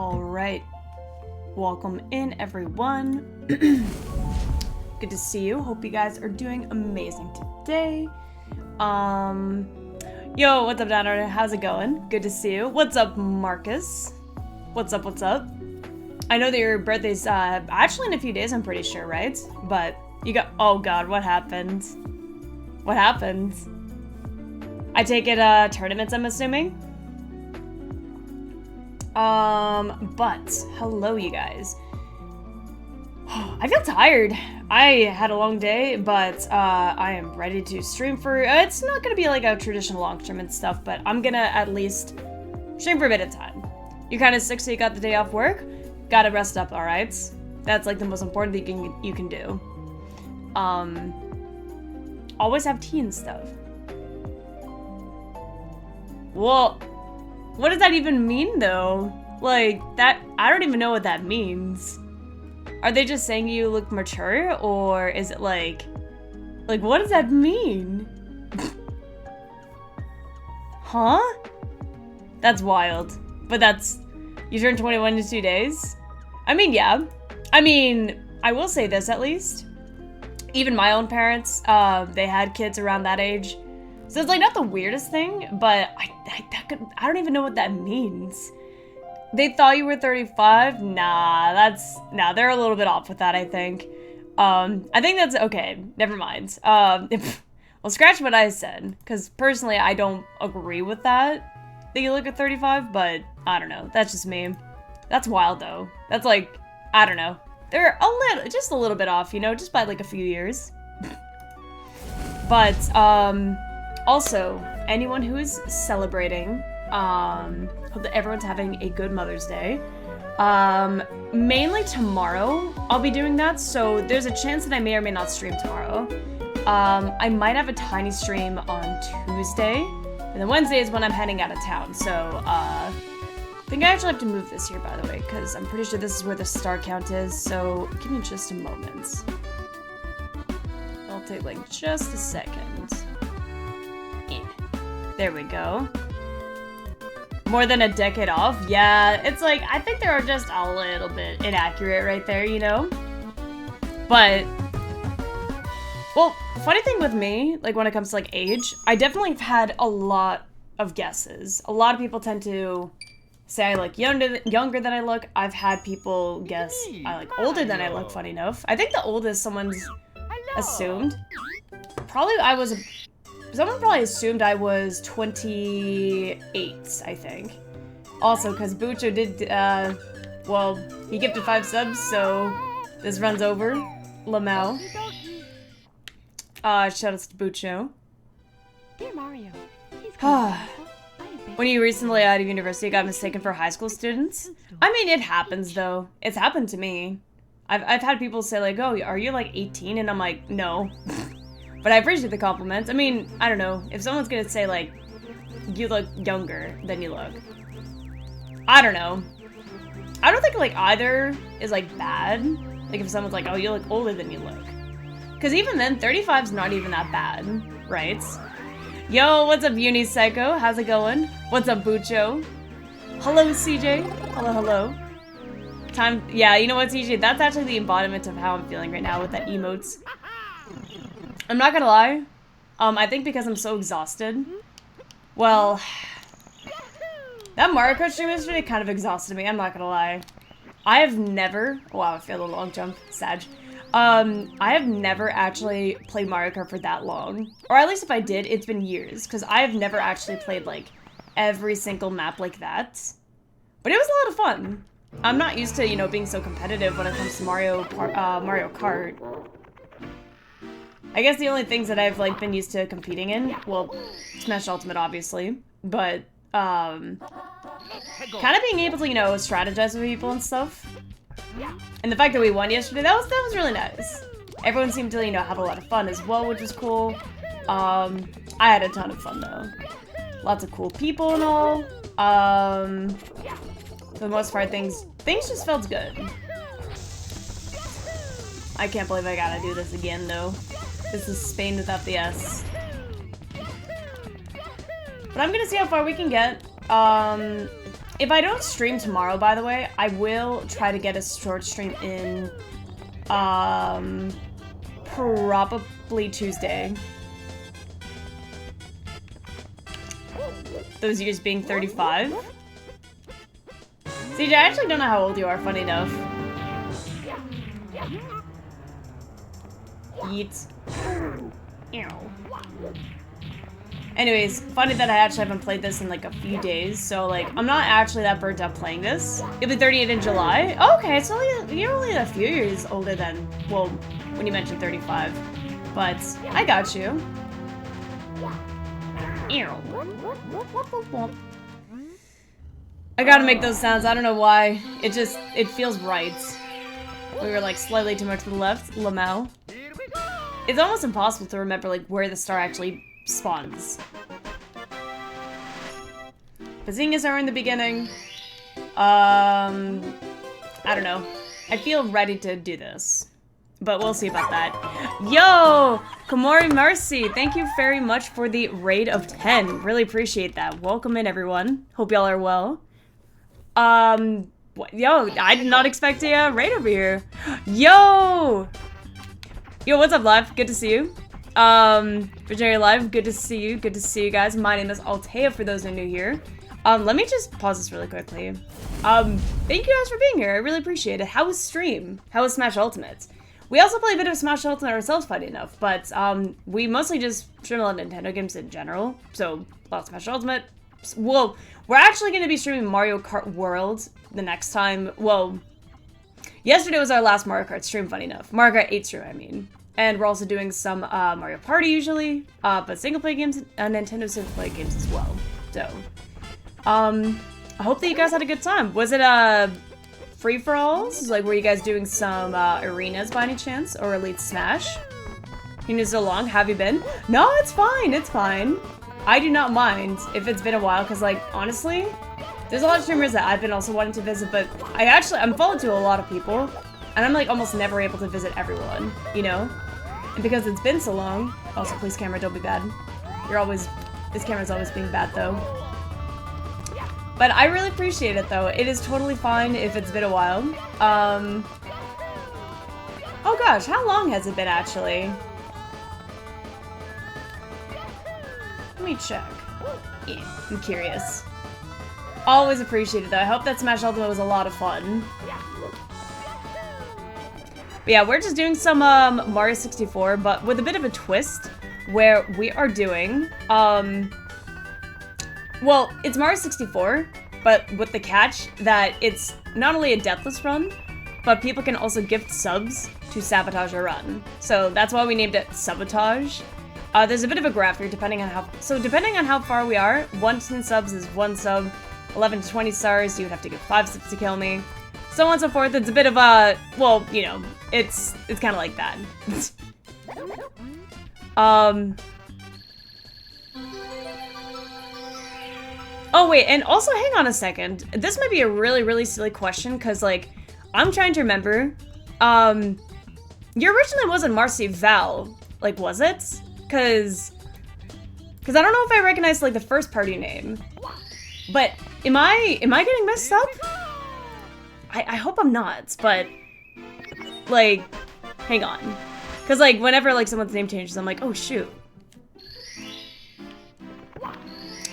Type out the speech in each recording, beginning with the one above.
Alright. Welcome in, everyone. Good to see you. Hope you guys are doing amazing today. Yo, what's up, Donna? How's it going? Good to see you. What's up, Marcus? What's up, what's up? I know that your birthday's actually in a few days, I'm pretty sure, right? But you got... Oh, God, what happened? What happened? I take it, tournaments, I'm assuming? But hello, you guys. I feel tired. I had a long day, but I am ready to stream for... it's not gonna be like a traditional long stream and stuff, but I'm gonna at least stream for a bit of time. You're kind of sick, so you got the day off work? Gotta rest up, alright? That's like the most important thing you can do. Always have tea and stuff. Well, what does that even mean, though? Like, that... I don't even know what that means. Are they just saying you look mature, or is it like... Like, what does that mean? Huh? That's wild. But that's... You turned 21 in 2 days? I mean, yeah. I mean, I will say this, at least. Even my own parents, they had kids around that age. So it's, like, not the weirdest thing, but I don't even know what that means. They thought you were 35? Nah, they're a little bit off with that, I think. I think that's, okay, never mind. Well, scratch what I said, because personally, I don't agree with that you look at 35, but I don't know, that's just me. That's wild, though. That's, like, I don't know. They're just a little bit off, you know, just by, like, a few years. But, also, anyone who is celebrating, hope that everyone's having a good Mother's Day. Mainly tomorrow, I'll be doing that, so there's a chance that I may or may not stream tomorrow. I might have a tiny stream on Tuesday, and then Wednesday is when I'm heading out of town, so, I think I actually have to move this here, by the way, because I'm pretty sure this is where the star count is, so give me just a moment. I'll take, like, just a second. Yeah. There we go. More than a decade off? Yeah, it's like, I think they are just a little bit inaccurate right there, you know? But, well, funny thing with me, like when it comes to like age, I definitely have had a lot of guesses. A lot of people tend to say I look younger than I look. I've had people guess I look older than I look, funny enough. I think the oldest someone's assumed. Someone probably assumed I was 28, I think. Also, because Bucho did, well, he gifted 5 subs, so this runs over. Lamau. Shoutouts to Bucho. Dear Mario, When you recently out of university got mistaken for high school students? I mean, it happens, though. It's happened to me. I've had people say, like, oh, are you, like, 18? And I'm like, no. But I appreciate the compliments. I mean, I don't know. If someone's gonna say, like, you look younger than you look. I don't know. I don't think, like, either is, like, bad. Like, if someone's like, oh, you look older than you look. Because even then, 35's not even that bad, right? Yo, what's up, Uni Psycho? How's it going? What's up, Bucho? Hello, CJ. Hello, hello. Yeah, you know what, CJ? That's actually the embodiment of how I'm feeling right now with that emotes. I'm not gonna lie, I think because I'm so exhausted, well, that Mario Kart stream yesterday kind of exhausted me, I'm not gonna lie. I have never, wow, I failed a long jump, Sag. I have never actually played Mario Kart for that long, or at least if I did, it's been years, because I have never actually played, like, every single map like that, but it was a lot of fun. I'm not used to, you know, being so competitive when it comes to Mario Kart. I guess the only things that I've, like, been used to competing in, well, Smash Ultimate, obviously, but, kind of being able to, you know, strategize with people and stuff. And the fact that we won yesterday, that was really nice. Everyone seemed to, you know, have a lot of fun as well, which was cool. I had a ton of fun, though. Lots of cool people and all. For the most part, things just felt good. I can't believe I gotta do this again, though. This is Spain without the S. But I'm gonna see how far we can get. If I don't stream tomorrow, by the way, I will try to get a short stream in, probably Tuesday. Those years being 35. CJ, I actually don't know how old you are, funny enough. Yeet. Ew. Anyways, funny that I actually haven't played this in like a few days, so like, I'm not actually that burnt out playing this. It'll be 38 in July. Oh, okay, it's only, you're only a few years older than, well, when you mentioned 35. But, I got you. Ew. I gotta make those sounds, I don't know why. It feels right. We were like slightly too much to the left, Lamau. It's almost impossible to remember like where the star actually spawns. Bazingas are in the beginning. I don't know. I feel ready to do this. But we'll see about that. Yo! Komori Marcy, thank you very much for the raid of 10. Really appreciate that. Welcome in, everyone. Hope y'all are well. Yo, I did not expect a raid over here. Yo! Yo, what's up, Live? Good to see you. Visionary Live, good to see you. Good to see you guys. My name is Altea for those who are new here. Let me just pause this really quickly. Thank you guys for being here. I really appreciate it. How was stream? How was Smash Ultimate? We also play a bit of Smash Ultimate ourselves, funny enough, but we mostly just stream a lot of Nintendo games in general. So, a lot of Smash Ultimate. Well, we're actually going to be streaming Mario Kart World the next time. Well, yesterday was our last Mario Kart stream, funny enough. Mario Kart 8 stream, I mean. And we're also doing some Mario Party usually, but single-player games, Nintendo single-player games as well. So, I hope that you guys had a good time. Was it free-for-alls? Like, were you guys doing some arenas by any chance? Or Elite Smash? You know, so long, have you been? No, it's fine, it's fine. I do not mind if it's been a while, because, like, honestly, there's a lot of streamers that I've been also wanting to visit, but I'm followed to a lot of people, and I'm, like, almost never able to visit everyone, you know? And because it's been so long, also, please, camera, don't be bad. This camera's always being bad, though. But I really appreciate it, though. It is totally fine if it's been a while. Oh gosh, how long has it been, actually? Let me check. Yeah, I'm curious. Always appreciate it, though. I hope that Smash Ultimate was a lot of fun. But yeah, we're just doing some Mario 64, but with a bit of a twist, where we are doing, well, it's Mario 64, but with the catch that it's not only a deathless run, but people can also gift subs to sabotage a run. So that's why we named it Subotage. There's a bit of a graph here depending on how far we are. 1 to 10 subs is 1 sub, 11 to 20 stars, you would have to give 5 subs to kill me. So on and so forth. It's a bit of a, well, you know, it's kind of like that. Oh wait, and also hang on a second. This might be a really, really silly question, because, like, I'm trying to remember. Your originally wasn't Marcy Val, like, was it? Because I don't know if I recognize, like, the first party name. But am I getting messed up? I hope I'm not, but, like, hang on. Because, like, whenever, like, someone's name changes, I'm like, oh, shoot.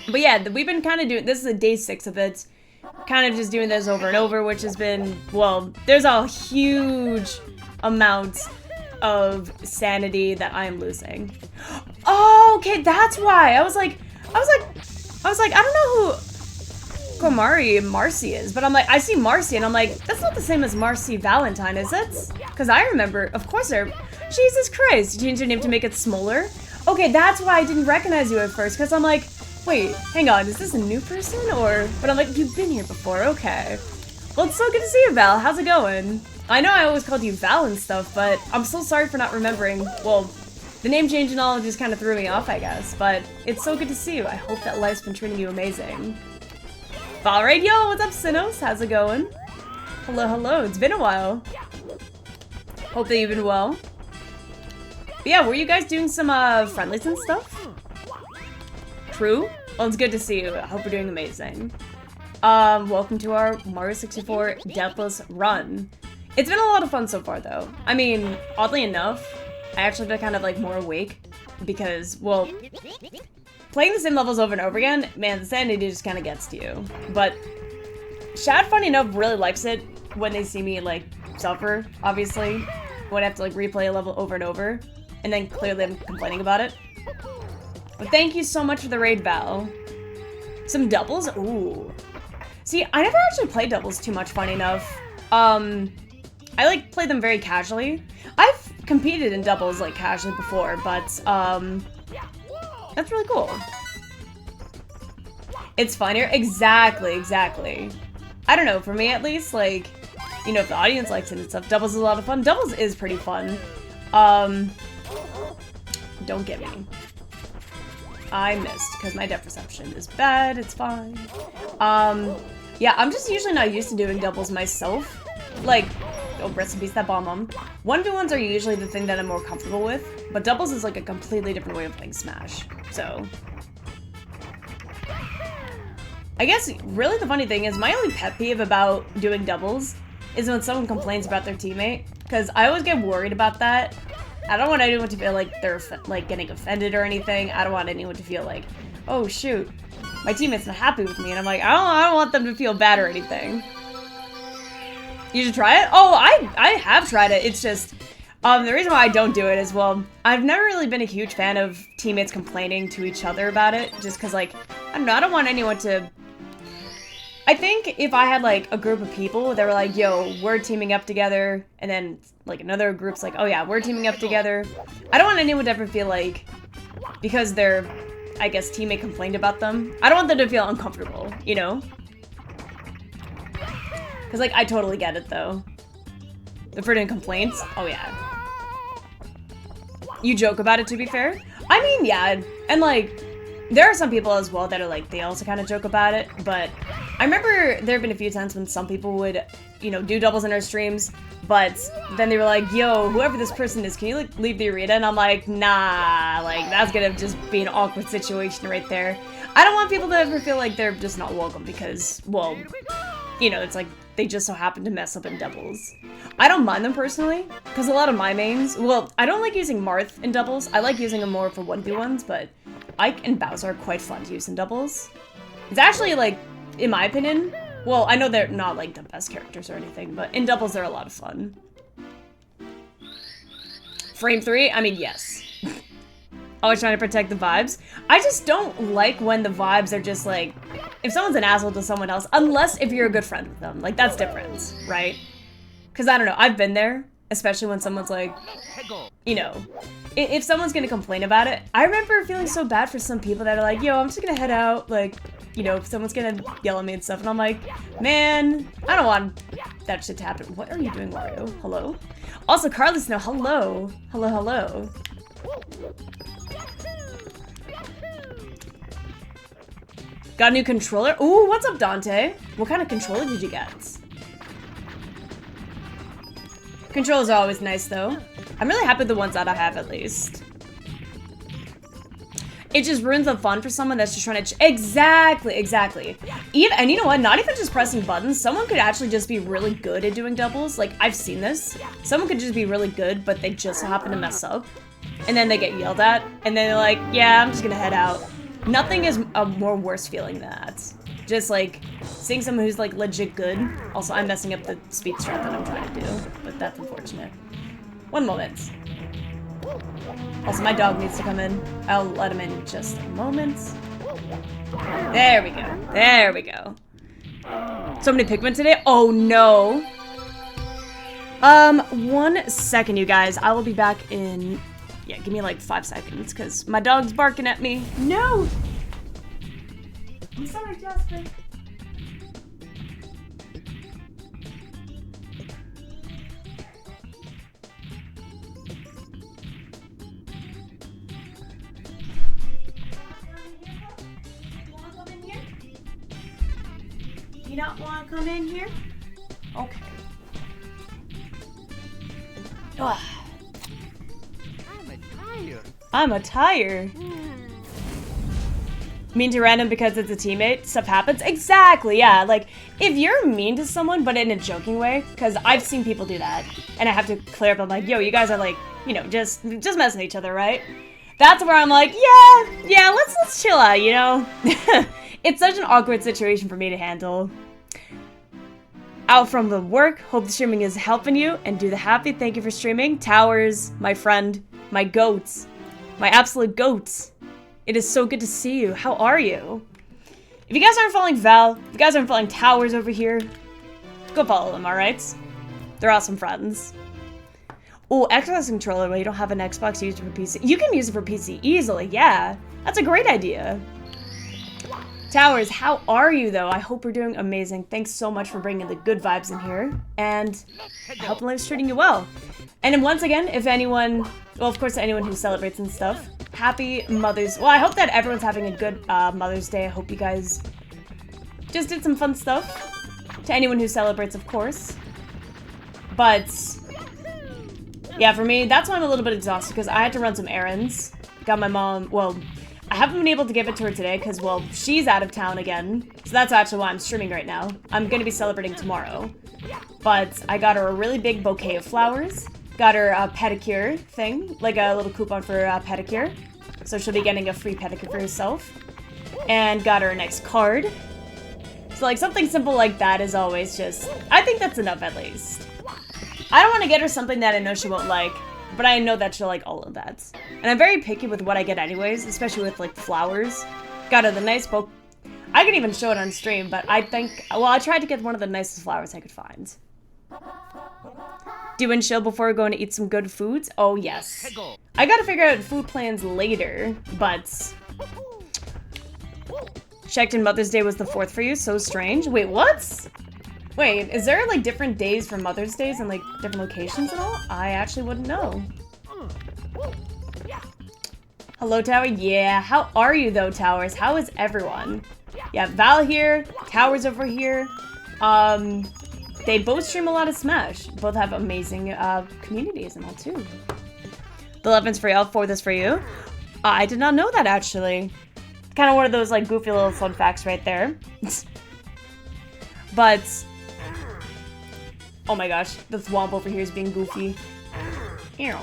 But yeah, we've been kind of doing, this is day 6 of it, kind of just doing this over and over, which has been, well, there's a huge amount of sanity that I am losing. Oh, okay, that's why. I was like, I don't know who Komari Marcy is, but I'm like, I see Marcy, and I'm like, that's not the same as Marcy Valentine, is it? Because I remember, of course, Jesus Christ, you changed your name to make it smaller? Okay, that's why I didn't recognize you at first, because I'm like, wait, hang on, is this a new person, or? But I'm like, you've been here before, okay. Well, it's so good to see you, Val. How's it going? I know I always called you Val and stuff, but I'm so sorry for not remembering. Well, the name change and all just kind of threw me off, I guess, but it's so good to see you. I hope that life's been treating you amazing. Alright, yo, what's up, Sinos? How's it going? Hello, hello, it's been a while. Hope that you've been well. But yeah, were you guys doing some friendlies and stuff? True? Well, it's good to see you. I hope you're doing amazing. Welcome to our Mario 64 Deathless run. It's been a lot of fun so far, though. I mean, oddly enough, I actually feel kind of like more awake because, well, playing the same levels over and over again, man, the sanity just kind of gets to you. But Shad, funny enough, really likes it when they see me, like, suffer, obviously. When I have to, like, replay a level over and over. And then clearly I'm complaining about it. But thank you so much for the raid, Val. Some doubles? Ooh. See, I never actually played doubles too much, funny enough. I, like, play them very casually. I've competed in doubles, like, casually before, but, that's really cool. It's funnier? Exactly, exactly. I don't know, for me at least, like, you know, if the audience likes it and stuff, doubles is a lot of fun. Doubles is pretty fun. Don't get me. I missed, because my depth perception is bad, it's fine. Yeah, I'm just usually not used to doing doubles myself. Like, oh, rest in peace, that bomb. 1v1s are usually the thing that I'm more comfortable with, but doubles is like a completely different way of playing Smash, so. I guess, really the funny thing is, my only pet peeve about doing doubles is when someone complains about their teammate, because I always get worried about that. I don't want anyone to feel like they're, like, getting offended or anything. I don't want anyone to feel like, oh, shoot, my teammate's not happy with me, and I'm like, I don't want them to feel bad or anything. You should try it? Oh, I have tried it. It's just, the reason why I don't do it is, well, I've never really been a huge fan of teammates complaining to each other about it, just because, like, I don't know, I don't want anyone to... I think if I had, like, a group of people that were like, yo, we're teaming up together, and then, like, another group's like, oh yeah, we're teaming up together, I don't want anyone to ever feel like, because their, I guess, teammate complained about them, I don't want them to feel uncomfortable, you know? Because, like, I totally get it, though. The freaking complaints? Oh, yeah. You joke about it, to be fair? I mean, yeah, and, like, there are some people as well that are, like, they also kind of joke about it, but I remember there have been a few times when some people would, you know, do doubles in our streams, but then they were like, yo, whoever this person is, can you, like, leave the arena? And I'm like, nah, like, that's gonna just be an awkward situation right there. I don't want people to ever feel like they're just not welcome because, well, you know, it's like, they just so happen to mess up in doubles. I don't mind them personally, because a lot of my mains, well, I don't like using Marth in doubles. I like using them more for 1v1s, but Ike and Bowser are quite fun to use in doubles. It's actually, like, in my opinion, well, I know they're not, like, the best characters or anything, but in doubles they're a lot of fun. Frame 3? I mean, yes. Always trying to protect the vibes. I just don't like when the vibes are just, like, if someone's an asshole to someone else, unless if you're a good friend with them. Like, that's different, right? Because, I don't know, I've been there, especially when someone's like, you know, if someone's gonna complain about it. I remember feeling so bad for some people that are like, yo, I'm just gonna head out, like, you know, if someone's gonna yell at me and stuff, and I'm like, man, I don't want that shit to happen. What are you doing, Mario? Hello? Also, Carly Snow, hello. Hello, hello. Got a new controller? Ooh, what's up, Dante? What kind of controller did you get? Controllers are always nice, though. I'm really happy with the ones that I have, at least. It just ruins the fun for someone that's just trying to... Exactly, exactly. And you know what? Not even just pressing buttons. Someone could actually just be really good at doing doubles. Like, I've seen this. Someone could just be really good, but they just happen to mess up. And then they get yelled at. And then they're like, yeah, I'm just gonna head out. Nothing is a more worse feeling than that. Just, like, seeing someone who's, like, legit good. Also, I'm messing up the speed strat that I'm trying to do. But that's unfortunate. One moment. Also, my dog needs to come in. I'll let him in just a moment. There we go. There we go. So many Pikmin today? Oh, no. 1 second, you guys. I will be back in... Yeah, give me like 5 seconds, because my dog's barking at me. No! I'm sorry, Jasper. Do you not want to come in here? Okay. Ugh. I'm a tire. Mean to random because it's a teammate? Stuff happens? Exactly, yeah. Like, if you're mean to someone, but in a joking way, because I've seen people do that, and I have to clear up, I'm like, yo, you guys are like, you know, just messing with each other, right? That's where I'm like, yeah, let's chill out, you know? It's such an awkward situation for me to handle. Out from the work, hope the streaming is helping you, and do the happy. Thank you for streaming. Towers, my friend, my goats, my absolute goats. It is so good to see you. How are you? If you guys aren't following Val, if you guys aren't following Towers over here, go follow them, alright? They're awesome friends. Oh, Xbox controller, well, you don't have an Xbox, use it for PC. You can use it for PC easily, yeah. That's a great idea. Towers, how are you, though? I hope we're doing amazing. Thanks so much for bringing the good vibes in here. And I hope life's treating you well. And then once again, if anyone, well, of course, anyone who celebrates and stuff, happy Mother's... Well, I hope that everyone's having a good Mother's Day. I hope you guys just did some fun stuff. To anyone who celebrates, of course. But... yeah, for me, that's why I'm a little bit exhausted, because I had to run some errands. Got my mom... Well, I haven't been able to give it to her today, because, well, she's out of town again. So that's actually why I'm streaming right now. I'm going to be celebrating tomorrow. But I got her a really big bouquet of flowers. Got her a pedicure thing, like a little coupon for a pedicure. So she'll be getting a free pedicure for herself. And got her a nice card. So, like, something simple like that is always just... I think that's enough, at least. I don't want to get her something that I know she won't like, but I know that she'll like all of that. And I'm very picky with what I get anyways, especially with, like, flowers. Got her the nice I could even show it on stream, but I think... Well, I tried to get one of the nicest flowers I could find. Do and chill before going to eat some good foods? Oh, yes. I gotta figure out food plans later, but... Checked in Mother's Day was the 4th for you? So strange. Wait, what? Wait, is there, like, different days for Mother's Days and, like, different locations and all? I actually wouldn't know. Hello, Tower? Yeah, how are you, though, Towers? How is everyone? Yeah, Val here, Towers over here. They both stream a lot of Smash. Both have amazing, communities and all, too. The 11's for y'all, 4th is for you. I did not know that, actually. Kind of one of those, like, goofy little fun facts right there. But... oh my gosh, the Thwomp over here is being goofy. Ew.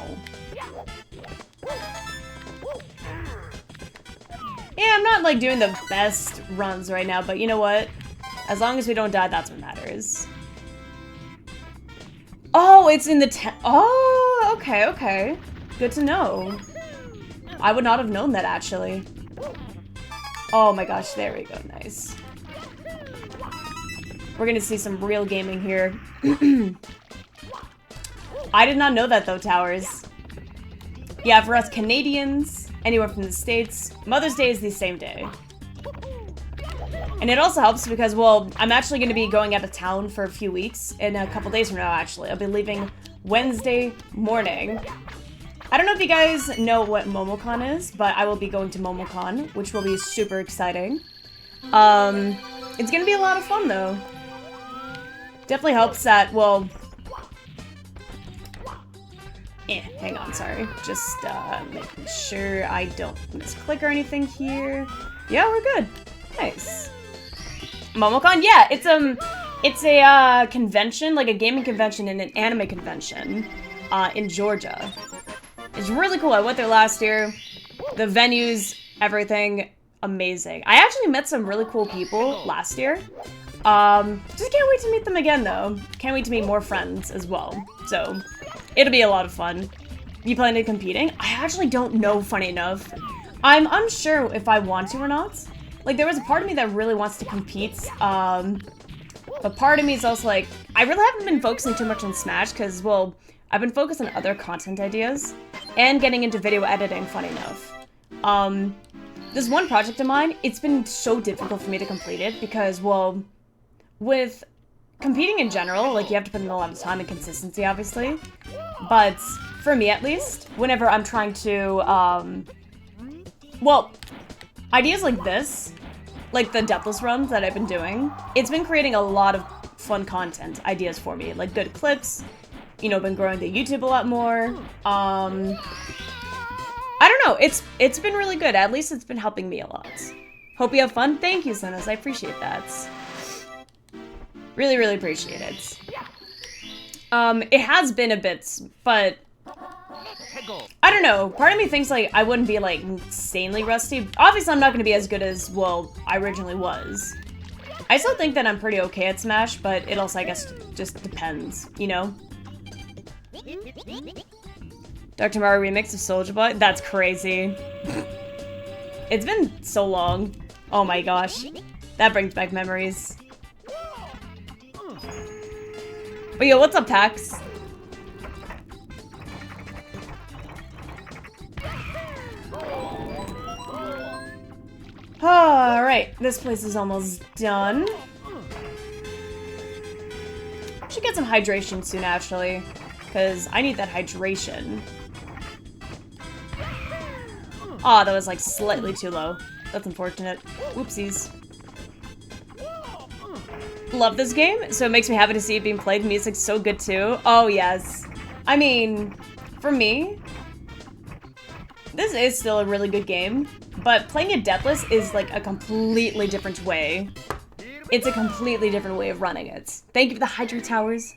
Yeah, I'm not, like, doing the best runs right now, but you know what? As long as we don't die, that's what matters. Oh, it's in the oh, okay, okay. Good to know. I would not have known that, actually. Oh my gosh, there we go, nice. We're gonna see some real gaming here. I did not know that, though, Towers. Yeah, for us Canadians, anywhere from the States, Mother's Day is the same day. And it also helps because, well, I'm actually going to be going out of town for a few weeks, in a couple days from now, actually. I'll be leaving Wednesday morning. I don't know if you guys know what MomoCon is, but I will be going to MomoCon, which will be super exciting. It's going to be a lot of fun, though. Definitely helps that, well... hang on, sorry. Just, making sure I don't misclick or anything here. Yeah, we're good. Nice. MomoCon? Yeah, it's a convention, like a gaming convention and an anime convention, in Georgia. It's really cool. I went there last year. The venues, everything, amazing. I actually met some really cool people last year. Just can't wait to meet them again, though. Can't wait to meet more friends as well. So, it'll be a lot of fun. You plan on competing? I actually don't know, funny enough. I'm unsure if I want to or not. Like, there was a part of me that really wants to compete, but part of me is also like, I really haven't been focusing too much on Smash, because, well, I've been focused on other content ideas, and getting into video editing, funny enough. This one project of mine, it's been so difficult for me to complete it, because, well, with competing in general, like, you have to put in a lot of time and consistency, obviously, but for me, at least, whenever I'm trying to, well, ideas like this, like the Deathless runs that I've been doing, it's been creating a lot of fun content ideas for me, like good clips, you know, been growing the YouTube a lot more. I don't know, it's been really good. At least it's been helping me a lot. Hope you have fun. Thank you, Sinas. I appreciate that. Really, really appreciate it. It has been a bit, but I don't know. Part of me thinks like I wouldn't be like insanely rusty. Obviously, I'm not going to be as good as, well, I originally was. I still think that I'm pretty okay at Smash, but it also, I guess, just depends, you know? Dr. Mario remix of Soulja Boy? That's crazy. It's been so long. Oh my gosh. That brings back memories. But yo, what's up, Pax? Alright, this place is almost done. Should get some hydration soon, actually, because I need that hydration. Aw, that was like slightly too low. That's unfortunate. Whoopsies. Love this game, so it makes me happy to see it being played. Music's so good too. Oh yes. I mean, for me, this is still a really good game, but playing it deathless is like a completely different way. It's a completely different way of running it. Thank you for the Hydra Towers.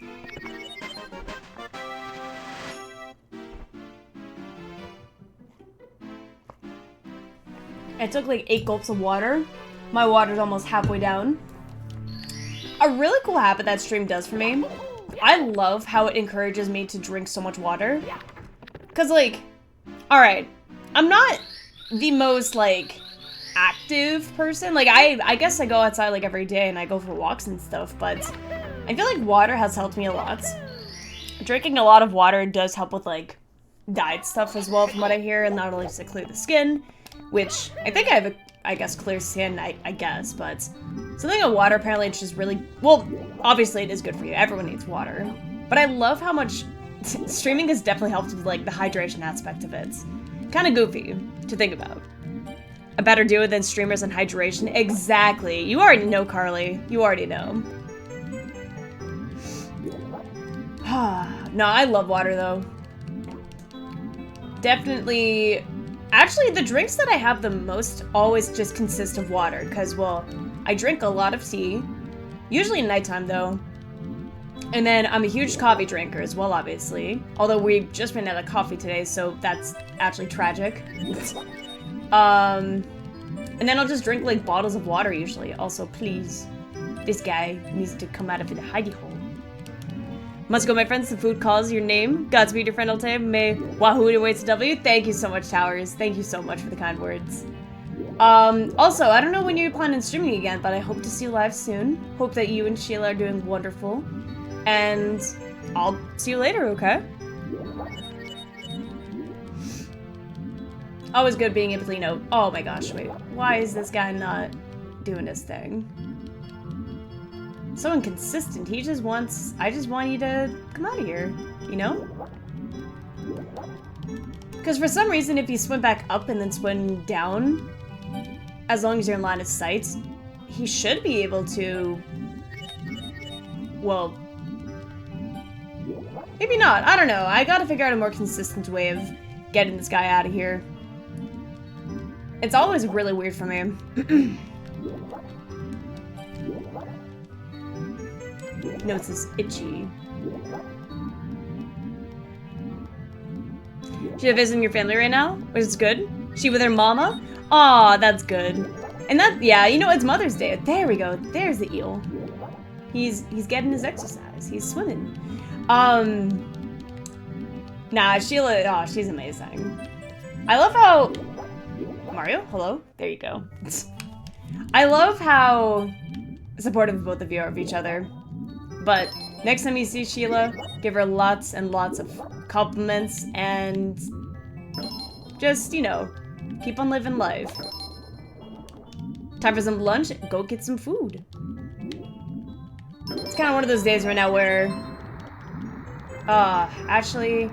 I took like 8 gulps of water. My water's almost halfway down. A really cool habit that stream does for me, I love how it encourages me to drink so much water. Cause like, alright, I'm not the most like active person. Like I guess I go outside like every day and I go for walks and stuff, but I feel like water has helped me a lot. Drinking a lot of water does help with like diet stuff as well from what I hear, and not only does it clear the skin, which I think I have I guess clear skin, I guess, but something about water, apparently it's just really, well, obviously it is good for you, everyone needs water, but I love how much streaming has definitely helped with like the hydration aspect of it. Kind of goofy to think about. A better duo than streamers and hydration, exactly. You already know, Carly, you already know. No, I love water though. Definitely. Actually, the drinks that I have the most always just consist of water, because, well, I drink a lot of tea, usually at nighttime, though. And then I'm a huge coffee drinker as well, obviously. Although we just ran out of coffee today, so that's actually tragic. And then I'll just drink, like, bottles of water, usually. Also, please, this guy needs to come out of the hidey hole. Must go, my friends. The food calls your name. Godspeed, your friend Altair. May Wahoo awaits W. Thank you so much, Towers. Thank you so much for the kind words. Also, I don't know when you're planning on streaming again, but I hope to see you live soon. Hope that you and Sheila are doing wonderful. And I'll see you later, okay? Always good being able to, you know, oh my gosh, wait. Why is this guy not doing his thing? So inconsistent. He just wants, I just want you to come out of here, you know? Because for some reason, if you swim back up and then swim down, as long as you're in line of sight, he should be able to, well, maybe not. I don't know. I gotta figure out a more consistent way of getting this guy out of here. It's always really weird for me. Nose is itchy. She visiting your family right now, which is good. She with her mama? Aw, that's good. And that, yeah, you know, it's Mother's Day. There we go. There's the eel. He's getting his exercise. He's swimming. Nah, Sheila, oh, she's amazing. I love how... Mario, hello? There you go. I love how supportive both of you are of each other. But next time you see Sheila, give her lots and lots of compliments and just, you know, keep on living life. Time for some lunch? Go get some food. It's kind of one of those days right now where, actually,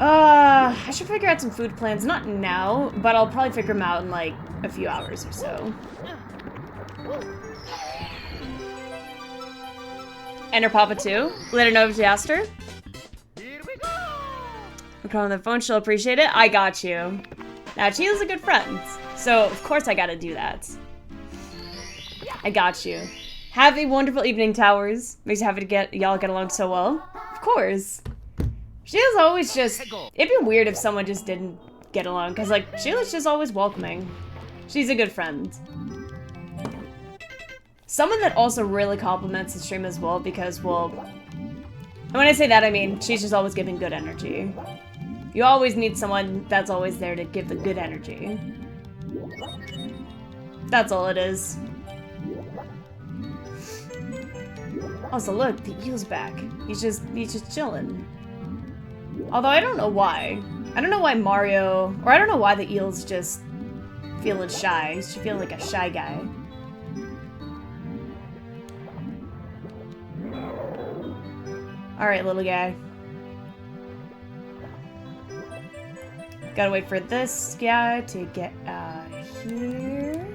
I should figure out some food plans. Not now, but I'll probably figure them out in like a few hours or so. And her papa too. Let her know if you asked her. Here we go. I'm calling the phone. She'll appreciate it. I got you. Now, Chila's a good friend, so of course I gotta do that. I got you. Have a wonderful evening, Towers. Makes you happy to y'all get along so well. Of course. Sheila's always just... It'd be weird if someone just didn't get along, because, like, Sheila's just always welcoming. She's a good friend. Someone that also really compliments the stream as well, because, well... And when I say that, I mean, she's just always giving good energy. You always need someone that's always there to give the good energy. That's all it is. Also, look, the eel's back. He's just chilling. Although I don't know why. I don't know why Mario, or I don't know why the eel's just feeling shy. He's feeling like a shy guy. Alright, little guy. Gotta wait for this guy to get out of here.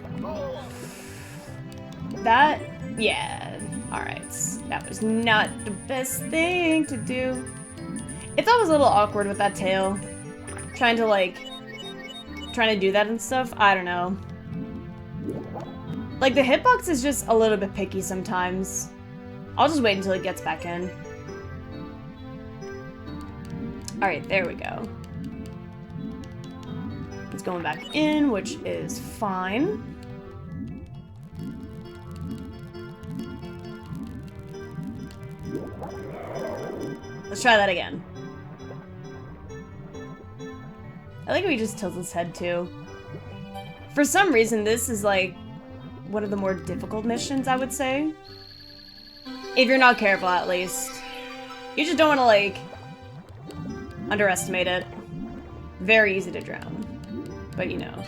That, yeah. Alright. That was not the best thing to do. It's always a little awkward with that tail. Trying to do that and stuff. I don't know. Like, the hitbox is just a little bit picky sometimes. I'll just wait until it gets back in. Alright, there we go. It's going back in, which is fine. Let's try that again. I like how he just tilts his head too. For some reason, this is like one of the more difficult missions, I would say. If you're not careful, at least. You just don't want to, like, underestimate it. Very easy to drown. But, you know.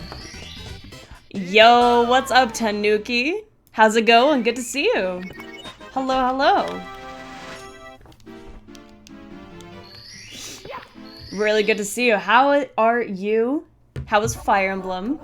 Yo, what's up, Tanuki? How's it going? Good to see you. Hello, hello. Really good to see you. How are you? How was Fire Emblem?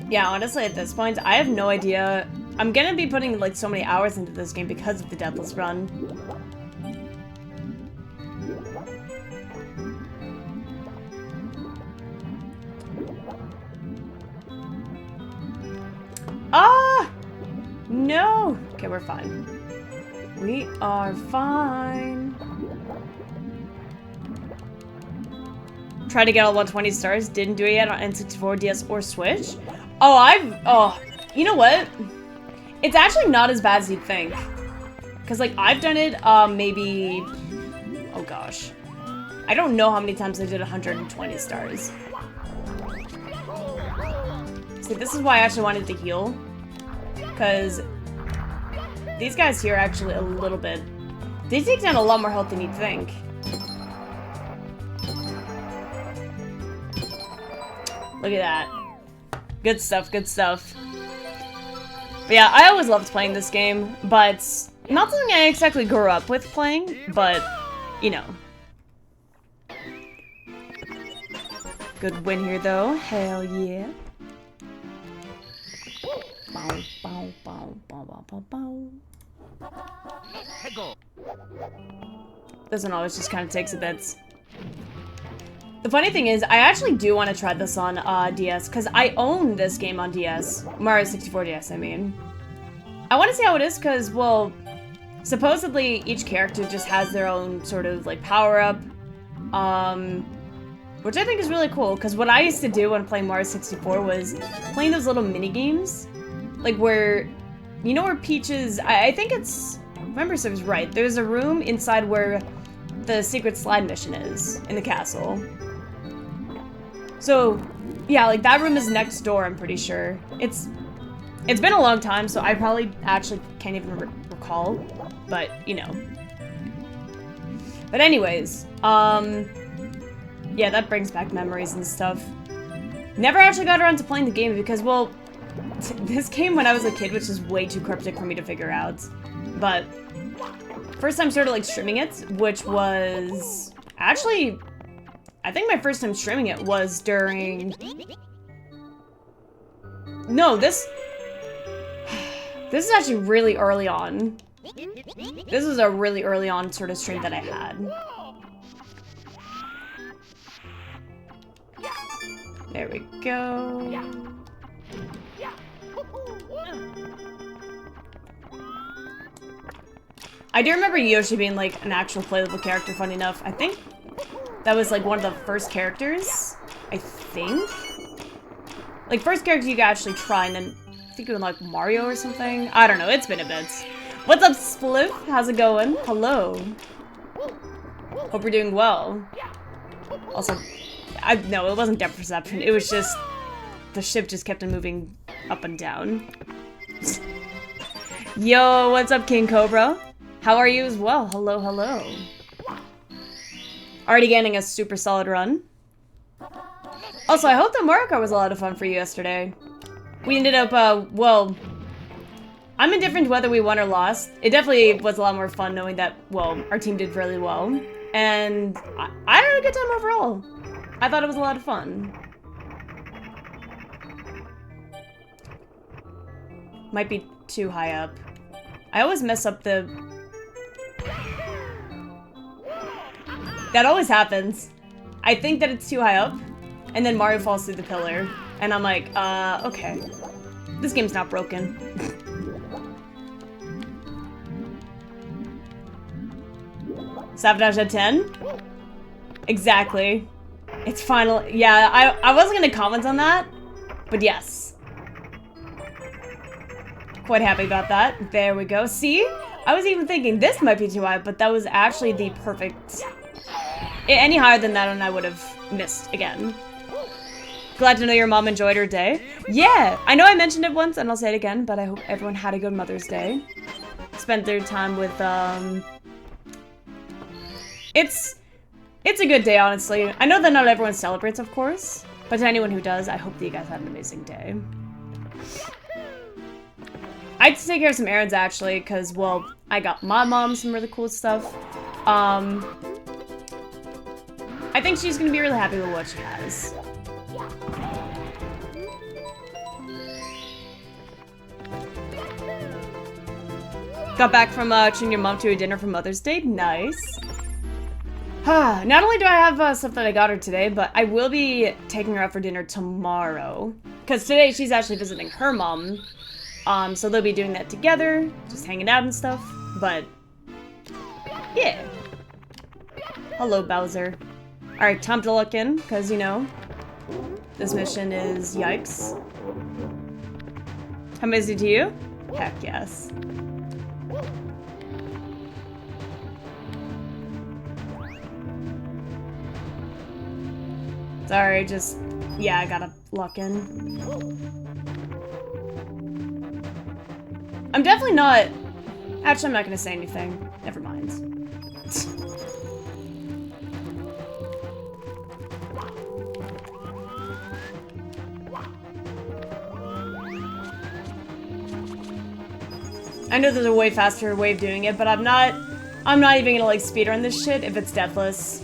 Yeah, honestly, at this point, I have no idea. I'm gonna be putting, like, so many hours into this game because of the Deathless run. Ah! No! Okay, we're fine. We are fine. Tried to get all 120 stars, didn't do it yet on N64, DS, or Switch. Oh, you know what? It's actually not as bad as you'd think. Because, like, I've done it, maybe... Oh, gosh. I don't know how many times I did 120 stars. See, this is why I actually wanted to heal. Because these guys here are actually a little bit... They take down a lot more health than you'd think. Look at that. Good stuff, good stuff. But yeah, I always loved playing this game, but not something I exactly grew up with playing, but, you know. Good win here, though. Hell yeah. Bow, bow, bow, bow, bow, bow, bow. This one always just kind of takes a bit. The funny thing is, I actually do want to try this on DS, because I own this game on DS. Mario 64 DS, I mean. I want to see how it is, because, well, supposedly each character just has their own sort of, like, power-up. Which I think is really cool, because what I used to do when playing Mario 64 was playing those little mini-games. Like, where, you know where Peach's... I think it's... If my memory serves right, there's a room inside where the secret slide mission is, in the castle. So, yeah, like, that room is next door, I'm pretty sure. It's been a long time, so I probably actually can't even recall, but, you know. But anyways, yeah, that brings back memories and stuff. Never actually got around to playing the game because, well, this game when I was a kid was just way too cryptic for me to figure out. But first time started, like, streaming it, which was actually... I think my first time streaming it was during No, this is actually really early on. This is a really early on sort of stream that I had. There we go. I do remember Yoshi being like an actual playable character, funny enough. I think that was like one of the first characters. I think. Like first character you could actually try, and then I think it was like Mario or something. I don't know, it's been a bit. What's up, Spliff? How's it going? Hello. Hope you're doing well. Also, no, it wasn't depth perception. It was just the ship just kept on moving up and down. Yo, what's up, King Cobra? How are you as well? Hello, hello. Already getting a super solid run. Also, I hope that Mario Kart was a lot of fun for you yesterday. We ended up, well, I'm indifferent whether we won or lost. It definitely was a lot more fun knowing that, well, our team did really well. And I had a good time overall. I thought it was a lot of fun. Might be too high up. I always mess up the... That always happens. I think that it's too high up, and then Mario falls through the pillar. And I'm like, okay. This game's not broken. Sabotage at 10? Exactly. It's final. Yeah, I wasn't gonna comment on that, but yes. Quite happy about that. There we go. See? I was even thinking this might be too high, but that was actually the perfect... Any higher than that and I would have missed again. Glad to know your mom enjoyed her day. Yeah! I know I mentioned it once and I'll say it again, but I hope everyone had a good Mother's Day. Spent their time with, It's a good day, honestly. I know that not everyone celebrates, of course, but to anyone who does, I hope that you guys had an amazing day. I had to take care of some errands, actually, because, well, I got my mom some really cool stuff. I think she's gonna be really happy with what she has. Got back from treating your mom to a dinner for Mother's Day. Nice. Not only do I have stuff that I got her today, but I will be taking her out for dinner tomorrow. Because today she's actually visiting her mom. So they'll be doing that together, just hanging out and stuff. But, yeah. Hello, Bowser. Alright, time to look in, because, you know, this mission is yikes. How amazing to you? Heck yes. Sorry, just... Yeah, I gotta lock in. I'm definitely not... Actually, I'm not gonna say anything. Never mind. I know there's a way faster way of doing it, but I'm not even gonna like speedrun this shit if it's deathless.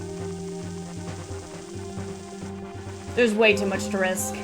There's way too much to risk.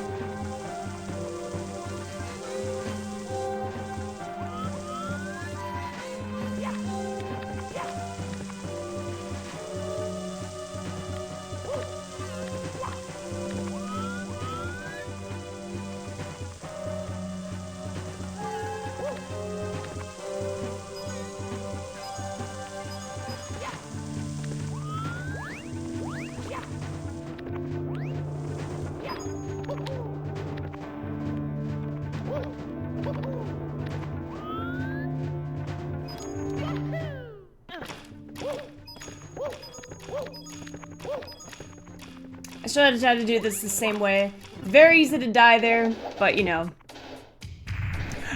I should have tried to do this the same way. Very easy to die there, but you know.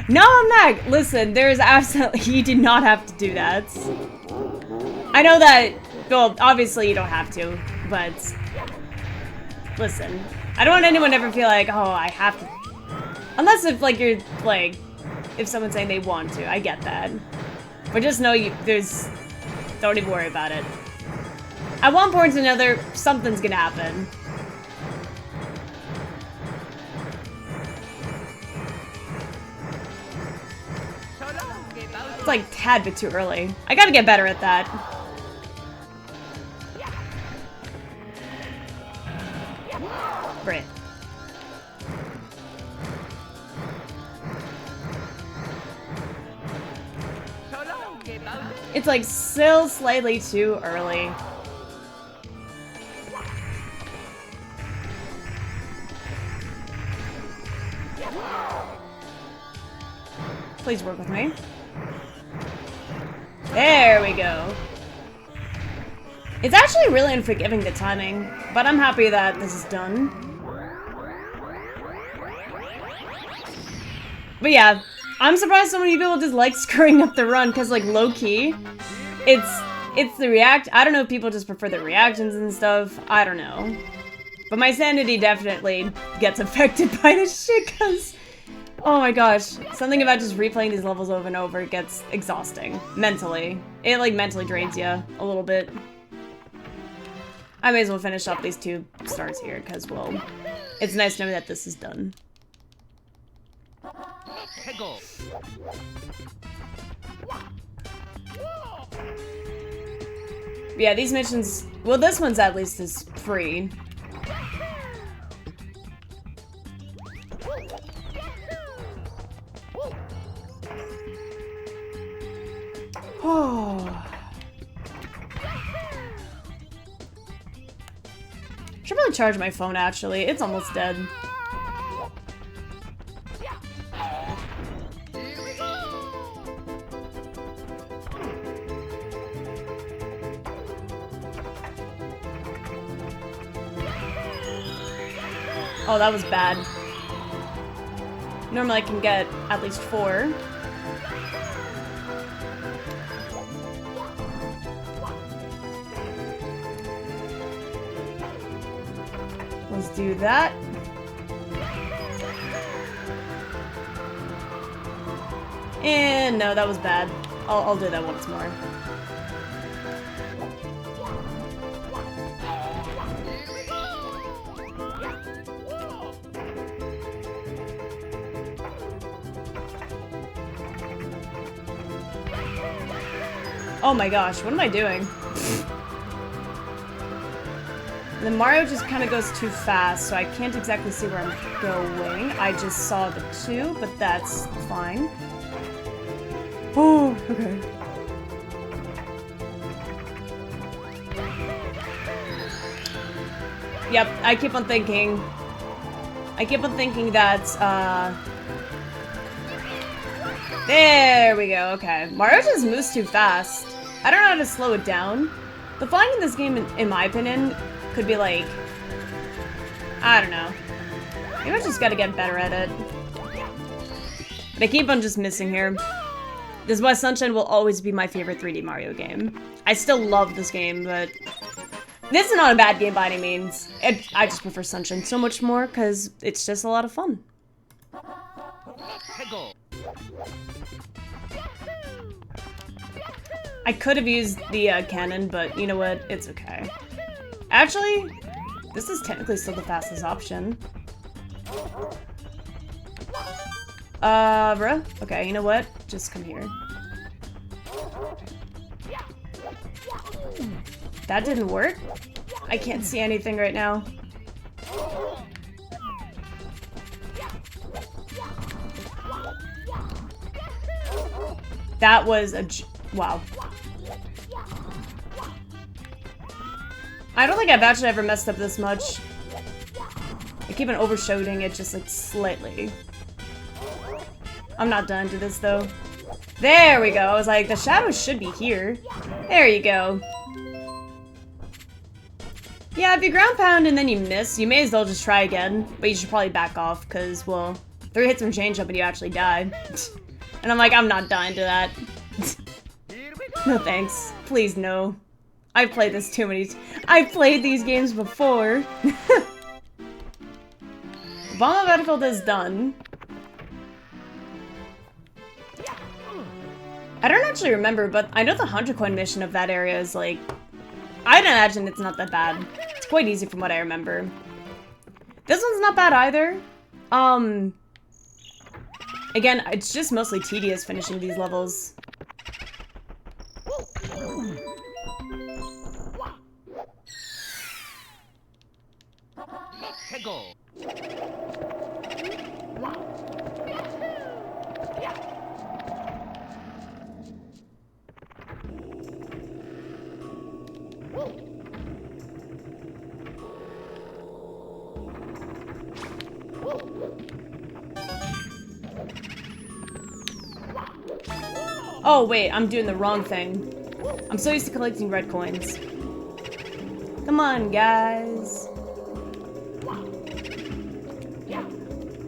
No, I'm not. Listen, there's absolutely, you do not have to do that. I know that, well, obviously you don't have to, but listen. I don't want anyone to ever feel like, oh, I have to. Unless if, like, you're, like, if someone's saying they want to, I get that. But just know don't even worry about it. At one point or another, something's gonna happen. It's like a tad bit too early. I gotta get better at that. Brit. It's like still slightly too early. Please work with me. There we go. It's actually really unforgiving, the timing, but I'm happy that this is done. But yeah, I'm surprised so many people just like screwing up the run, because like low-key, it's the react. I don't know if people just prefer the reactions and stuff. I don't know. But my sanity definitely gets affected by this shit, because oh my gosh, something about just replaying these levels over and over gets exhausting. Mentally. It like mentally drains you a little bit. I may as well finish up these 2 stars here, because, well, it's nice knowing that this is done. Yeah, these missions... Well, this one's at least is free. Oh... Should probably charge my phone, actually. It's almost dead. Oh, that was bad. Normally I can get at least 4. Let's do that. And no, that was bad. I'll do that once more. Oh my gosh, what am I doing? And then Mario just kind of goes too fast, so I can't exactly see where I'm going. I just saw the 2, but that's fine. Oh, okay. Yep, I keep on thinking that, there we go, okay. Mario just moves too fast. I don't know how to slow it down. The flying in this game, in my opinion, could be like... I don't know. Maybe I just gotta get better at it. But I keep on just missing here. This is why Sunshine will always be my favorite 3D Mario game. I still love this game, but... This is not a bad game by any means. I just prefer Sunshine so much more, because it's just a lot of fun. I could have used the cannon, but you know what? It's okay. Actually, this is technically still the fastest option. Bruh? Okay, you know what? Just come here. That didn't work? I can't see anything right now. That was a... Wow. I don't think I've actually ever messed up this much. I keep on overshooting it just like slightly. I'm not done to this though. There we go. I was like, the shadows should be here. There you go. Yeah, if you ground pound and then you miss, you may as well just try again. But you should probably back off because, well, 3 hits from change up and you actually die. And I'm like, I'm not dying to that. No thanks. Please no. I've played this too many I've played these games before. Bomb of Battlefield is done. I don't actually remember, but I know the 100 coin mission of that area is like... I'd imagine it's not that bad. It's quite easy from what I remember. This one's not bad either. Again, it's just mostly tedious finishing these levels. Oh, wait, I'm doing the wrong thing. I'm so used to collecting red coins. Come on, guys.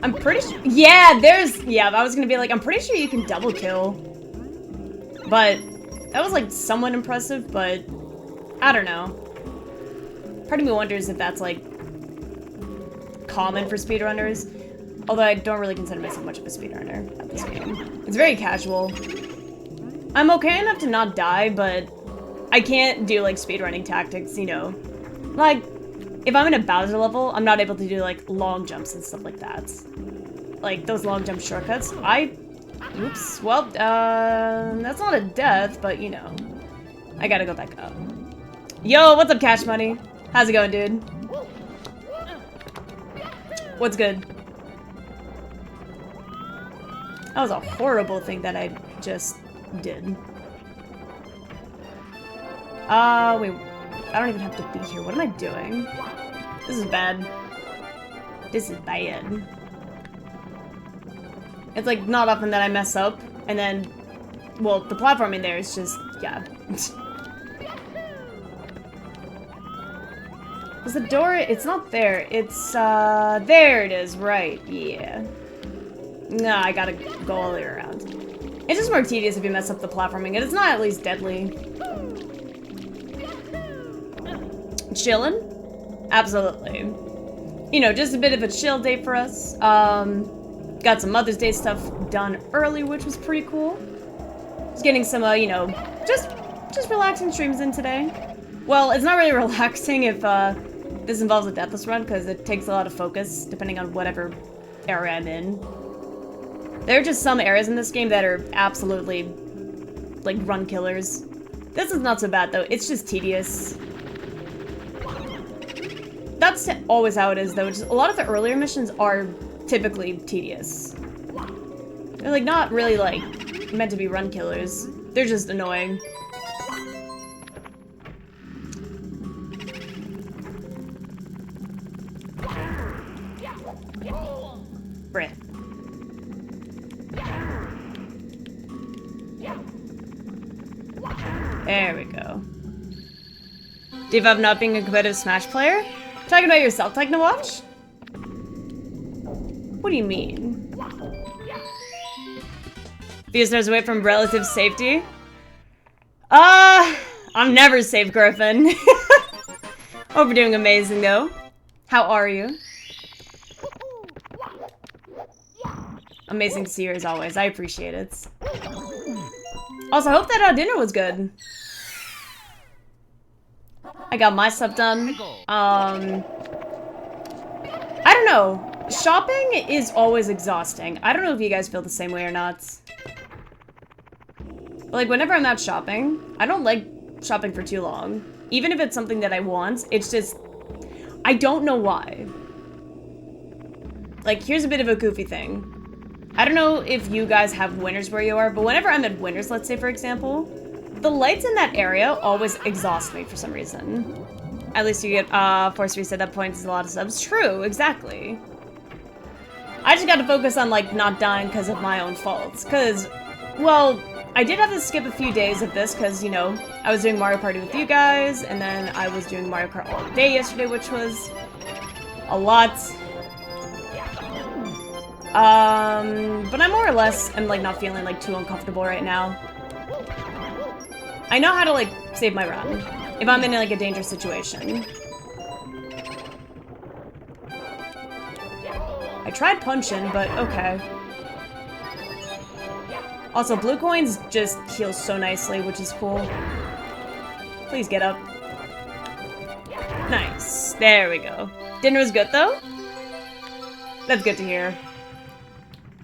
I'm pretty sure. Yeah, yeah, I was gonna be like, I'm pretty sure you can double kill. But that was like somewhat impressive, but I don't know. Part of me wonders if that's like common for speedrunners. Although I don't really consider myself much of a speedrunner at this game. It's very casual. I'm okay enough to not die, but I can't do like speedrunning tactics, you know. Like, if I'm in a Bowser level, I'm not able to do like long jumps and stuff like that. Like those long jump shortcuts. Oops. Well, that's not a death, but you know. I gotta go back up. Yo, what's up, Cash Money? How's it going, dude? What's good? That was a horrible thing that I just did. Wait. I don't even have to be here. What am I doing? This is bad. This is bad. It's like not often that I mess up, and then, well, the platforming there is just, yeah. Is the door? It's not there. It's, there it is, right, yeah. Nah, I gotta go all the way around. It's just more tedious if you mess up the platforming, and it's not at least deadly. Chillin'? Absolutely. You know, just a bit of a chill day for us. Got some Mother's Day stuff done early, which was pretty cool. Just getting some, you know, just relaxing streams in today. Well, it's not really relaxing if, this involves a Deathless run, because it takes a lot of focus, depending on whatever area I'm in. There are just some areas in this game that are absolutely, like, run killers. This is not so bad, though. It's just tedious. That's always how it is, though. Just, a lot of the earlier missions are typically tedious. They're, like, not really, like, meant to be run killers. They're just annoying. Breh. There we go. Dave, of not being a competitive Smash player? Talking about yourself, Technowatch? What do you mean? Few stars away from relative safety? I'm never safe, Griffin. Hope you're doing amazing, though. How are you? Amazing to see you as always. I appreciate it. Also, I hope that dinner was good. I got my stuff done. I don't know. Shopping is always exhausting. I don't know if you guys feel the same way or not. But, like, whenever I'm out shopping, I don't like shopping for too long. Even if it's something that I want, it's just... I don't know why. Like, here's a bit of a goofy thing. I don't know if you guys have Winners where you are, but whenever I'm at Winners, let's say, for example, the lights in that area always exhaust me for some reason. At least you get, force reset at points, a lot of subs. True, exactly. I just gotta focus on, like, not dying because of my own faults. Because, well, I did have to skip a few days of this because, you know, I was doing Mario Party with you guys, and then I was doing Mario Kart all day yesterday, which was a lot. But I more or less am, like, not feeling, like, too uncomfortable right now. I know how to, like, save my run if I'm in, like, a dangerous situation. I tried punching, but okay. Also, blue coins just heal so nicely, which is cool. Please get up. Nice. There we go. Dinner was good, though? That's good to hear.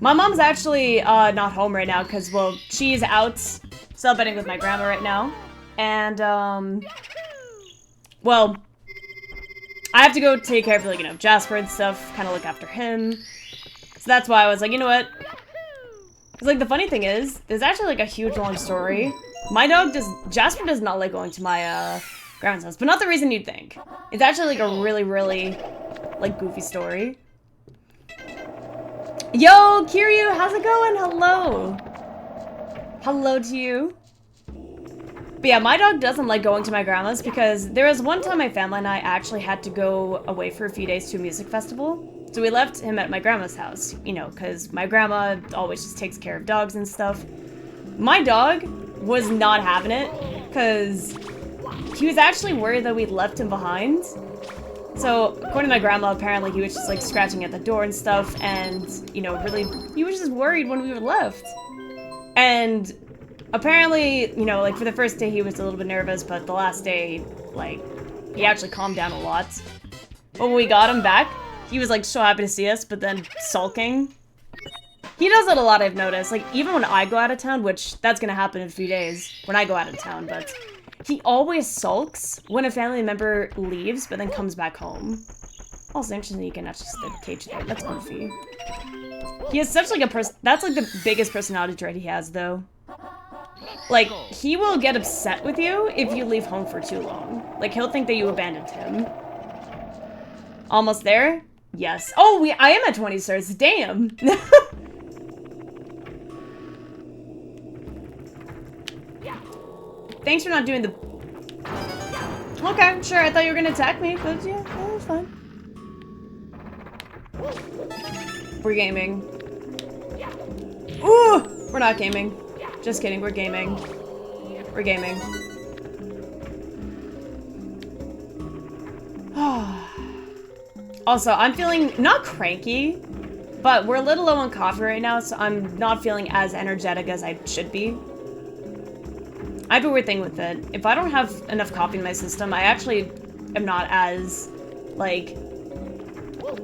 My mom's actually not home right now because, well, she's out celebrating with my grandma right now. And, well, I have to go take care of, like, you know, Jasper and stuff, kind of look after him. So that's why I was like, you know what? Because, like, the funny thing is, there's actually, like, a huge long story. My dog Jasper does not like going to my, grandma's house, but not the reason you'd think. It's actually, like, a really, really, like, goofy story. Yo, Kiryu, how's it going? Hello. Hello to you. But yeah, my dog doesn't like going to my grandma's because there was one time my family and I actually had to go away for a few days to a music festival. So we left him at my grandma's house, you know, because my grandma always just takes care of dogs and stuff. My dog was not having it because he was actually worried that we'd left him behind. So, according to my grandma, apparently he was just like scratching at the door and stuff, and, you know, really, he was just worried when we were left. And apparently, you know, like for the first day he was a little bit nervous, but the last day, like, he actually calmed down a lot. But when we got him back, he was like so happy to see us, but then sulking. He does it a lot, I've noticed. Like, even when I go out of town, which that's gonna happen in a few days, when I go out of town, but he always sulks when a family member leaves, but then comes back home. Also, interesting you can actually sit in the cage there. That's goofy. He has such like a that's like the biggest personality trait he has, though. Like, he will get upset with you if you leave home for too long. Like, he'll think that you abandoned him. Almost there? Yes. Oh, I am at 20 stars. Damn. Thanks for not doing the... Okay, sure, I thought you were gonna attack me, but yeah, that's fine. We're gaming. Ooh! We're not gaming. Just kidding, we're gaming. We're gaming. Also, I'm feeling not cranky, but we're a little low on coffee right now, so I'm not feeling as energetic as I should be. I have a weird thing with it. If I don't have enough coffee in my system, I actually am not as, like...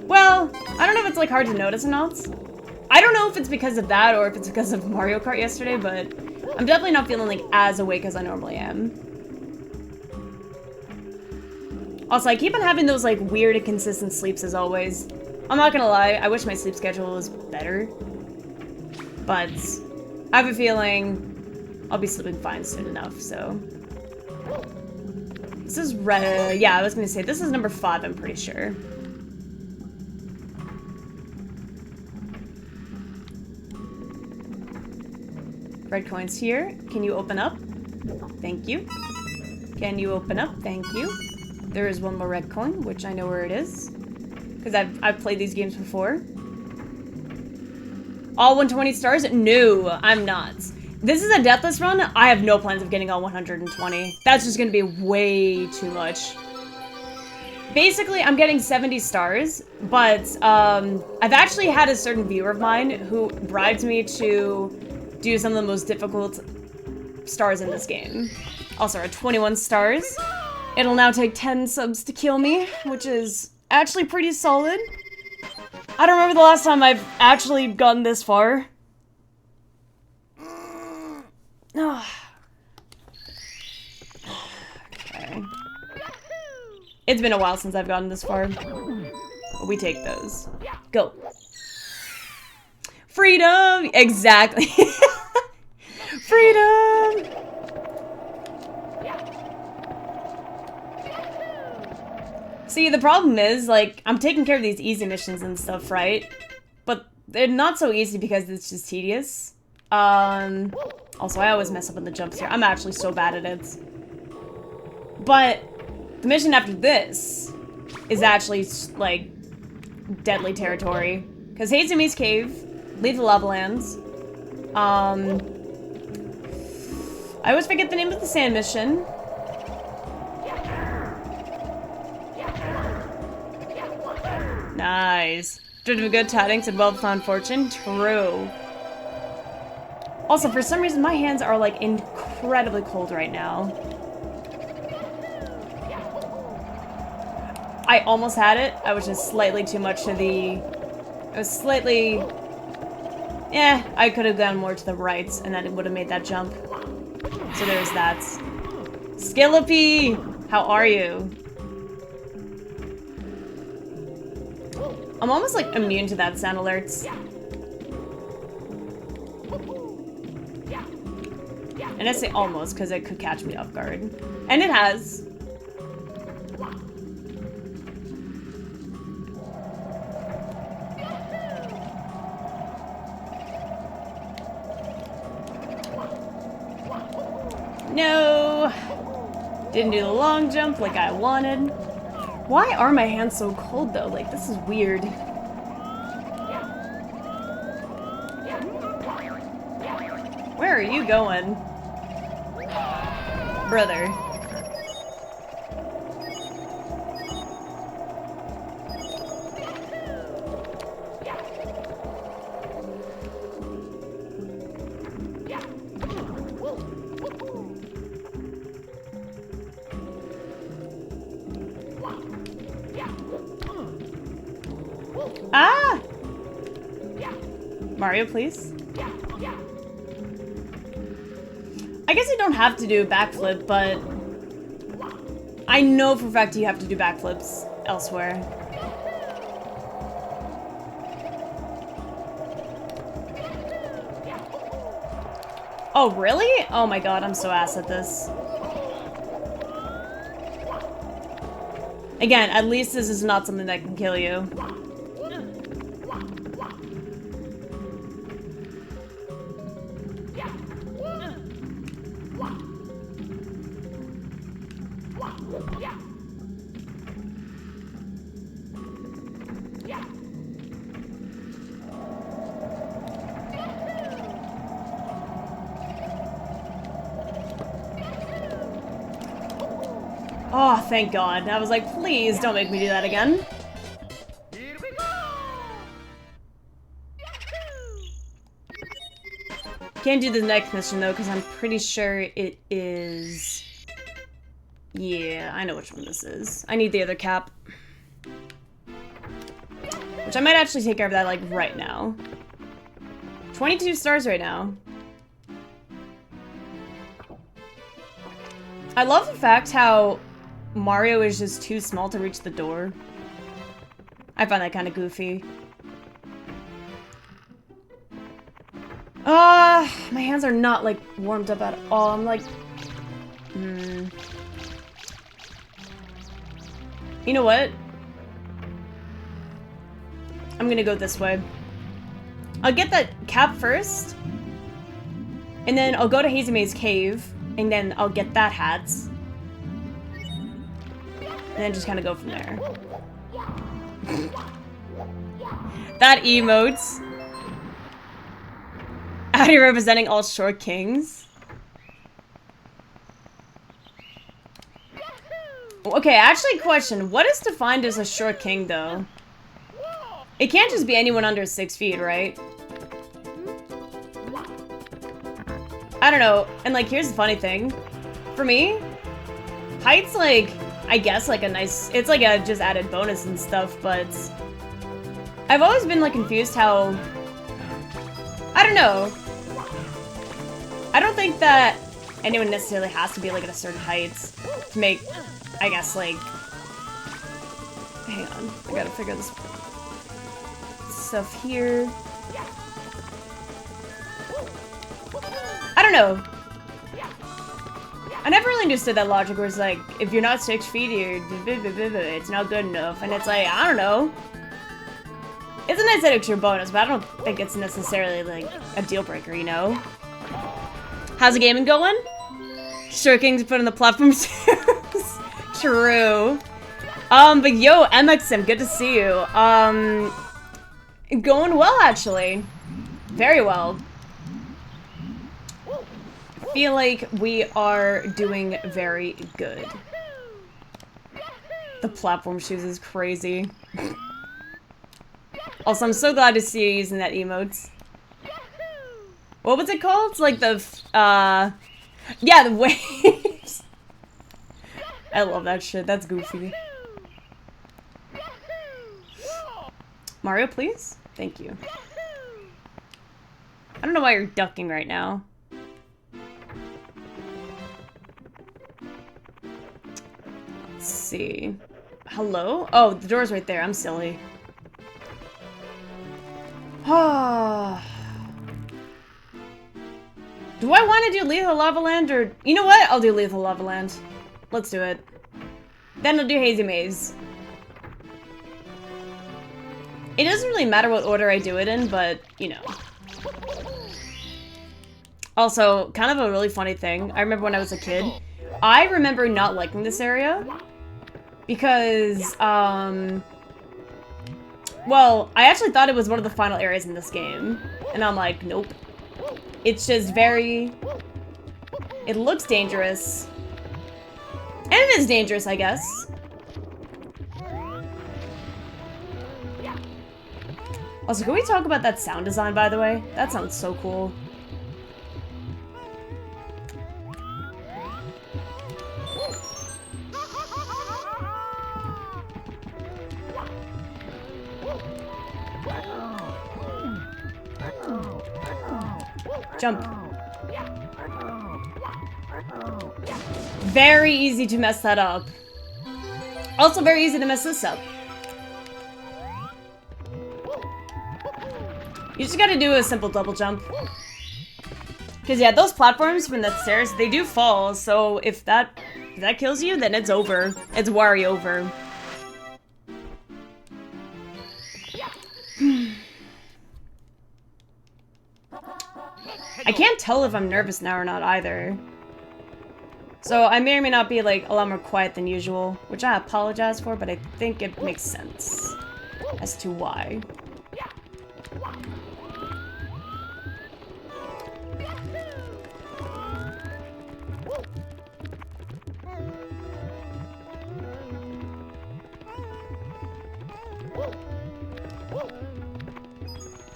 Well, I don't know if it's, like, hard to notice or not. I don't know if it's because of that or if it's because of Mario Kart yesterday, but I'm definitely not feeling, like, as awake as I normally am. Also, I keep on having those, like, weird inconsistent sleeps as always. I'm not gonna lie, I wish my sleep schedule was better. But I have a feeling I'll be sleeping fine soon enough, so. This is red. Yeah, I was gonna say, this is number 5, I'm pretty sure. Red coins here. Can you open up? Thank you. Can you open up? Thank you. There is one more red coin, which I know where it is. Because I've played these games before. All 120 stars? No, I'm not. This is a deathless run. I have no plans of getting all 120. That's just gonna be way too much. Basically, I'm getting 70 stars, but I've actually had a certain viewer of mine who bribed me to do some of the most difficult stars in this game. Also, at 21 stars. It'll now take 10 subs to kill me, which is actually pretty solid. I don't remember the last time I've actually gotten this far. Okay. It's been a while since I've gotten this far. But we take those. Go. Freedom! Exactly. Freedom! See, the problem is, like, I'm taking care of these easy missions and stuff, right? But they're not so easy because it's just tedious. Also, I always mess up on the jumps here. I'm actually so bad at it. But the mission after this is actually, like, deadly territory. Because Hazumi's Cave, leave the lava lands. I always forget the name of the sand mission. Nice. Dread of good tidings and well-found fortune. True. Also, for some reason, my hands are, like, incredibly cold right now. I almost had it. I was just slightly too much to the... I was slightly... Yeah, I could have gone more to the right, and then it would have made that jump. So there's that. Skillipy! How are you? I'm almost, like, immune to that sound alerts. And I say almost, because it could catch me off guard. And it has. No! Didn't do the long jump like I wanted. Why are my hands so cold though? Like, this is weird. Where are you going? Brother. Ah! Mario, please. I guess you don't have to do a backflip, but I know for a fact you have to do backflips elsewhere. Oh, really? Oh my god, I'm so ass at this. Again, at least this is not something that can kill you. Oh, thank God. I was like, please don't make me do that again. Can't do the next mission though, because I'm pretty sure it is... Yeah, I know which one this is. I need the other cap. Which I might actually take care of that, like, right now. 22 stars right now. I love the fact how Mario is just too small to reach the door. I find that kind of goofy. My hands are not, like, warmed up at all. I'm like... You know what? I'm gonna go this way. I'll get that cap first. And then I'll go to Hazy Mae's cave. And then I'll get that hat. And then just kind of go from there. That emote. Out here representing all short kings. Okay, actually question. What is defined as a short king, though? It can't just be anyone under 6 feet, right? I don't know. And, like, here's the funny thing. For me, height's, like, I guess, like, a nice... It's, like, a just added bonus and stuff, but... I've always been, like, confused how... I don't know. I don't think that anyone necessarily has to be, like, at a certain height to make, I guess, like... Hang on. I gotta figure this stuff here. I don't know. I never really understood that logic where it's like, if you're not 6 feet, it's not good enough. And it's like, I don't know. It's a nice extra bonus, but I don't think it's necessarily, like, a deal breaker, you know? How's the gaming going? Sure King's put on the platform too. True. But yo, MXM, good to see you. Going well, actually. Very well. Feel like we are doing very good. The platform shoes is crazy. Also, I'm so glad to see you using that emote. What was it called? It's like the, yeah, the waves. I love that shit. That's goofy. Mario, please? Thank you. I don't know why you're ducking right now. Let's see. Hello? Oh, the door's right there. I'm silly. Ah. Do I want to do Lethal Lava Land or... You know what? I'll do Lethal Lava Land. Let's do it. Then I'll do Hazy Maze. It doesn't really matter what order I do it in, but, you know. Also, kind of a really funny thing. I remember when I was a kid, I remember not liking this area because, well, I actually thought it was one of the final areas in this game. And I'm like, nope. It's just very... It looks dangerous. And it is dangerous, I guess. Also, can we talk about that sound design, by the way? That sounds so cool. Jump. Very easy to mess that up. Also very easy to mess this up. You just gotta do a simple double jump. Because yeah, those platforms from that stairs, they do fall, so if that kills you, then it's over. It's worry over. I can't tell if I'm nervous now or not either. So I may or may not be like a lot more quiet than usual, which I apologize for, but I think it makes sense as to why.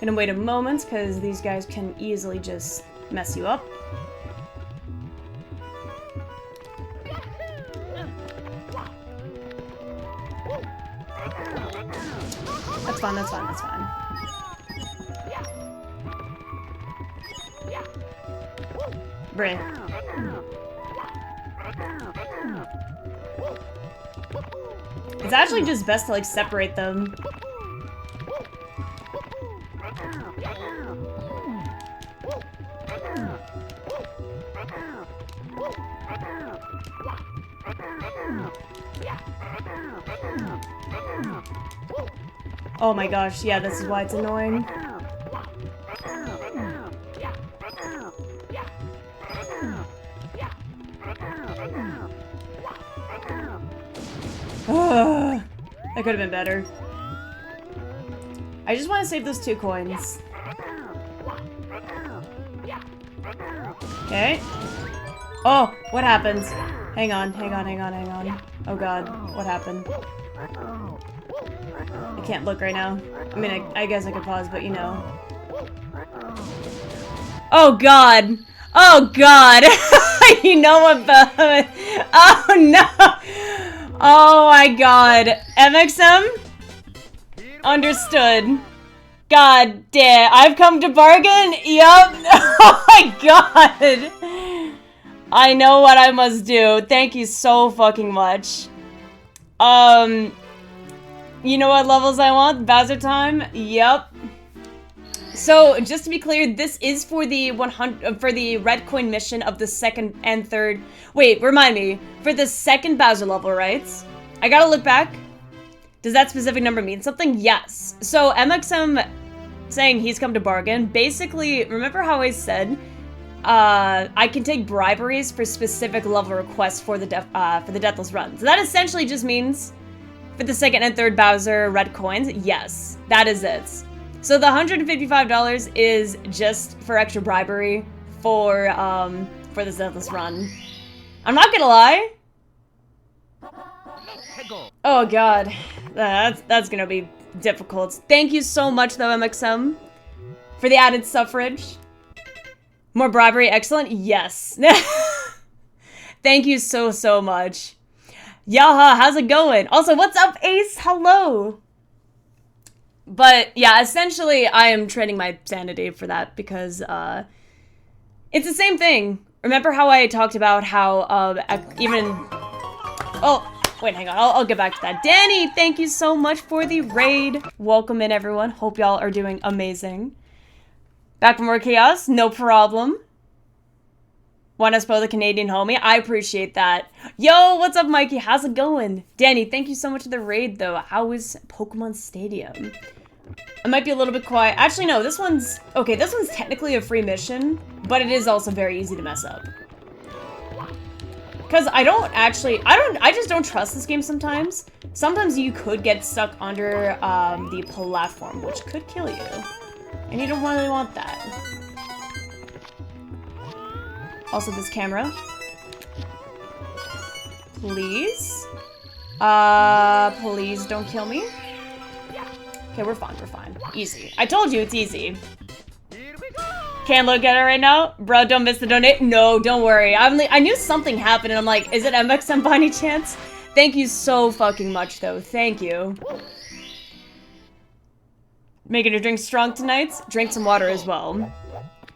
Gonna wait a moment because these guys can easily just mess you up. That's fine, that's fine, that's fine. Brin. It's actually just best to like separate them. Oh my gosh, yeah, this is why it's annoying. That could have been better. I just want to save those 2 coins. Okay. Oh, what happens? Hang on, hang on, hang on, hang on. Oh god, what happened? I can't look right now. I mean, I guess I could pause, but you know. Oh god! Oh god! You know about it. Oh no! Oh my god. MXM? Understood. God damn. I've come to bargain? Yup. Oh my god. I know what I must do. Thank you so fucking much. You know what levels I want? Bowser time? Yup. So, just to be clear, this is for the red coin mission of the second and third... Wait, remind me. For the second Bowser level, right? I gotta look back. Does that specific number mean something? Yes. So, MXM saying he's come to bargain. Basically, remember how I said I can take briberies for specific level requests for the Deathless run. So that essentially just means for the second and third Bowser red coins. Yes, that is it. So the $155 is just for extra bribery for this Deathless run. I'm not gonna lie. Oh god, that's gonna be difficult. Thank you so much though, MXM, for the added suffrage. More bribery, excellent. Yes. Thank you so much. Yaha, how's it going? Also, what's up, Ace? Hello. But yeah, essentially, I am trading my sanity for that because it's the same thing. Remember how I talked about how even... Oh, wait, hang on. I'll get back to that. Danny, thank you so much for the raid. Welcome in, everyone. Hope y'all are doing amazing. Back for more chaos? No problem. Want to spoil the Canadian homie? I appreciate that. Yo, what's up, Mikey? How's it going? Danny, thank you so much for the raid, though. How is Pokemon Stadium? I might be a little bit quiet. Actually, no, this one's... Okay, this one's technically a free mission, but it is also very easy to mess up. Because I just don't trust this game sometimes. Sometimes you could get stuck under the platform, which could kill you. And you don't really want that. Also, this camera. Please? Please don't kill me. Okay, we're fine, we're fine. Easy. I told you it's easy. Can't look at it right now. Bro, don't miss the donate. No, don't worry. I knew something happened and I'm like, is it MXM by any chance? Thank you so fucking much though. Thank you. Making your drink strong tonight. Drink some water as well.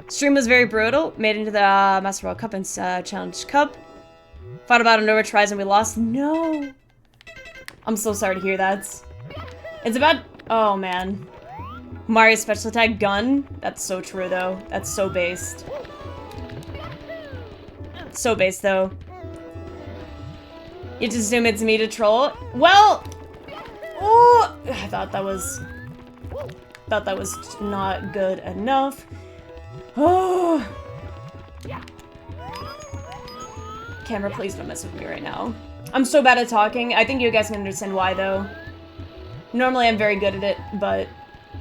Stream was very brutal. Made into the Master World Cup and Challenge Cup. Fought about an overtries and we lost. No. I'm so sorry to hear that. It's about... Oh, man. Mario's special attack gun? That's so true, though. That's so based. So based, though. You just assume it's me to troll? Well... Ooh, I thought that was not good enough. Oh. Camera, please don't mess with me right now. I'm so bad at talking. I think you guys can understand why, though. Normally, I'm very good at it, but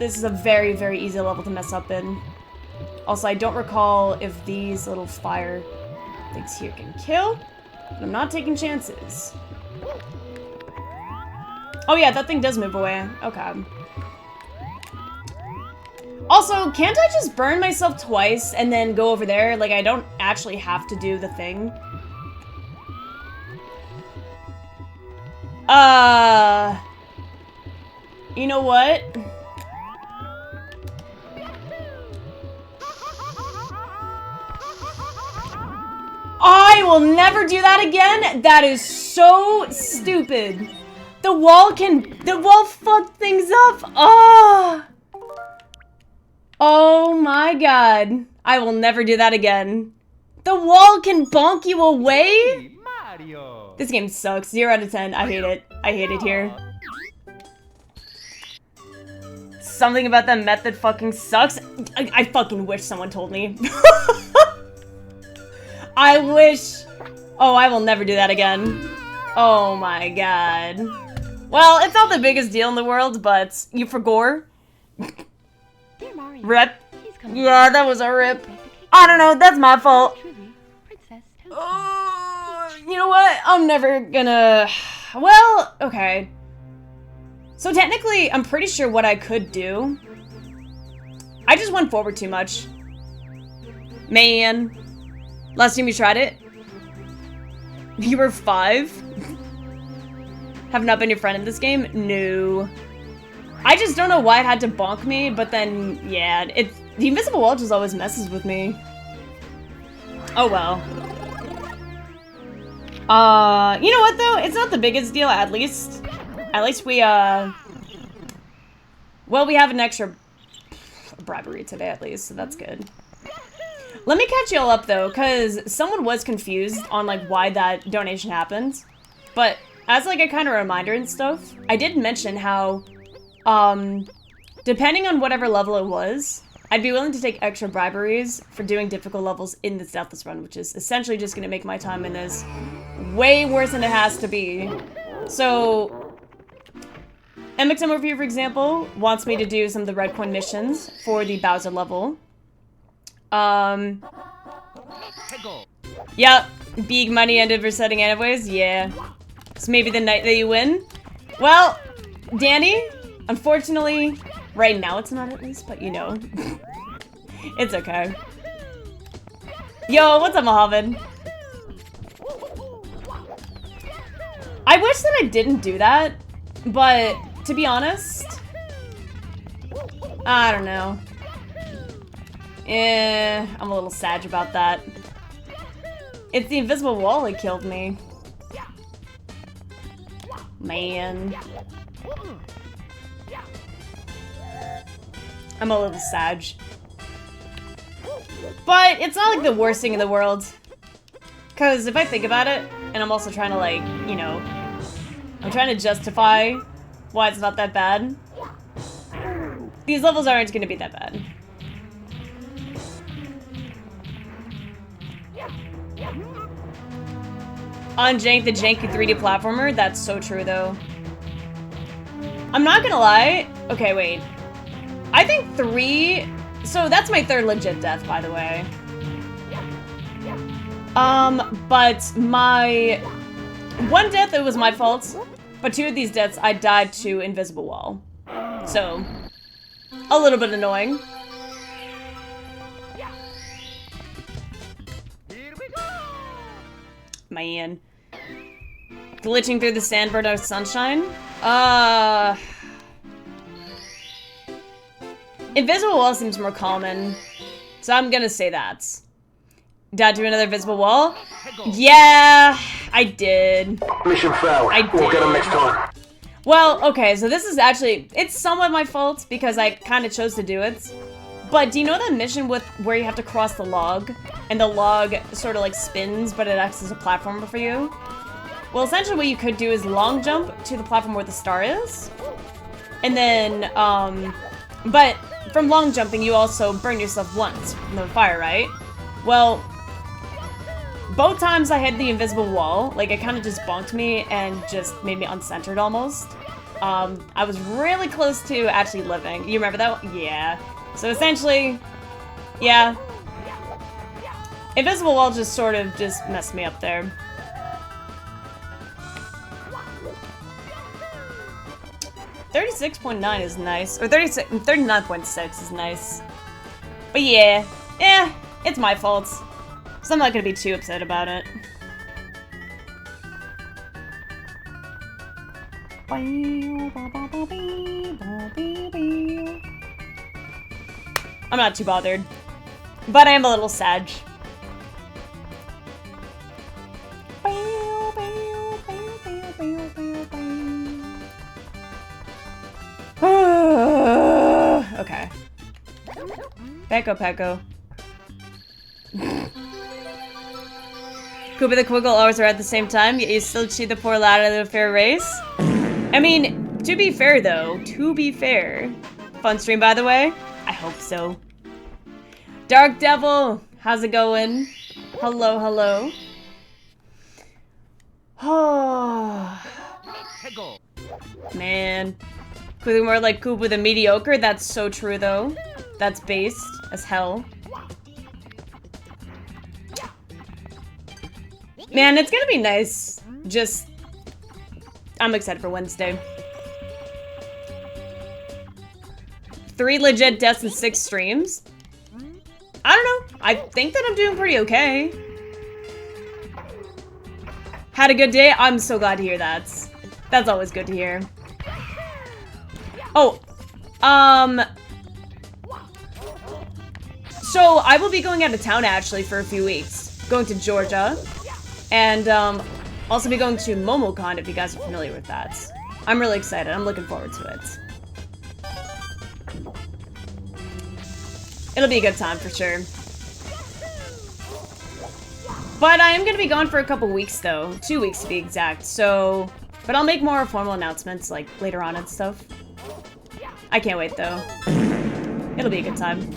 this is a very, very easy level to mess up in. Also, I don't recall if these little fire things here can kill, but I'm not taking chances. Oh yeah, that thing does move away. Okay. Also, can't I just burn myself twice and then go over there? Like, I don't actually have to do the thing. You know what? I will never do that again. That is so stupid. The wall fucked things up. Oh. Oh my god. I will never do that again. The wall can bonk you away? Mario. This game sucks. 0 out of 10. I hate it. I hate it here. Something about that method fucking sucks. I fucking wish someone told me. I wish. Oh, I will never do that again. Oh my god. Well, it's not the biggest deal in the world, but you for gore. Rip. Yeah, that was a rip. I don't know, that's my fault. Oh, you know what? I'm never gonna... Well, okay. So technically, I'm pretty sure what I could do... I just went forward too much. Man. Last time you tried it? You were 5? Have not been your friend in this game? No. I just don't know why it had to bonk me, but then, yeah, the invisible wall just always messes with me. Oh well. You know what though? It's not the biggest deal, at least we, well, we have an extra bribery today at least, so that's good. Let me catch y'all up though, because someone was confused on like why that donation happened. But as like a kind of reminder and stuff, I did mention how, depending on whatever level it was, I'd be willing to take extra briberies for doing difficult levels in this Deathless run, which is essentially just going to make my time in this way worse than it has to be. So, MXM over here, for example, wants me to do some of the red coin missions for the Bowser level. Yep, big money ended for setting anyways, yeah. So maybe the night that you win. Well, Danny, unfortunately, right now it's not at least, but you know. It's okay. Yo, what's up, Mohammed? I wish that I didn't do that, but to be honest, I don't know. I'm a little sad about that. It's the invisible wall that killed me. Man. I'm a little sad. But it's not like the worst thing in the world. Because if I think about it, and I'm also trying to like, you know, I'm trying to justify why it's not that bad. these levels aren't gonna be that bad. On Jank, the janky 3D platformer, that's so true though. I'm not gonna lie. Okay, wait. I think 3, so that's my 3rd legit death, by the way. But my 1 death, it was my fault. But 2 of these deaths, I died to invisible wall. So, a little bit annoying. Man. Glitching through the sandbird of sunshine? Invisible wall seems more common. So I'm gonna say that. Died to another visible wall? Yeah, I did. Mission failed. We'll get them next time. Well, okay, so this is actually, it's somewhat my fault because I kind of chose to do it. But do you know that mission with where you have to cross the log? And the log sort of like spins, but it acts as a platformer for you? Well, essentially what you could do is long jump to the platform where the star is. And then, but from long jumping, you also burn yourself once from the fire, right? Well, both times I hit the invisible wall, like it kind of just bonked me and just made me uncentered almost. I was really close to actually living. You remember that one? Yeah. So essentially, yeah. Invisible wall just sort of just messed me up there. $36.9 is nice, or 39.6 is nice. But yeah, it's my fault. So I'm not gonna be too upset about it. I'm not too bothered, but I am a little sad. Okay. Pecco. Koopa the Quiggle always are at the same time, yet you still cheat the poor lad out of a fair race? I mean, to be fair though, Fun stream, by the way? I hope so. Dark Devil, how's it going? Hello. Oh. Man. Feeling more like Koopa the Mediocre, that's so true though. That's based as hell. Man, it's gonna be nice. Just, I'm excited for Wednesday. 3 legit deaths and 6 streams? I don't know. I think that I'm doing pretty okay. Had a good day? I'm so glad to hear that. That's always good to hear. Oh, so I will be going out of town actually for a few weeks. Going to Georgia. And also be going to MomoCon if you guys are familiar with that. I'm really excited. I'm looking forward to it. It'll be a good time for sure. But I am going to be gone for a couple weeks though. 2 weeks to be exact. So, but I'll make more formal announcements like later on and stuff. I can't wait though. It'll be a good time.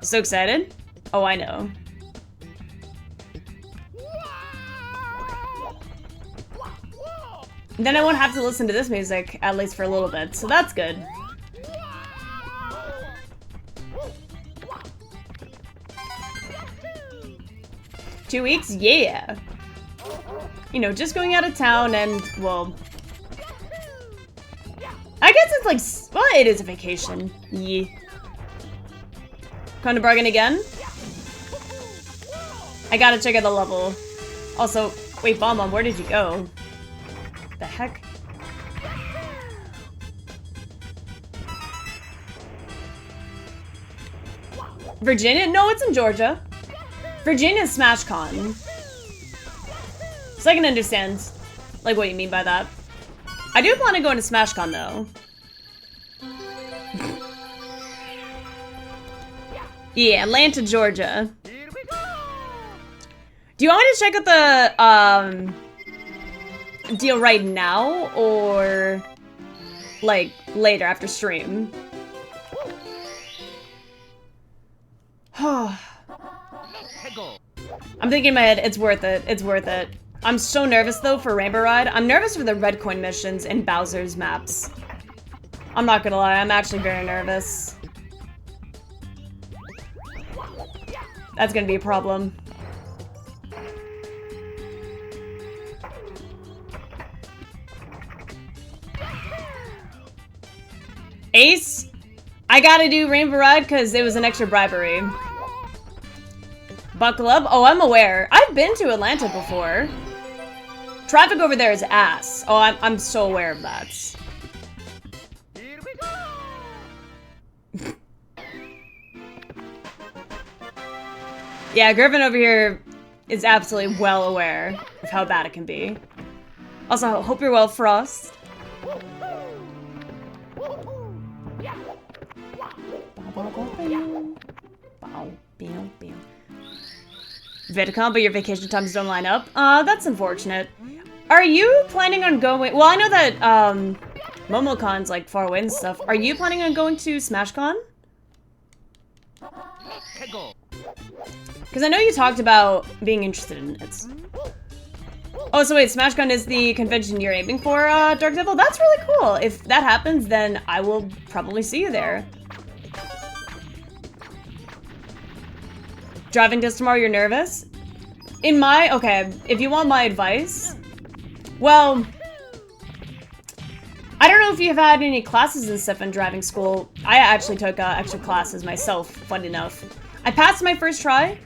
So excited? Oh, I know. Then I won't have to listen to this music, at least for a little bit, so that's good. Two weeks? Yeah. You know, just going out of town and, well... I guess it's like, well, it is a vacation. Yeah. Come to bargain again? I gotta check out the level. Also, wait, Bomb, where did you go? The heck? Virginia? No, it's in Georgia. Virginia's SmashCon. So I can understand, like, what you mean by that. I do plan to go into SmashCon, though. Yeah, Atlanta, Georgia. Do you want me to check out the deal right now or like later after stream? I'm thinking in my head, it's worth it. It's worth it. I'm so nervous though for Rainbow Ride. I'm nervous for the red coin missions in Bowser's maps. I'm not gonna lie, I'm actually very nervous. That's gonna be a problem. Ace, I gotta do Rainbow Ride because it was an extra bribery. Buckle up? Oh, I'm aware. I've been to Atlanta before. Traffic over there is ass. Oh, I'm so aware of that. Here we go. Yeah, Griffin over here is absolutely well aware of how bad it can be. Also, hope you're well, Frost. Viticon, but your vacation times don't line up. That's unfortunate. Are you planning on going? Well, I know that MomoCon's like far away and stuff. Are you planning on going to SmashCon? Because I know you talked about being interested in it. Oh, so wait, SmashCon is the convention you're aiming for, Dark Devil? That's really cool. If that happens, then I will probably see you there. Driving test tomorrow, you're nervous? Okay, if you want my advice, well, I don't know if you've had any classes and stuff in driving school. I actually took extra classes myself, fun enough. I passed my first try.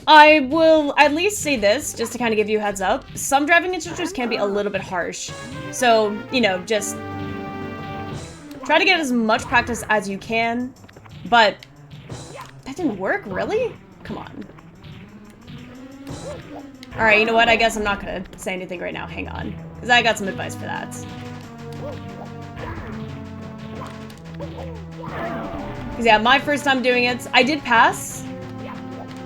I will at least say this, just to kind of give you a heads up. Some driving instructors can be a little bit harsh. So, you know, just try to get as much practice as you can, but that didn't work, really? Come on. Alright, you know what? I guess I'm not gonna say anything right now. Hang on. Because I got some advice for that. Because, yeah, my first time doing it, I did pass.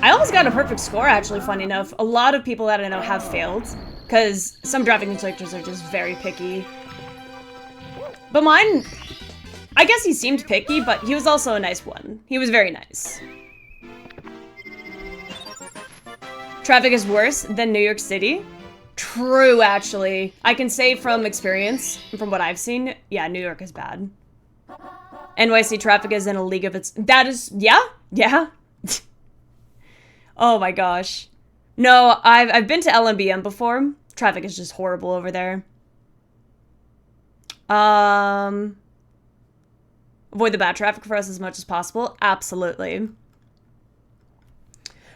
I almost got a perfect score, actually, funny enough. A lot of people that I know have failed. Because some driving instructors are just very picky. But mine, I guess he seemed picky, but he was also a nice one. He was very nice. Traffic is worse than New York City? True, actually. I can say from experience, from what I've seen, yeah, New York is bad. NYC traffic is in a league of its... That is... Yeah? Yeah? Oh my gosh. No, I've been to LMBM before. Traffic is just horrible over there. Avoid the bad traffic for us as much as possible. Absolutely.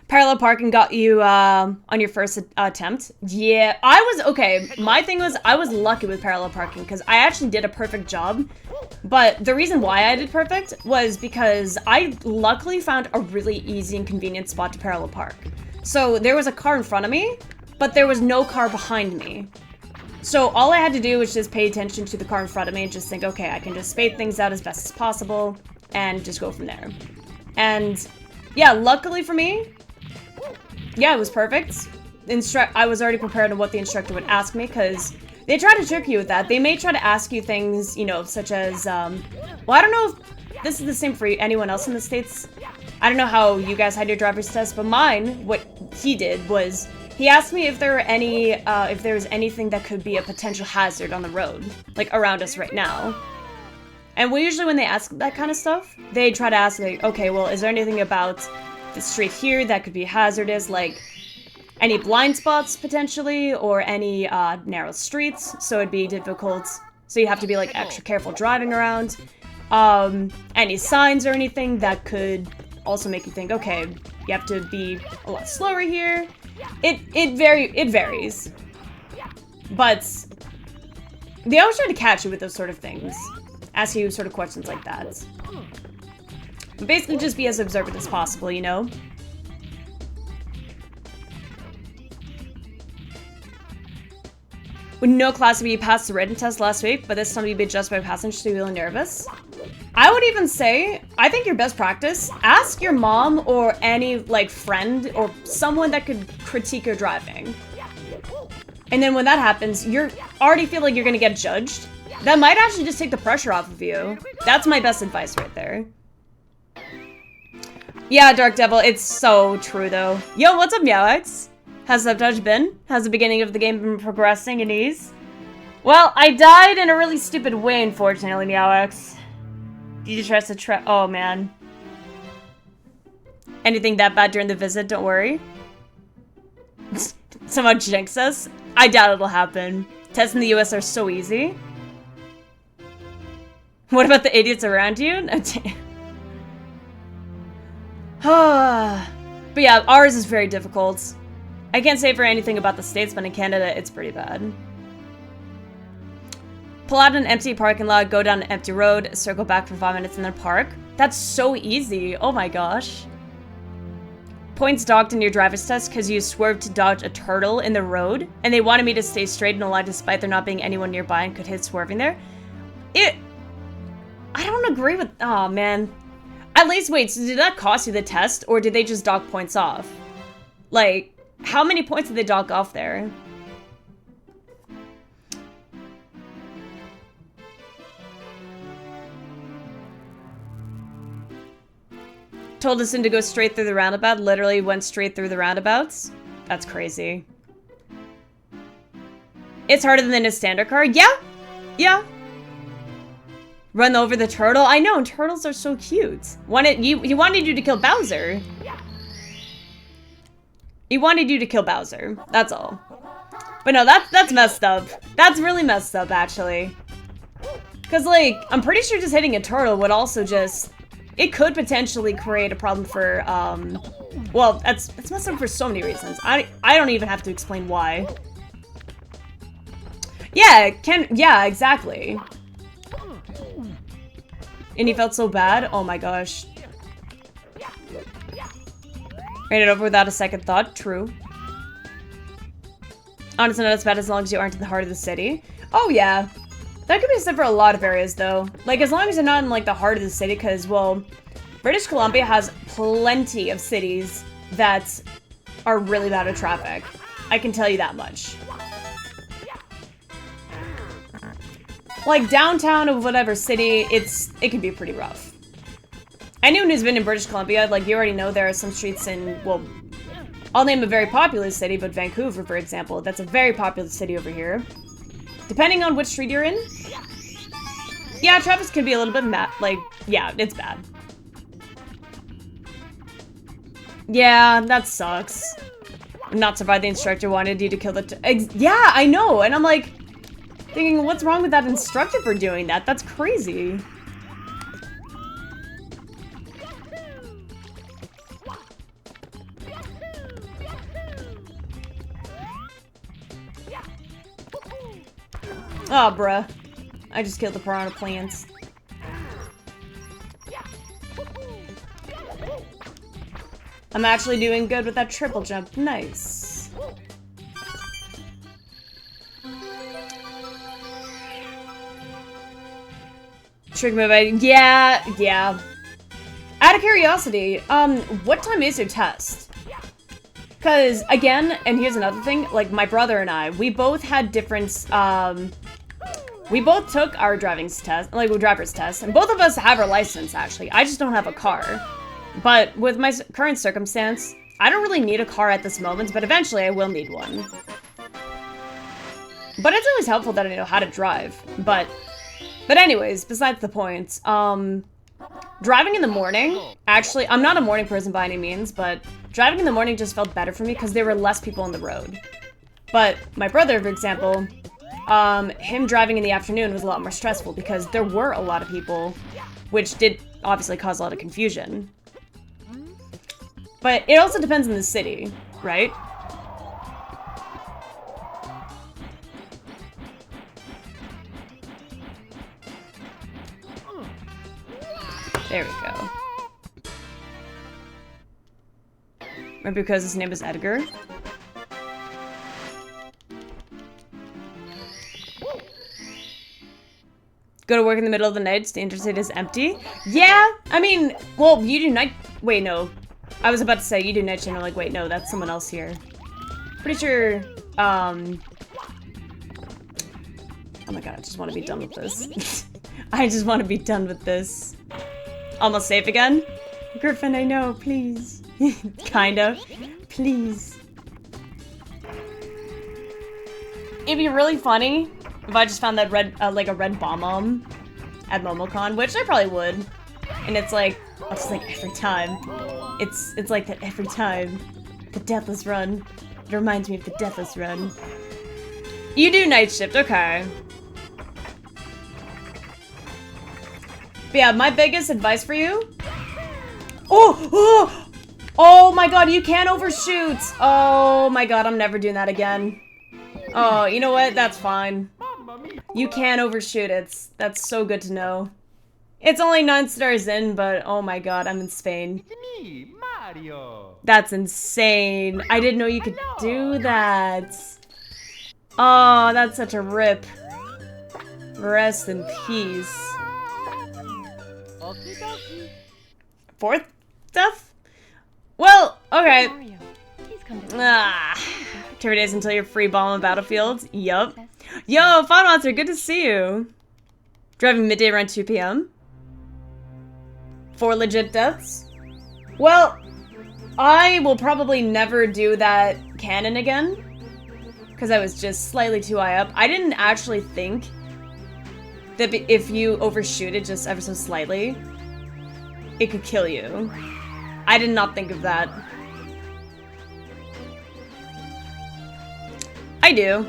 Parallel parking got you on your first attempt. Yeah, okay, my thing was I was lucky with parallel parking because I actually did a perfect job. But the reason why I did perfect was because I luckily found a really easy and convenient spot to parallel park. So there was a car in front of me, but there was no car behind me. So all I had to do was just pay attention to the car in front of me and just think, okay, I can just spade things out as best as possible and just go from there. And yeah, luckily for me, yeah, it was perfect. I was already prepared on what the instructor would ask me because they try to trick you with that. They may try to ask you things, you know, such as, well, I don't know if this is the same for anyone else in the States. I don't know how you guys had your driver's test, but mine, what he did was he asked me if there were if there was anything that could be a potential hazard on the road, like around us right now. And usually when they ask that kind of stuff, they try to ask like, okay, well, is there anything about the street here that could be hazardous, like any blind spots potentially, or any narrow streets, so it'd be difficult, so you have to be like extra careful driving around. Any signs or anything that could also make you think, okay, you have to be a lot slower here. It varies, but they always try to catch you with those sort of things, ask you sort of questions like that. But basically just be as observant as possible, you know? With no class, you passed the written test last week, but this time you'd be judged by passengers to be really nervous. I would even say I think your best practice, ask your mom or any, like, friend or someone that could critique your driving. And then when that happens, you're already feel like you're gonna get judged. That might actually just take the pressure off of you. That's my best advice right there. Yeah, Dark Devil, it's so true, though. Yo, what's up, Meowx? How's SUBOTAGE been? How's the beginning of the game been progressing in ease? Well, I died in a really stupid way, unfortunately, Meowx. Did you trust the trap? Oh, man. Anything that bad during the visit, don't worry. Someone jinx us? I doubt it'll happen. Tests in the US are so easy. What about the idiots around you? But yeah, ours is very difficult. I can't say for anything about the States, but in Canada, it's pretty bad. Pull out an empty parking lot, go down an empty road, circle back for 5 minutes and then park. That's so easy. Oh my gosh. Points docked in your driver's test because you swerved to dodge a turtle in the road, and they wanted me to stay straight in a line despite there not being anyone nearby and could hit swerving there. I don't agree with... Oh, man. At least, wait, so did that cost you the test, or did they just dock points off? Like, how many points did they dock off there? Told us to go straight through the roundabout, literally went straight through the roundabouts. That's crazy. It's harder than a standard car. Yeah. Yeah. Run over the turtle. I know, turtles are so cute. He wanted you to kill Bowser. He wanted you to kill Bowser. That's all. But no, that's messed up. That's really messed up, actually. Because, like, I'm pretty sure just hitting a turtle would also just... It could potentially create a problem for, well, it's messed up for so many reasons. I don't even have to explain why. Yeah, yeah, exactly. And he felt so bad? Oh my gosh. Ran it over without a second thought. True. Honestly, not as bad as long as you aren't in the heart of the city. Oh, yeah. That could be said for a lot of areas, though. Like, as long as you're not in, like, the heart of the city, because, well, British Columbia has plenty of cities that are really bad at traffic. I can tell you that much. Like, downtown of whatever city, it can be pretty rough. Anyone who's been in British Columbia, like, you already know there are some streets in, well, I'll name a very popular city, but Vancouver, for example, that's a very popular city over here. Depending on which street you're in, yeah, traffic can be a little bit like, yeah, it's bad. Yeah, that sucks. Not survive the instructor wanted you to kill the yeah, I know, and I'm like, thinking, what's wrong with that instructor for doing that? That's crazy. Oh, bruh. I just killed the piranha plants. I'm actually doing good with that triple jump. Nice. Trick move. Yeah. Out of curiosity, what time is your test? Because, again, and here's another thing, like, my brother and I, we both had different, we both took our driver's test, and both of us have our license, actually. I just don't have a car. But with my current circumstance, I don't really need a car at this moment, but eventually I will need one. But it's always helpful that I know how to drive. But anyways, besides the point, driving in the morning, actually, I'm not a morning person by any means, but driving in the morning just felt better for me because there were less people on the road. But my brother, for example, him driving in the afternoon was a lot more stressful because there were a lot of people, which did obviously cause a lot of confusion. But it also depends on the city, right? There we go. Maybe because his name is Edgar? Go to work in the middle of the night, the interstate is empty. Yeah, I mean, well, you do night... Wait, no. I was about to say, you do night shift, and I'm like, wait, no, that's someone else here. Pretty sure, Oh my god, I just want to be done with this. I just want to be done with this. Almost safe again? Griffin, I know, please. Kind of. Please. It'd be really funny if I just found that red, like a red bomb at MomoCon, which I probably would. And it's like, it's like every time. It's like that every time. The Deathless run. It reminds me of the Deathless run. You do night shift, okay. But yeah, my biggest advice for you. Oh my god, you can't overshoot. Oh my god, I'm never doing that again. Oh, you know what? That's fine. You can overshoot it. That's so good to know. It's only 9 stars in, but oh my god, I'm in Spain. It's me, Mario. That's insane. I didn't know you could do that. Oh, that's such a rip. Rest in peace. Okie dokie. 4th death? Well, okay. Mario, please come to Ah, 2 days until you're free bomb on Battlefield. Yup. Yo, Fun Monster, good to see you. Driving midday around 2 p.m. 4 legit deaths. Well, I will probably never do that cannon again. Because I was just slightly too high up. I didn't actually think that if you overshoot it just ever so slightly, it could kill you. I did not think of that. I do.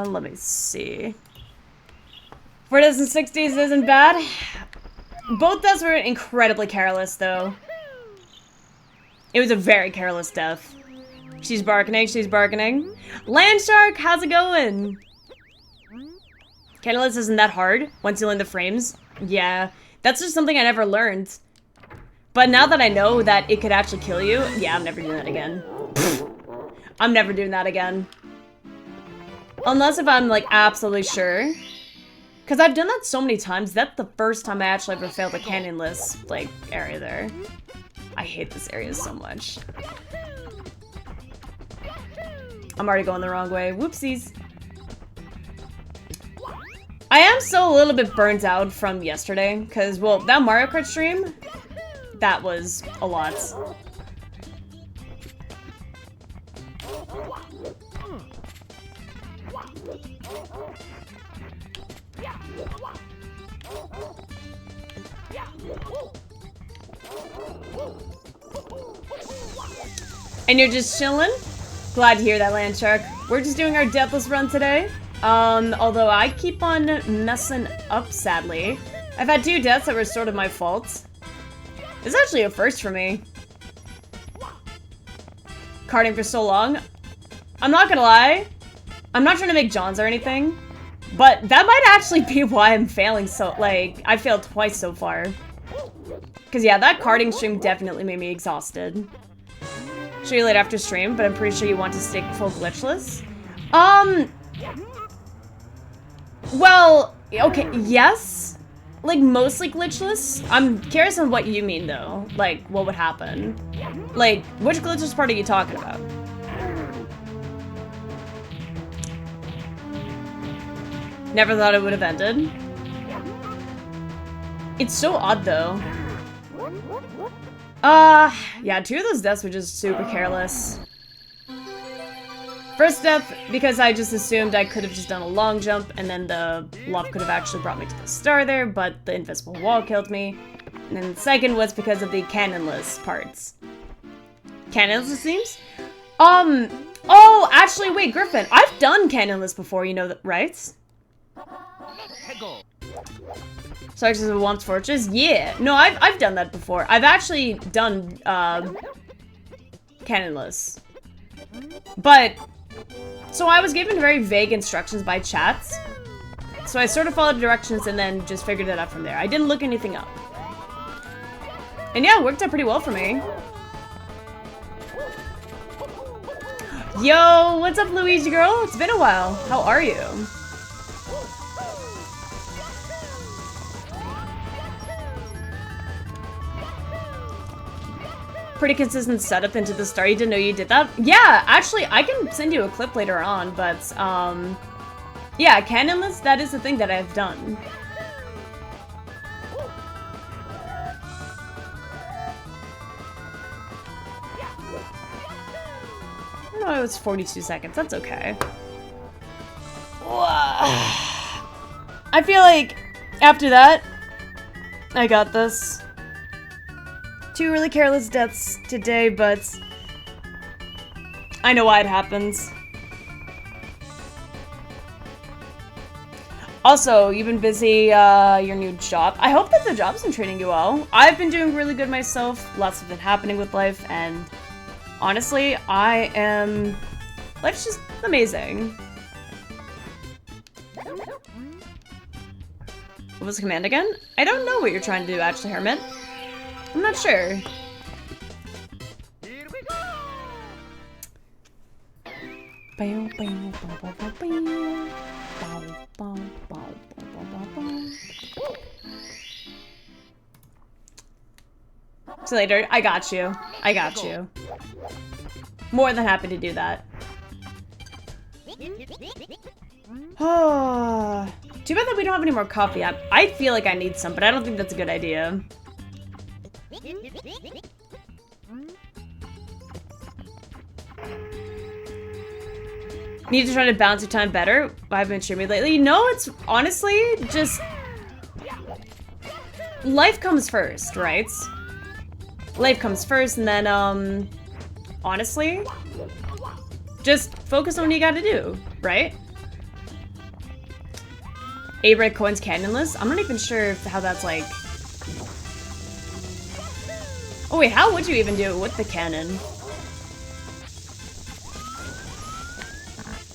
Let me see. 4 deaths in 60s isn't bad. Both deaths were incredibly careless, though. It was a very careless death. She's bargaining, she's bargaining. Landshark, how's it going? Candleless isn't that hard once you learn the frames. Yeah, that's just something I never learned. But now that I know that it could actually kill you, yeah, I'm never doing that again. I'm never doing that again. Unless if I'm, like, absolutely sure. Because I've done that so many times. That's the first time I actually ever failed a canyonless, like, area there. I hate this area so much. I'm already going the wrong way. Whoopsies. I am still a little bit burnt out from yesterday. Because, well, that Mario Kart stream, that was a lot. And you're just chilling? Glad to hear that, Landshark. We're just doing our Deathless run today. Although I keep on messing up, sadly. I've had 2 deaths that were sort of my fault. It's actually a first for me. Karting for so long. I'm not gonna lie. I'm not trying to make Johns or anything. But that might actually be why I'm failing so, like, I failed twice so far. Because, yeah, that karting stream definitely made me exhausted. Show you later after stream, but I'm pretty sure you want to stick full glitchless. Well, okay, yes. Like, mostly glitchless. I'm curious on what you mean, though. Like, what would happen? Like, which glitchless part are you talking about? Never thought it would have ended. It's so odd, though. Yeah, 2 of those deaths were just super careless. First death, because I just assumed I could have just done a long jump, and then the love could have actually brought me to the star there, but the invisible wall killed me. And then the second was because of the cannonless parts. Cannonless, it seems? Oh, actually, wait, Griffin, I've done cannonless before, you know that, right? Sarks is a Womps Fortress? Yeah. No, I've done that before. I've actually done, Cannonless. But, so I was given very vague instructions by chats. So I sort of followed the directions and then just figured it out from there. I didn't look anything up. And yeah, it worked out pretty well for me. Yo, what's up, Luigi girl? It's been a while. How are you? Pretty consistent setup into the start. You didn't know you did that? Yeah, actually, I can send you a clip later on, but, yeah, Cannonless, that is the thing that I've done. No, it was 42 seconds. That's okay. I feel like after that, I got this. 2 really careless deaths today, but I know why it happens. Also, you've been busy, your new job. I hope that the job's been treating you well. I've been doing really good myself. Lots has been happening with life, and honestly, life's just amazing. What was the command again? I don't know what you're trying to do, actually, Hermit. I'm not sure. Here we go. See you later. I got you. I got you. More than happy to do that. Oh, too bad that we don't have any more coffee. I feel like I need some, but I don't think that's a good idea. Need to try to balance your time better. I've been streaming lately. No, it's honestly just life comes first, right? Life comes first, and then honestly, just focus on what you gotta do, right? A-Red Coins Cannonless? I'm not even sure how that's like. Oh wait, how would you even do it with the cannon?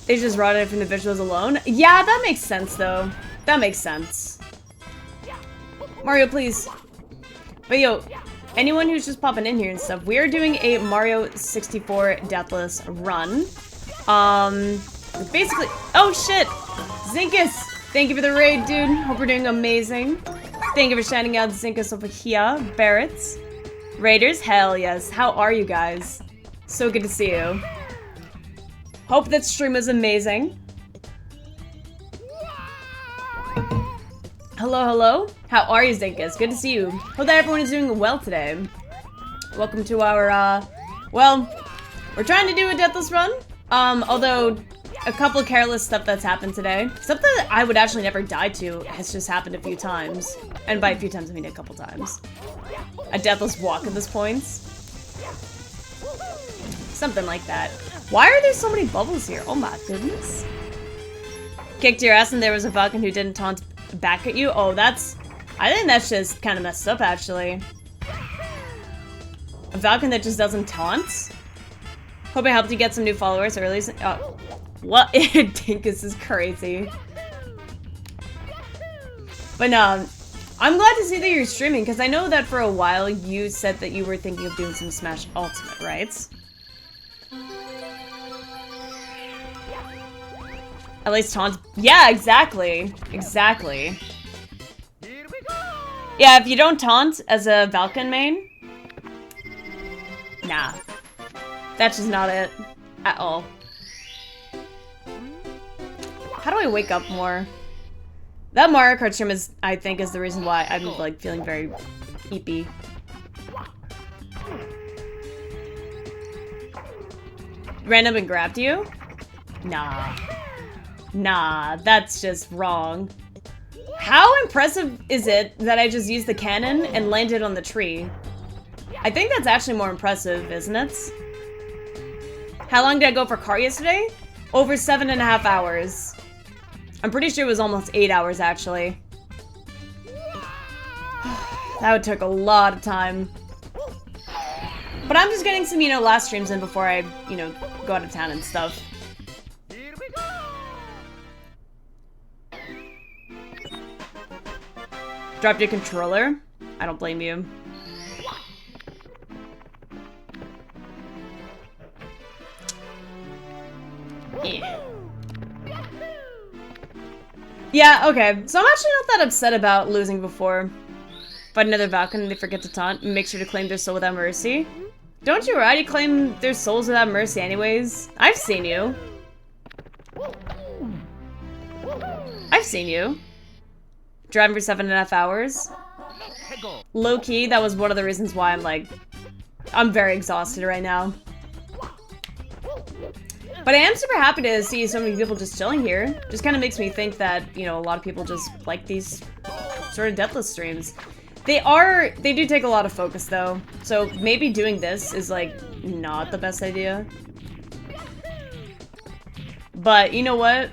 They just rotted it from the visuals alone? Yeah, that makes sense though. That makes sense. Mario, please. But yo, anyone who's just popping in here and stuff, we are doing a Mario 64 Deathless run. Basically, oh shit! Zinkus! Thank you for the raid, dude. Hope we're doing amazing. Thank you for shining out Zinkus over here. Barrett's. Raiders, hell yes. How are you guys? So good to see you. Hope that stream is amazing. Hello, hello. How are you, Zinkus? Good to see you. Hope that everyone is doing well today. Welcome to our, well, we're trying to do a Deathless run. Although a couple of careless stuff that's happened today. Stuff that I would actually never die to has just happened a few times. And by a few times, I mean a couple times. A Deathless walk at this point. Something like that. Why are there so many bubbles here? Oh my goodness. Kicked your ass and there was a Falcon who didn't taunt back at you? Oh, I think that's just kind of messed up, actually. A Falcon that just doesn't taunt? Hope I helped you get some new followers early. Oh, what? Dinkus is crazy. But no, I'm glad to see that you're streaming, because I know that for a while you said that you were thinking of doing some Smash Ultimate, right? At least taunt. Yeah, exactly. Exactly. Yeah, if you don't taunt as a Falcon main, nah. That's just not it. At all. How do I wake up more? That Mario Kart stream is, I think, is the reason why I'm, like, feeling very eepy. Random and grabbed you? Nah. Nah, that's just wrong. How impressive is it that I just used the cannon and landed on the tree? I think that's actually more impressive, isn't it? How long did I go for car yesterday? Over 7.5 hours. I'm pretty sure it was almost 8 hours, actually. That took a lot of time. But I'm just getting some, you know, last streams in before I, you know, go out of town and stuff. Here we go. Dropped your controller? I don't blame you. Yeah. Yeah, okay. So I'm actually not that upset about losing before. Fight another Valkyrie and they forget to taunt. Make sure to claim their soul without mercy. Don't you already claim their souls without mercy anyways? I've seen you. I've seen you. Driving for 7.5 hours. Low-key, that was one of the reasons why I'm very exhausted right now. But I am super happy to see so many people just chilling here. Just kind of makes me think that, you know, a lot of people just like these sort of Deathless streams. They do take a lot of focus though. So maybe doing this is like not the best idea. But you know what?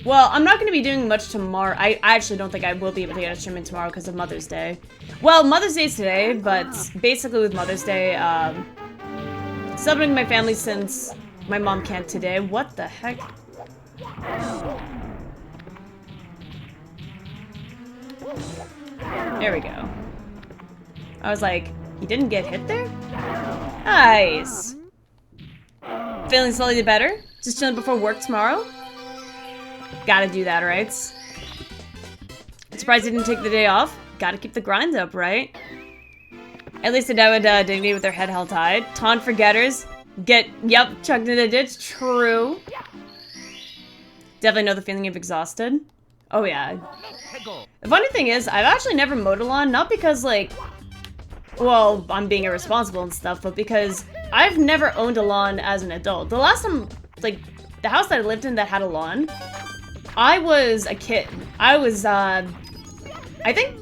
Well, I'm not going to be doing much tomorrow. I actually don't think I will be able to get a stream in tomorrow because of Mother's Day. Well, Mother's Day's today, but basically with Mother's Day, celebrating my family since my mom can't today. What the heck? There we go. I was like, he didn't get hit there? Nice. Feeling slightly better? Just chilling before work tomorrow? Gotta do that, right? Surprised I didn't take the day off. Gotta keep the grind up, right? At least I die with dignity with their head held high. Taunt for getters. Yep, chucked in a ditch. True. Definitely know the feeling of exhausted. Oh yeah. The funny thing is, I've actually never mowed a lawn, not because like, well, I'm being irresponsible and stuff, but because I've never owned a lawn as an adult. The last time, like, the house that I lived in that had a lawn, I was a kid. I was, I think,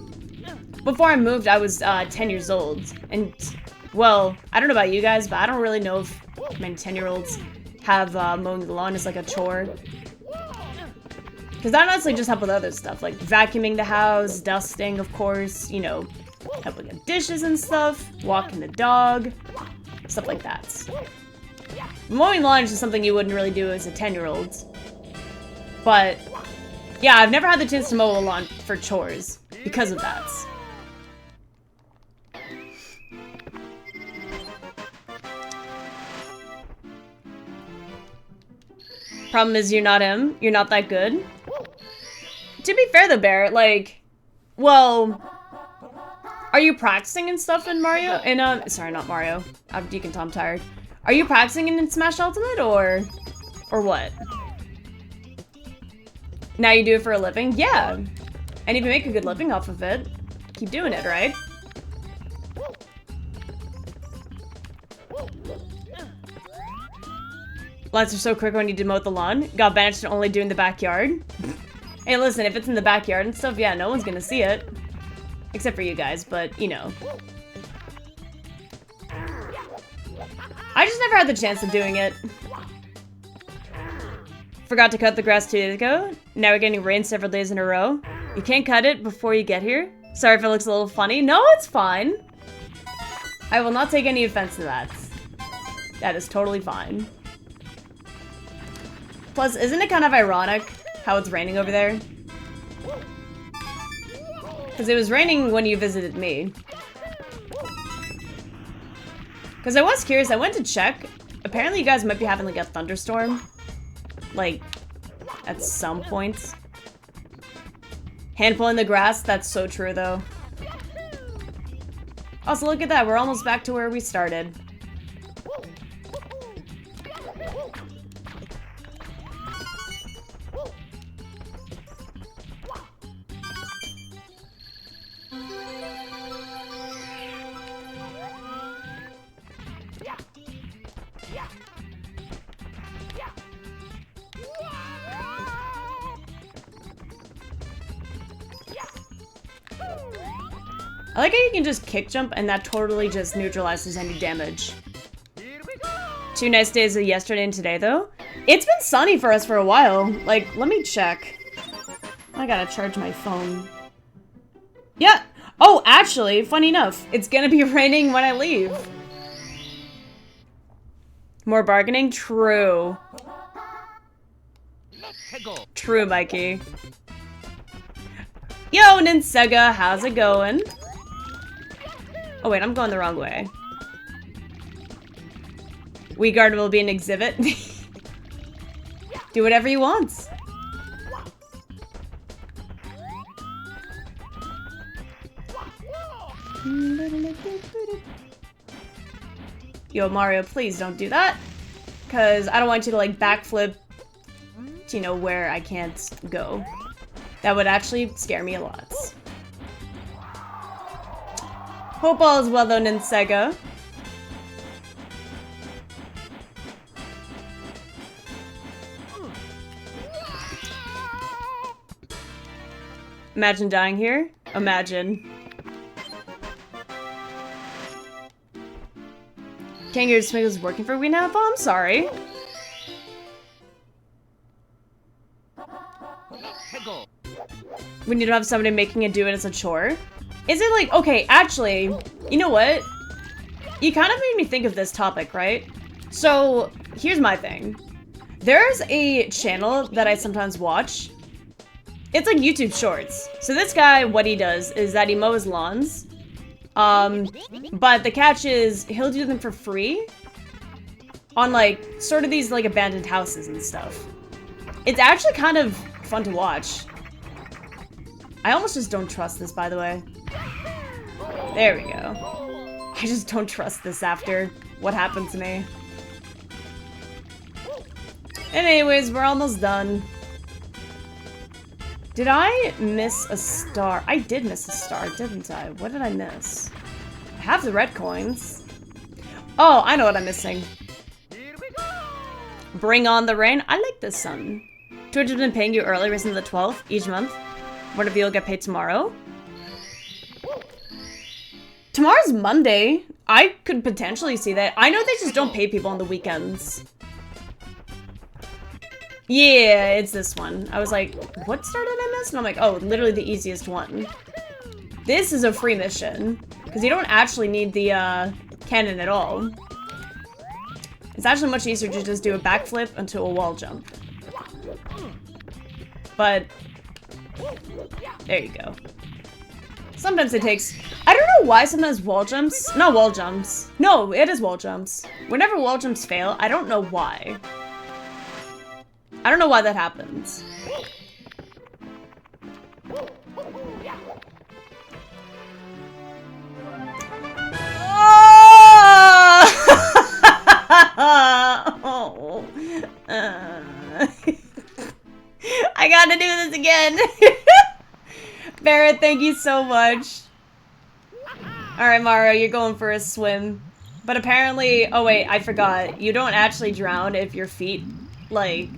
before I moved, I was 10 years old. And, well, I don't know about you guys, but I don't really know if many 10-year-olds have mowing the lawn as like a chore. Because that honestly just help with other stuff, like vacuuming the house, dusting, of course, you know, helping with dishes and stuff, walking the dog, stuff like that. Mowing lawn is just something you wouldn't really do as a 10-year-old. But, yeah, I've never had the chance to mow a lawn for chores because of that. Problem is, you're not him. You're not that good. To be fair though, Bear, like, well, are you practicing and stuff in Mario? Sorry, not Mario. I'm Deacon Tom tired. Are you practicing in Smash Ultimate or what? Now you do it for a living? Yeah. And if you make a good living off of it, keep doing it, right? Lights are so quick when you demote the lawn. Got banished to only doing the backyard. Hey, listen, if it's in the backyard and stuff, yeah, no one's gonna see it. Except for you guys, but, you know. I just never had the chance of doing it. Forgot to cut the grass 2 days ago. Now we're getting rain several days in a row. You can't cut it before you get here. Sorry if it looks a little funny. No, it's fine. I will not take any offense to that. That is totally fine. Plus, isn't it kind of ironic how it's raining over there? Because it was raining when you visited me. Because I was curious, I went to check. Apparently you guys might be having like a thunderstorm. Like, at some point. Handful in the grass, that's so true though. Also, look at that, we're almost back to where we started. I like how you can just kick jump and that totally just neutralizes any damage. 2 nice days of yesterday and today though. It's been sunny for us for a while. Like, let me check. I gotta charge my phone. Yeah. Oh, actually, funny enough, it's gonna be raining when I leave. More bargaining? True. True, Mikey. Yo, Ninsega, how's it going? Oh wait, I'm going the wrong way. Wii Garden will be an exhibit. Do whatever you want. Yo, Mario, please don't do that. Because I don't want you to, like, backflip to, you know, where I can't go. That would actually scare me a lot. Hope all is well, though, Ninsega. Imagine dying here. Imagine. Kangaroo Smith is working for Wii now? Oh, I'm sorry. We need to have somebody making it do it as a chore. Is it like, okay, actually, you know what? You kind of made me think of this topic, right? So, here's my thing. There's a channel that I sometimes watch. It's like YouTube Shorts. So this guy, what he does is that he mows lawns. But the catch is, he'll do them for free on, like, sort of these, like, abandoned houses and stuff. It's actually kind of fun to watch. I almost just don't trust this, by the way. There we go. I just don't trust this after what happened to me. And anyways, we're almost done. Did I miss a star? I did miss a star, didn't I? What did I miss? I have the red coins. Oh, I know what I'm missing. Bring on the rain. I like this sun. Twitch has been paying you early, risen the 12th each month. One of you will get paid tomorrow. Tomorrow's Monday. I could potentially see that. I know they just don't pay people on the weekends. Yeah, it's this one. I was like, what star did I miss? And I'm like, oh, literally the easiest one. This is a free mission. Because you don't actually need the cannon at all. It's actually much easier to just do a backflip into a wall jump. But there you go. Sometimes it takes... I don't know why sometimes wall jumps... Not wall jumps. No, it is wall jumps. Whenever wall jumps fail, I don't know why. I don't know why that happens. Oh! I gotta do this again. Barrett, thank you so much. Alright, Mario, you're going for a swim. But apparently... Oh, wait, I forgot. You don't actually drown if your feet, like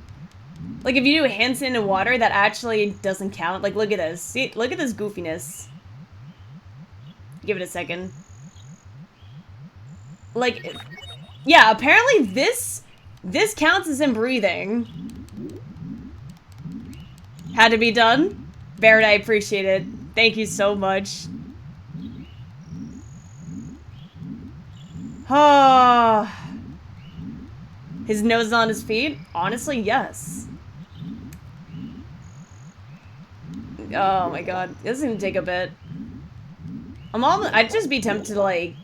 if you do hands in water, that actually doesn't count. Like, look at this. See, look at this goofiness. Give it a second. Like, yeah, apparently this counts as him breathing. Had to be done. Barrett, I appreciate it. Thank you so much. Oh. His nose is on his feet? Honestly, yes. Oh my god. This is gonna take a bit. I'd just be tempted to, like,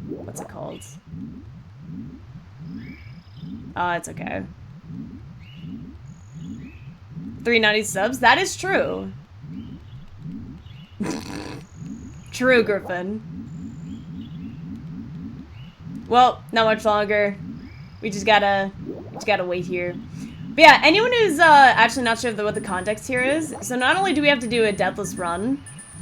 what's it called? It's okay. 390 subs? That is true. True, Griffin. Well, not much longer. We just gotta wait here. But yeah, anyone who's actually not sure what the context here is, so not only do we have to do a deathless run,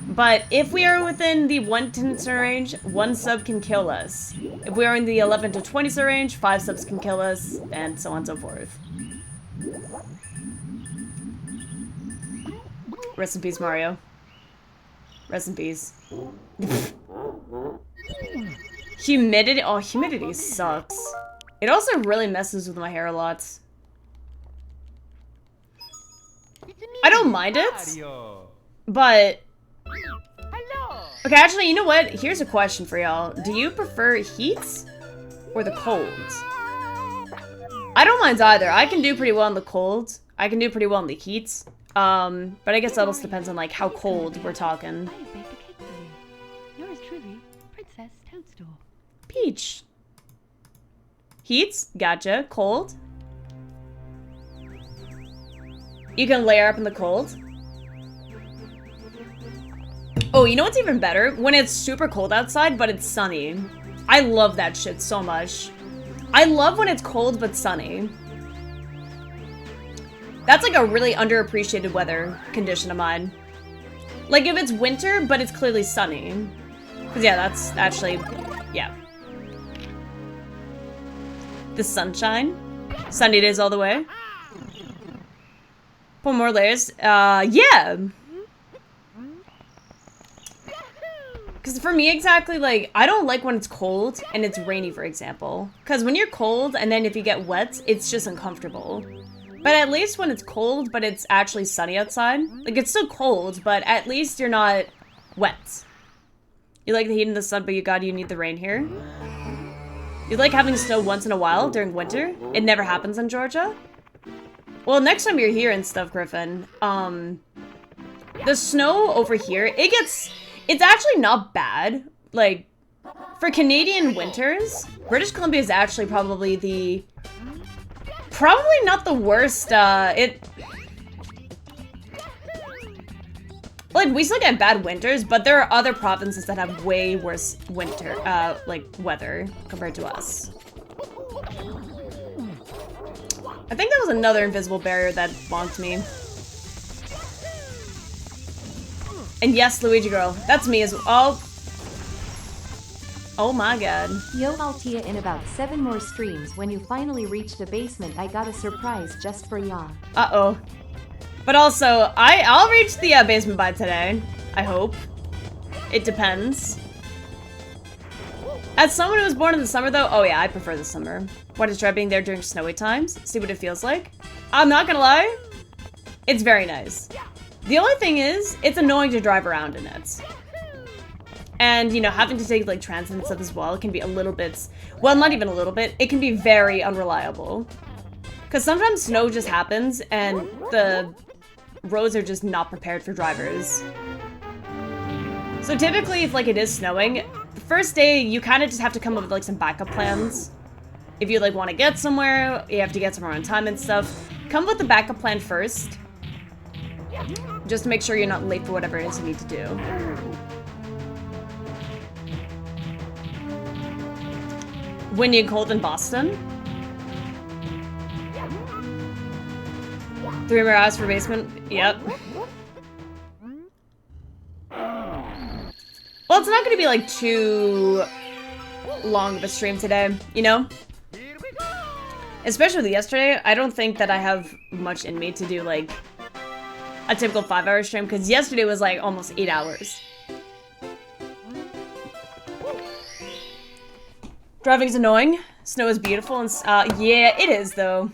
but if we are within the 1 star range, 1 sub can kill us. If we are in the 11 to 20 star range, 5 subs can kill us, and so on and so forth. Rest in peace, Mario. Rest in peace. Humidity? Oh, humidity sucks. It also really messes with my hair a lot. I don't mind it, but... Okay, actually, you know what? Here's a question for y'all. Do you prefer heat or the cold? I don't mind either. I can do pretty well in the cold. I can do pretty well in the heat. But I guess that also depends on, like, how cold we're talking. I baked a cake for you. Yours truly, Princess Toadstool. Peach. Heat? Gotcha. Cold? You can layer up in the cold? Oh, you know what's even better? When it's super cold outside, but it's sunny. I love that shit so much. I love when it's cold but sunny. That's like a really underappreciated weather condition of mine. Like if it's winter, but it's clearly sunny. Cause yeah, that's actually, yeah. The sunshine. Sunny days all the way. Pull more layers. Yeah. Because for me, exactly, like, I don't like when it's cold and it's rainy, for example. Because when you're cold and then if you get wet, it's just uncomfortable. But at least when it's cold, but it's actually sunny outside. Like, it's still cold, but at least you're not wet. You like the heat and the sun, but you need the rain here. You like having snow once in a while during winter. It never happens in Georgia. Well, next time you're here and stuff, Griffin, the snow over here, it's actually not bad. Like, for Canadian winters, British Columbia is actually probably not the worst, like, we still get bad winters, but there are other provinces that have way worse winter, like, weather compared to us. I think that was another invisible barrier that bonked me. And yes, Luigi girl, that's me as well. Oh my god. Yo, Altia, in about 7 more streams, when you finally reach the basement, I got a surprise just for ya. Uh-oh. But also, I'll reach the basement by today. I hope. It depends. As someone who was born in the summer, though, oh yeah, I prefer the summer. Want to try being there during snowy times? See what it feels like? I'm not gonna lie. It's very nice. The only thing is, it's annoying to drive around in it. And, you know, having to take, like, transit and stuff as well can be a little bit... Well, not even a little bit. It can be very unreliable. Because sometimes snow just happens, and the roads are just not prepared for drivers. So typically, if, like, it is snowing, the first day, you kind of just have to come up with, like, some backup plans. If you, like, want to get somewhere, you have to get somewhere on time and stuff. Come up with a backup plan first. Just to make sure you're not late for whatever it is you need to do. Windy and cold in Boston. 3 more hours for basement. Yep. Well, it's not going to be, like, too long of a stream today, you know? Especially with yesterday, I don't think that I have much in me to do, like, a typical 5-hour stream, because yesterday was, like, almost 8 hours. Driving's annoying. Snow is beautiful, and, yeah, it is, though.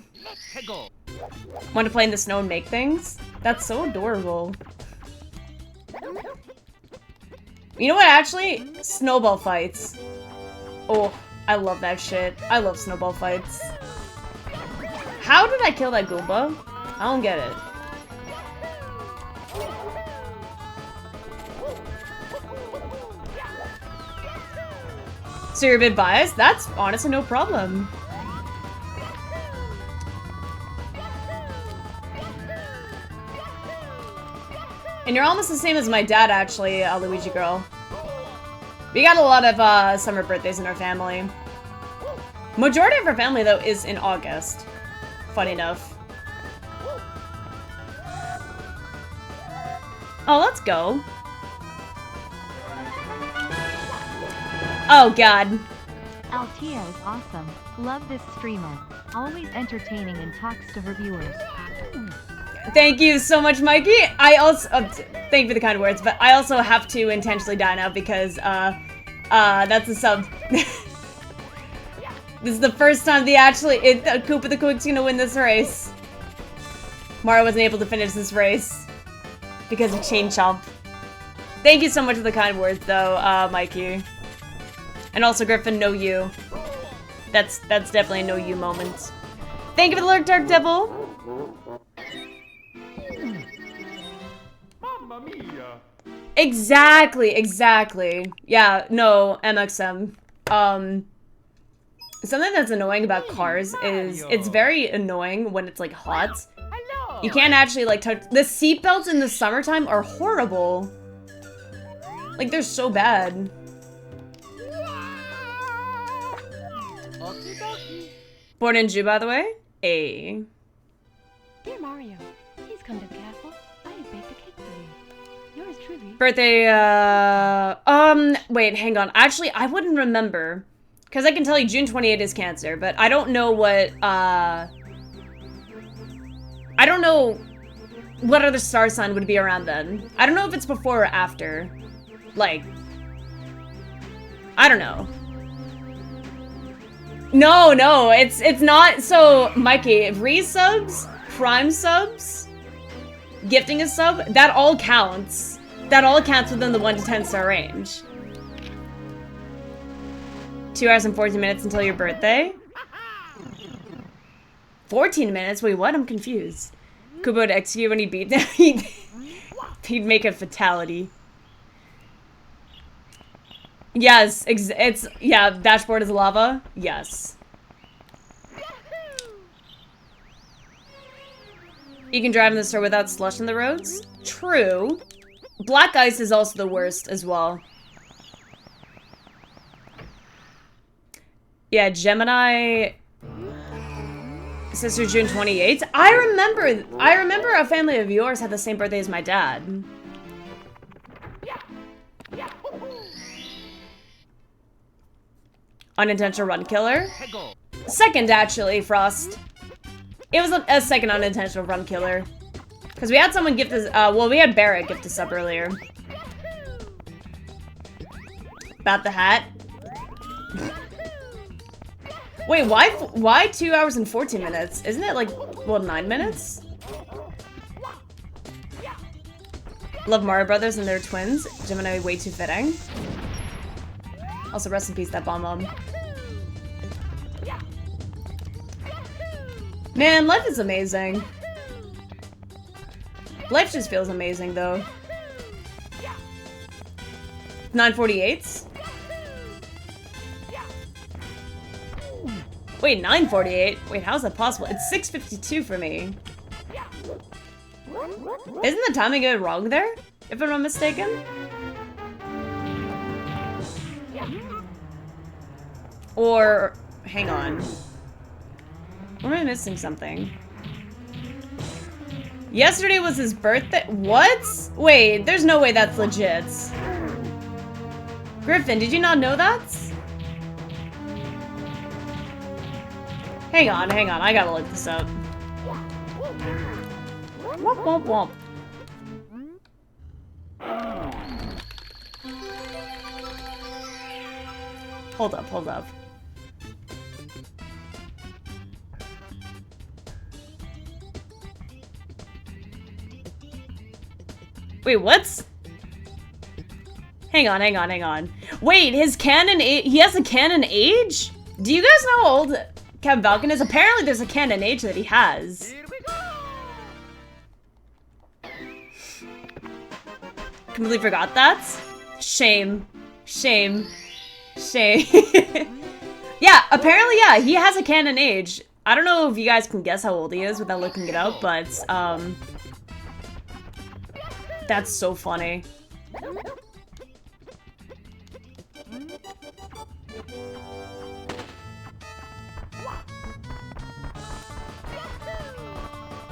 Want to play in the snow and make things? That's so adorable. You know what, actually? Snowball fights. Oh, I love that shit. I love snowball fights. How did I kill that Goomba? I don't get it. So you're a bit biased? That's honestly no problem. And you're almost the same as my dad, actually, Luigi girl. We got a lot of summer birthdays in our family. Majority of our family, though, is in August. Funny enough. Oh, let's go. Oh, God. Altia is awesome. Love this streamer. Always entertaining and talks to her viewers. Thank you so much, Mikey. I also, thank you for the kind words, but I also have to intentionally die now because, that's a sub. This is the first time Koopa the Quick's gonna win this race. Mario wasn't able to finish this race because of Chain Chomp. Thank you so much for the kind words, though, Mikey. And also, Griffin, no you. That's definitely a no you moment. Thank you for the lurk, Dark Devil. Mamma mia. Exactly. Yeah, no, MXM. Something that's annoying about cars is it's very annoying when it's like hot. Hello. You can't actually like touch the seatbelts in the summertime are horrible. Like they're so bad. Born in Jew, by the way. A. Dear Mario, please come to the castle. I have baked a cake for you. Yours truly. Birthday, wait, hang on. Actually, I wouldn't remember. Because I can tell you June 28th is Cancer, but I don't know what, I don't know what other star sign would be around then. I don't know if it's before or after. Like, I don't know. No, it's not. So, Mikey, resubs, prime subs, gifting a sub, that all counts. That all counts within the 1 to 10 star range. 2 hours and 14 minutes until your birthday? 14 minutes? Wait, what? I'm confused. Koopa would execute when he beat them. He'd make a fatality. Yes, yeah, dashboard is lava. Yes. You can drive in the store without slush in the roads? True. Black ice is also the worst as well. Yeah, Gemini sister June 28th. I remember a family of yours had the same birthday as my dad. Unintentional run killer. Second, actually, Frost. It was a second unintentional run killer. Because we had someone gift us, well, we had Barrett gift us up earlier. About the hat. Wait, why 2 hours and 14 minutes? Isn't it like, well, 9 minutes? Love Mario Brothers and their twins. Gemini way too fitting. Also, rest in peace, that bomb. Man, life is amazing. Life just feels amazing, though. 948s? Wait, 948? Wait, how's that possible? It's 6:52 for me. Isn't the timing going wrong there? If I'm not mistaken? Or, hang on. Or am I missing something? Yesterday was his birthday? What? Wait, there's no way that's legit. Griffin, did you not know that? Hang on, I gotta look this up. Womp womp womp. Hold up. Wait, what? Hang on. Wait, his canon age? He has a canon age? Do you guys know how old Captain Falcon is? Apparently there's a canon age that he has. Here we go. Completely forgot that. Shame. Yeah, apparently, yeah, he has a canon age. I don't know if you guys can guess how old he is without looking it up, but, that's so funny.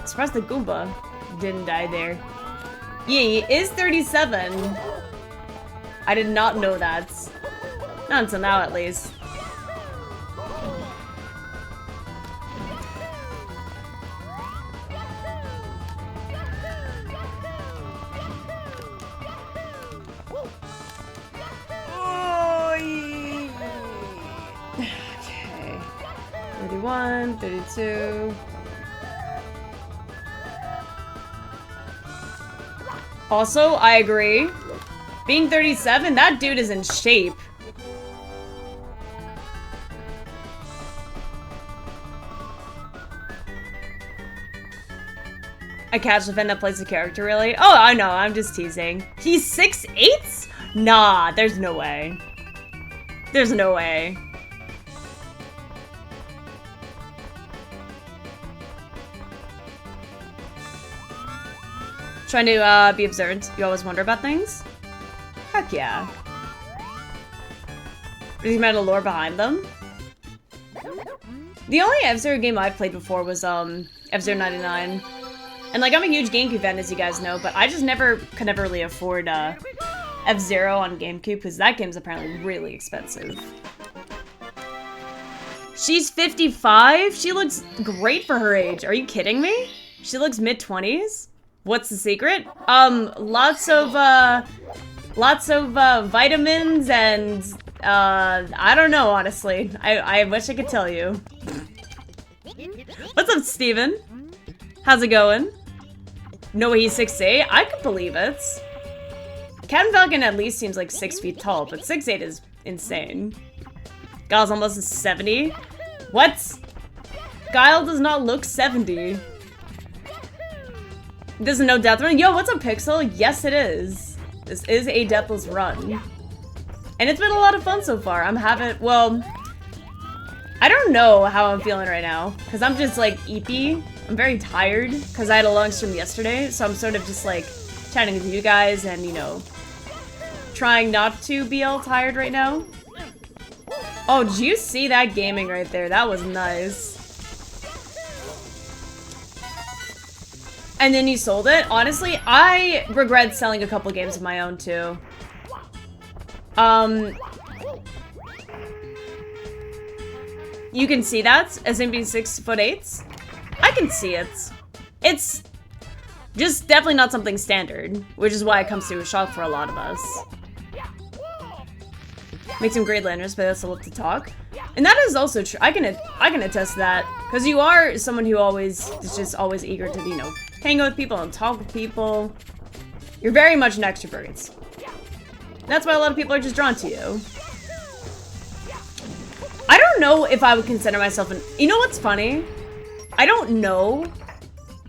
Surprised the Goomba didn't die there. Yeah, he is 37. I did not know that. Not until now, at least. Okay. 31, 32. Also, I agree. Being 37, that dude is in shape. I catch the fan that plays the character, really? Oh, I know, I'm just teasing. He's 6'8"? Nah, there's no way. There's no way. Trying to be observant. You always wonder about things? Heck yeah. Is he meant a lore behind them? The only F-Zero game I've played before was F-Zero 99. And like, I'm a huge GameCube fan, as you guys know, but I just could never really afford F-Zero on GameCube because that game's apparently really expensive. She's 55? She looks great for her age. Are you kidding me? She looks mid-20s? What's the secret? Lots of vitamins and, I don't know, honestly. I wish I could tell you. What's up, Steven? How's it going? No way he's 6'8"? I could believe it. Captain Falcon at least seems like 6 feet tall, but 6'8" is insane. Guile's almost 70? What? Guile does not look 70. This is no death run? Yo, what's up, Pixel? Yes, it is. This is a deathless run. And it's been a lot of fun so far. Well, I don't know how I'm feeling right now. Because I'm just, like, eepy. I'm very tired. Because I had a long stream yesterday. So I'm sort of just, like, chatting with you guys and, you know, trying not to be all tired right now. Oh, did you see that gaming right there? That was nice. And then you sold it? Honestly, I regret selling a couple games of my own, too. You can see that as in being 6'8"? I can see it. It's just definitely not something standard, which is why it comes to a shock for a lot of us. Make some great landers, but that's a lot to talk. And that is also true. I can attest to that. Because you are someone who is just always eager to, you know, hang out with people and talk with people. You're very much an extrovert. That's why a lot of people are just drawn to you. I don't know if I would consider myself an... You know what's funny? I don't know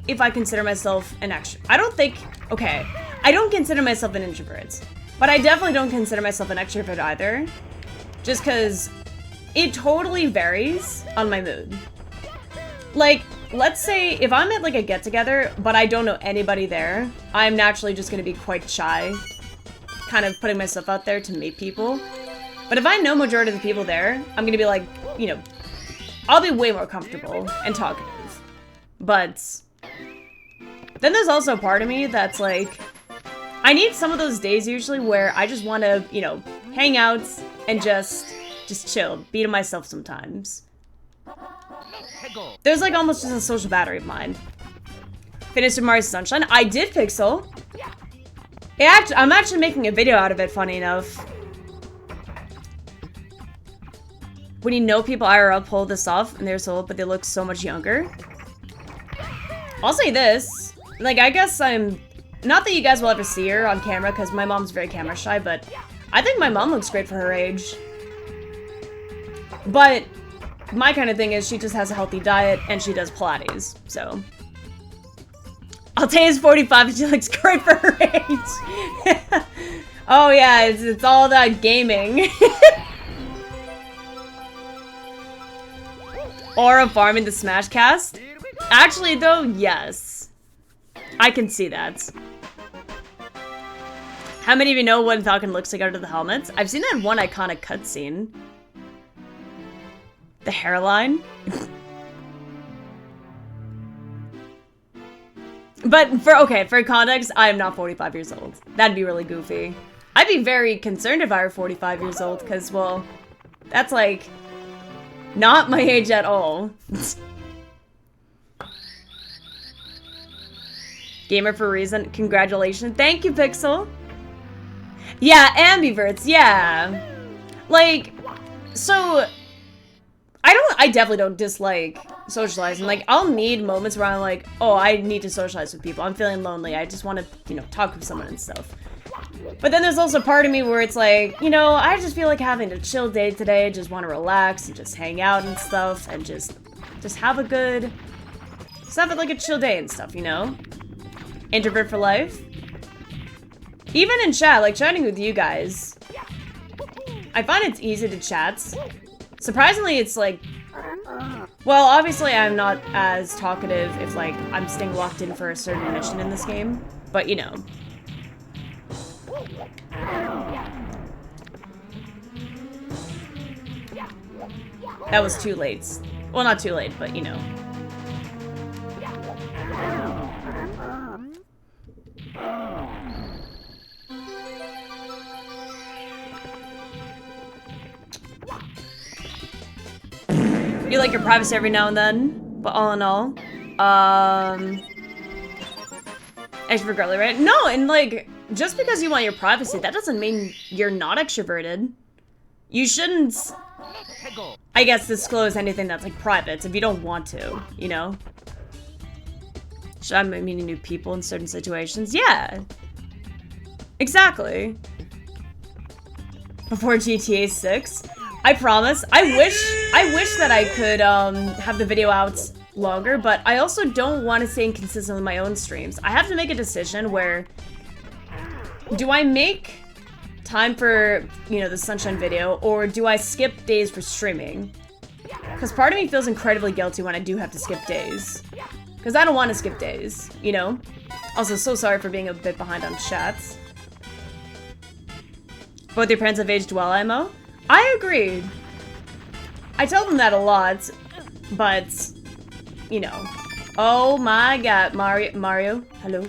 if I consider myself an extrovert. I don't think... Okay. I don't consider myself an introvert. But I definitely don't consider myself an extrovert either. Just because it totally varies on my mood. Like, let's say if I'm at like a get-together, but I don't know anybody there, I'm naturally just going to be quite shy. Kind of putting myself out there to meet people. But if I know majority of the people there, I'm going to be like, you know, I'll be way more comfortable and talkative. But then there's also a part of me that's like, I need some of those days usually where I just want to, you know, hang out and just chill, be to myself sometimes. There's like almost just a social battery of mine. Finished Mario Sunshine. I did, Pixel. I'm actually making a video out of it, funny enough. When you know people IRL pull this off and they're so old, but they look so much younger. I'll say this. Like, I guess I'm... Not that you guys will ever see her on camera, because my mom's very camera shy, but I think my mom looks great for her age. But my kind of thing is she just has a healthy diet and she does Pilates, so. Altaea's 45 and she looks great for her age. Oh yeah, it's all that gaming. Aura farming the Smash Cast? Actually though, yes. I can see that. How many of you know what Falcon looks like under the helmet? I've seen that one iconic cutscene. The hairline. But for context, I am not 45 years old. That'd be really goofy. I'd be very concerned if I were 45 years old, because, well, that's like not my age at all. Gamer for a reason. Congratulations. Thank you, Pixel. Yeah, ambiverts. Yeah. Like, so I definitely don't dislike socializing. Like, I'll need moments where I'm like, oh, I need to socialize with people. I'm feeling lonely. I just want to, you know, talk with someone and stuff. But then there's also part of me where it's like, you know, I just feel like having a chill day today. Just want to relax and just hang out and stuff and just have a good, just have like a chill day and stuff, you know? Introvert for life. Even in chat, like chatting with you guys, I find it's easy to chat. Surprisingly, it's like, well, obviously I'm not as talkative if like I'm staying locked in for a certain mission in this game, but you know. That was too late. Well, not too late, but you know. You like your privacy every now and then, but all in all, extrovertly, right? No, and like, just because you want your privacy, that doesn't mean you're not extroverted. You shouldn't, I guess, disclose anything that's like private if you don't want to, you know? Should I be meeting new people in certain situations? Yeah. Exactly. Before GTA 6? I promise. I wish that I could have the video out longer, but I also don't want to stay inconsistent with my own streams. I have to make a decision where, do I make time for, you know, the Sunshine video, or do I skip days for streaming? Because part of me feels incredibly guilty when I do have to skip days. Because I don't want to skip days, you know? Also, so sorry for being a bit behind on chats. Both your parents have aged well, Imo? I agree. I tell them that a lot, but, you know. Oh my god, Mario, hello.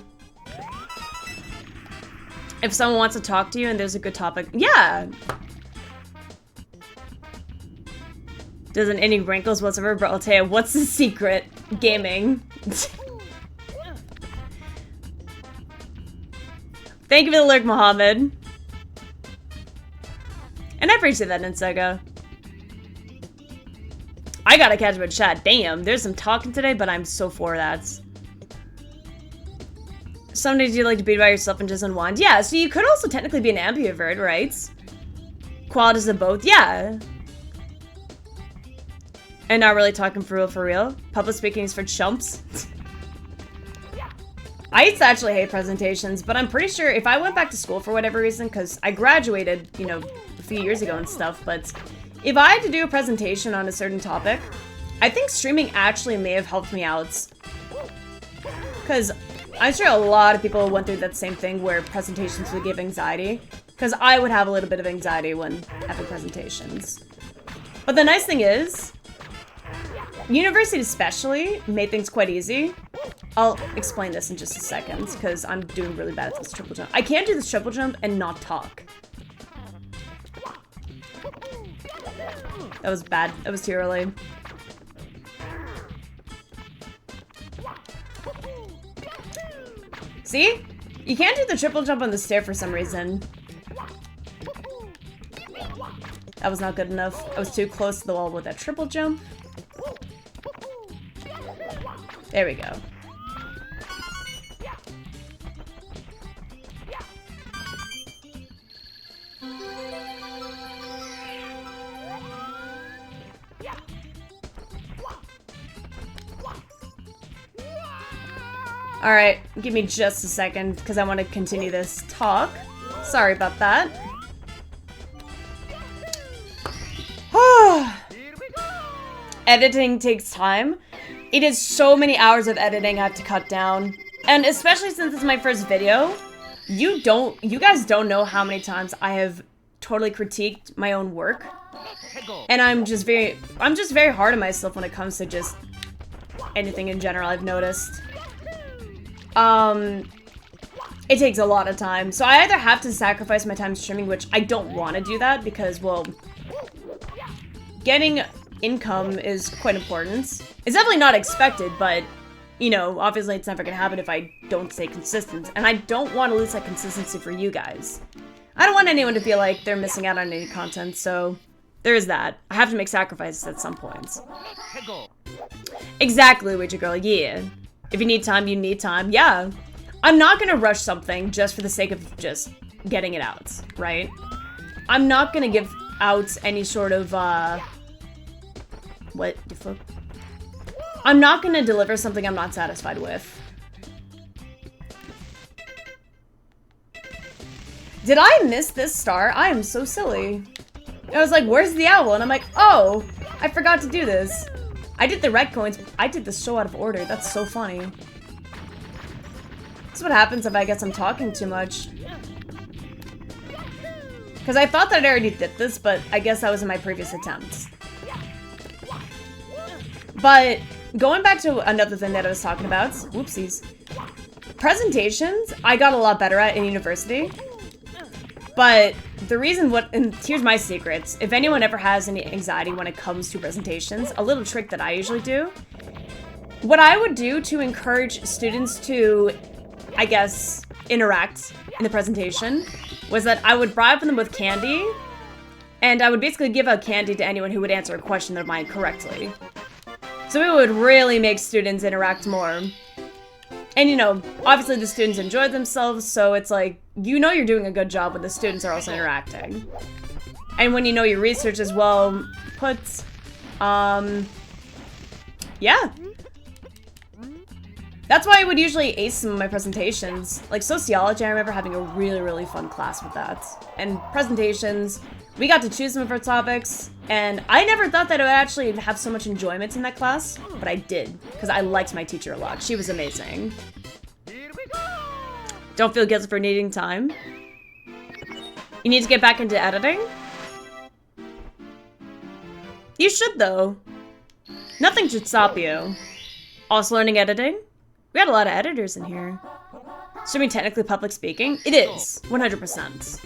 If someone wants to talk to you and there's a good topic, yeah. Doesn't any wrinkles whatsoever, but I'll tell you, what's the secret? Gaming. Thank you for the lurk, Mohammed. And I appreciate that, Ninsega. I gotta catch up with chat. Damn, there's some talking today, but I'm so for that. Some days you like to be by yourself and just unwind. Yeah, so you could also technically be an ambivert, right? Qualities of both, yeah. And not really talking for real. Public speaking is for chumps. I used to actually hate presentations, but I'm pretty sure if I went back to school for whatever reason, because I graduated, you know, a few years ago and stuff, but if I had to do a presentation on a certain topic, I think streaming actually may have helped me out. Because I'm sure a lot of people went through that same thing where presentations would give anxiety, because I would have a little bit of anxiety when having presentations. But the nice thing is, university especially made things quite easy. I'll explain this in just a second, because I'm doing really bad at this triple jump. I can't do this triple jump and not talk. That was bad. That was too early. See? You can't do the triple jump on the stair for some reason. That was not good enough. I was too close to the wall with that triple jump. There we go. Alright, give me just a second, because I want to continue this talk. Sorry about that. Editing takes time. It is so many hours of editing I have to cut down. And especially since it's my first video, you guys don't know how many times I have totally critiqued my own work. And I'm just very hard on myself when it comes to just anything in general, I've noticed. It takes a lot of time. So I either have to sacrifice my time streaming, which I don't want to do that because, well, getting income is quite important. It's definitely not expected, but, you know, obviously it's never gonna happen if I don't stay consistent. And I don't want to lose that consistency for you guys. I don't want anyone to feel like they're missing out on any content, so There is that. I have to make sacrifices at some points. Exactly, Witcher Girl, yeah. If you need time, you need time. Yeah. I'm not gonna rush something just for the sake of just getting it out, right? I'm not gonna give out any sort of, what the fuck? I'm not gonna deliver something I'm not satisfied with. Did I miss this star? I am so silly. I was like, where's the owl? And I'm like, oh, I forgot to do this. I did the red coins. I did this so out of order. That's so funny. That's what happens if I guess I'm talking too much. Because I thought that I already did this, but I guess that was in my previous attempts. But going back to another thing that I was talking about, whoopsies. Presentations, I got a lot better at in university. But the reason and here's my secrets. If anyone ever has any anxiety when it comes to presentations, a little trick that I usually do. What I would do to encourage students to, I guess, interact in the presentation was that I would bribe them with candy, and I would basically give out candy to anyone who would answer a question of mine correctly. So it would really make students interact more. And, you know, obviously the students enjoy themselves, so it's like, you know you're doing a good job when the students are also interacting. And when you know your research is well put, yeah. That's why I would usually ace some of my presentations. Like sociology, I remember having a really, really fun class with that. And presentations, we got to choose some of our topics, and I never thought that I would actually have so much enjoyment in that class, but I did, because I liked my teacher a lot. She was amazing. Don't feel guilty for needing time. You need to get back into editing? You should, though. Nothing should stop you. Also learning editing? We got a lot of editors in here. Should be technically public speaking? It is, 100%.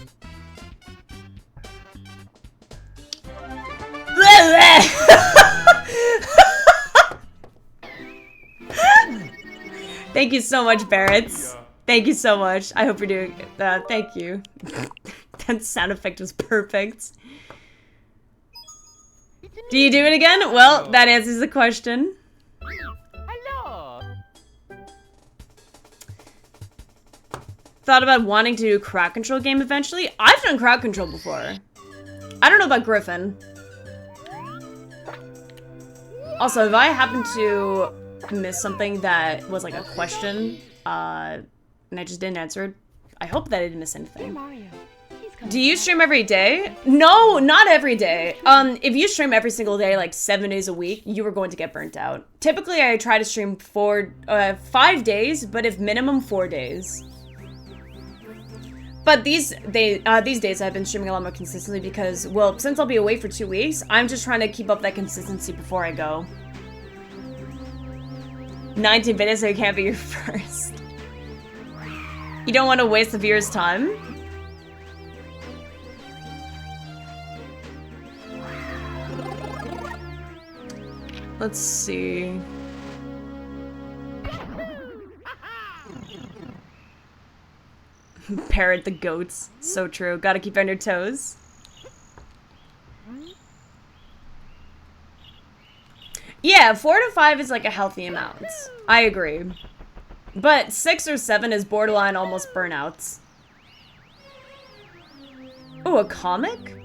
Thank you so much, Barretts. Thank you so much. I hope you're doing thank you. That sound effect was perfect. Do you do it again? Well, that answers the question. Hello. Thought about wanting to do a crowd control game eventually? I've done crowd control before. I don't know about Griffin. Also, if I happen to miss something that was like a question, and I just didn't answer it, I hope that I didn't miss anything. Mario. Do you stream every day? No, not every day. If you stream every single day, like 7 days a week, you are going to get burnt out. Typically, I try to stream 5 days, but if minimum 4 days. But these days I've been streaming a lot more consistently because, well, since I'll be away for 2 weeks, I'm just trying to keep up that consistency before I go. 19 minutes, so it can't be your first. You don't want to waste the viewer's time? Let's see. Parrot the goats. So true. Gotta keep on your toes. Yeah, 4 to 5 is like a healthy amount. I agree. But 6 or 7 is borderline almost burnouts. Ooh, a comic?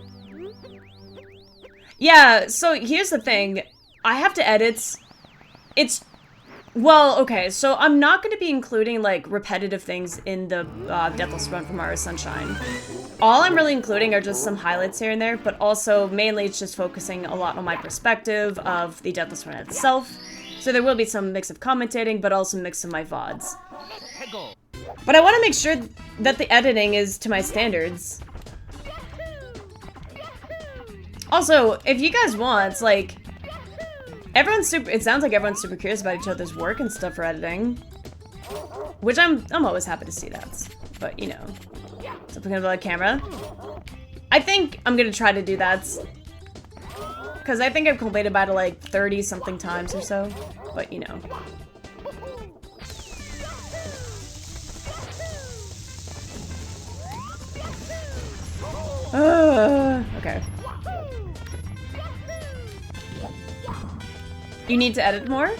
Yeah, so here's the thing. I have to edit. It's... Well, okay, so I'm not going to be including, like, repetitive things in the Deathless run from Mario Sunshine. All I'm really including are just some highlights here and there, but also, mainly, it's just focusing a lot on my perspective of the Deathless run itself. So there will be some mix of commentating, but also mix of my VODs. But I want to make sure that the editing is to my standards. Also, if you guys want, like... it sounds like everyone's super curious about each other's work and stuff for editing. Which I'm always happy to see that. But, you know. Something about a camera. I think I'm gonna try to do that. Because I think I've completed about it like 30-something times or so. But, you know. Okay. You need to edit more?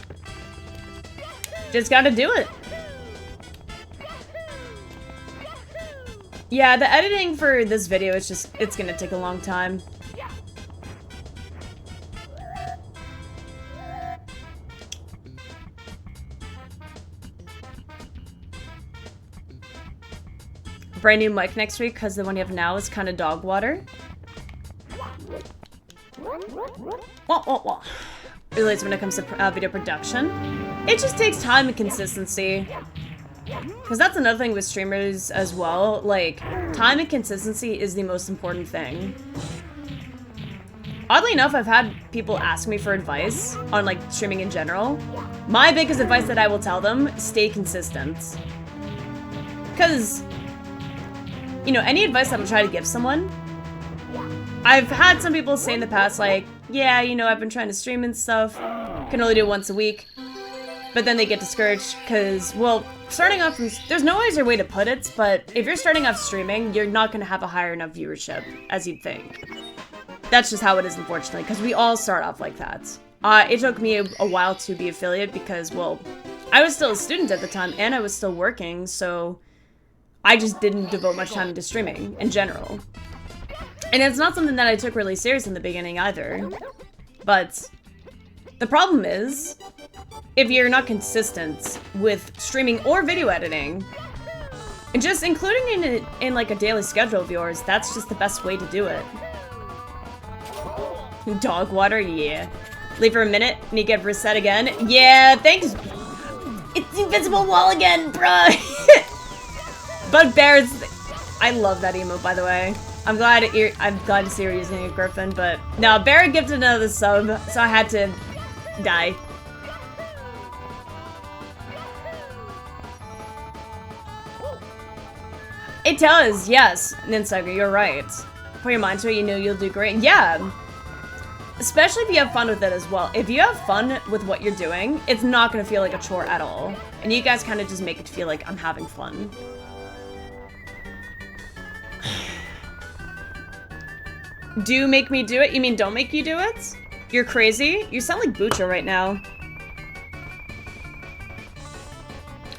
Just gotta do it. Yeah, the editing for this video is just, it's gonna take a long time. Brand new mic next week because the one you have now is kind of dog water. Wah, wah, wah. Relates when it comes to video production. It just takes time and consistency. Because that's another thing with streamers as well. Like, time and consistency is the most important thing. Oddly enough, I've had people ask me for advice on, like, streaming in general. My biggest advice that I will tell them, stay consistent. Because, you know, any advice that I'm trying to give someone, I've had some people say in the past, like, yeah, you know, I've been trying to stream and stuff, can only do it once a week, but then they get discouraged because, well, starting off, there's no easier way to put it, but if you're starting off streaming, you're not going to have a higher enough viewership as you'd think. That's just how it is, unfortunately, because we all start off like that. It took me a while to be affiliate because, well, I was still a student at the time, and I was still working, so I just didn't devote much time to streaming in general. And it's not something that I took really serious in the beginning either. But the problem is, if you're not consistent with streaming or video editing, and just including it in like a daily schedule of yours, that's just the best way to do it. Dog water, yeah. Leave for a minute and you get reset again. Yeah, thanks. It's the invisible wall again, bruh. But Bears, I love that emote, by the way. I'm glad to see you're using a Griffin, but no, Barrett gifted another sub, so I had to die. It does, yes, Ninsucker, you're right. Put your mind to it, you know you'll do great. Yeah, especially if you have fun with it as well. If you have fun with what you're doing, it's not gonna feel like a chore at all. And you guys kind of just make it feel like I'm having fun. Do make me do it? You mean don't make you do it? You're crazy? You sound like Bucha right now.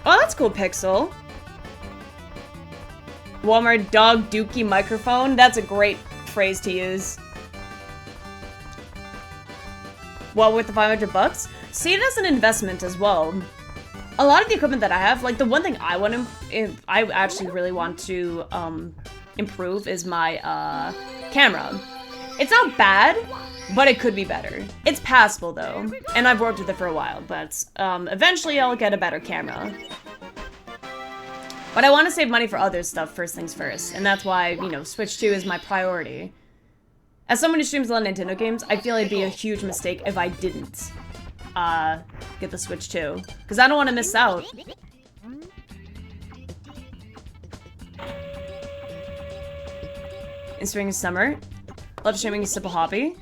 Oh, that's cool, Pixel. Walmart dog dookie microphone. That's a great phrase to use. Well, with the $500? See it as an investment as well. A lot of the equipment that I have, like the one thing I want to, I actually really want to improve is my camera. It's not bad, but it could be better. It's passable though, and I've worked with it for a while, but eventually I'll get a better camera. But I want to save money for other stuff first things first, and that's why, you know, Switch 2 is my priority. As someone who streams a lot of Nintendo games, I feel it'd be a huge mistake if I didn't get the Switch 2, because I don't want to miss out. In spring and summer, love streaming is a simple hobby.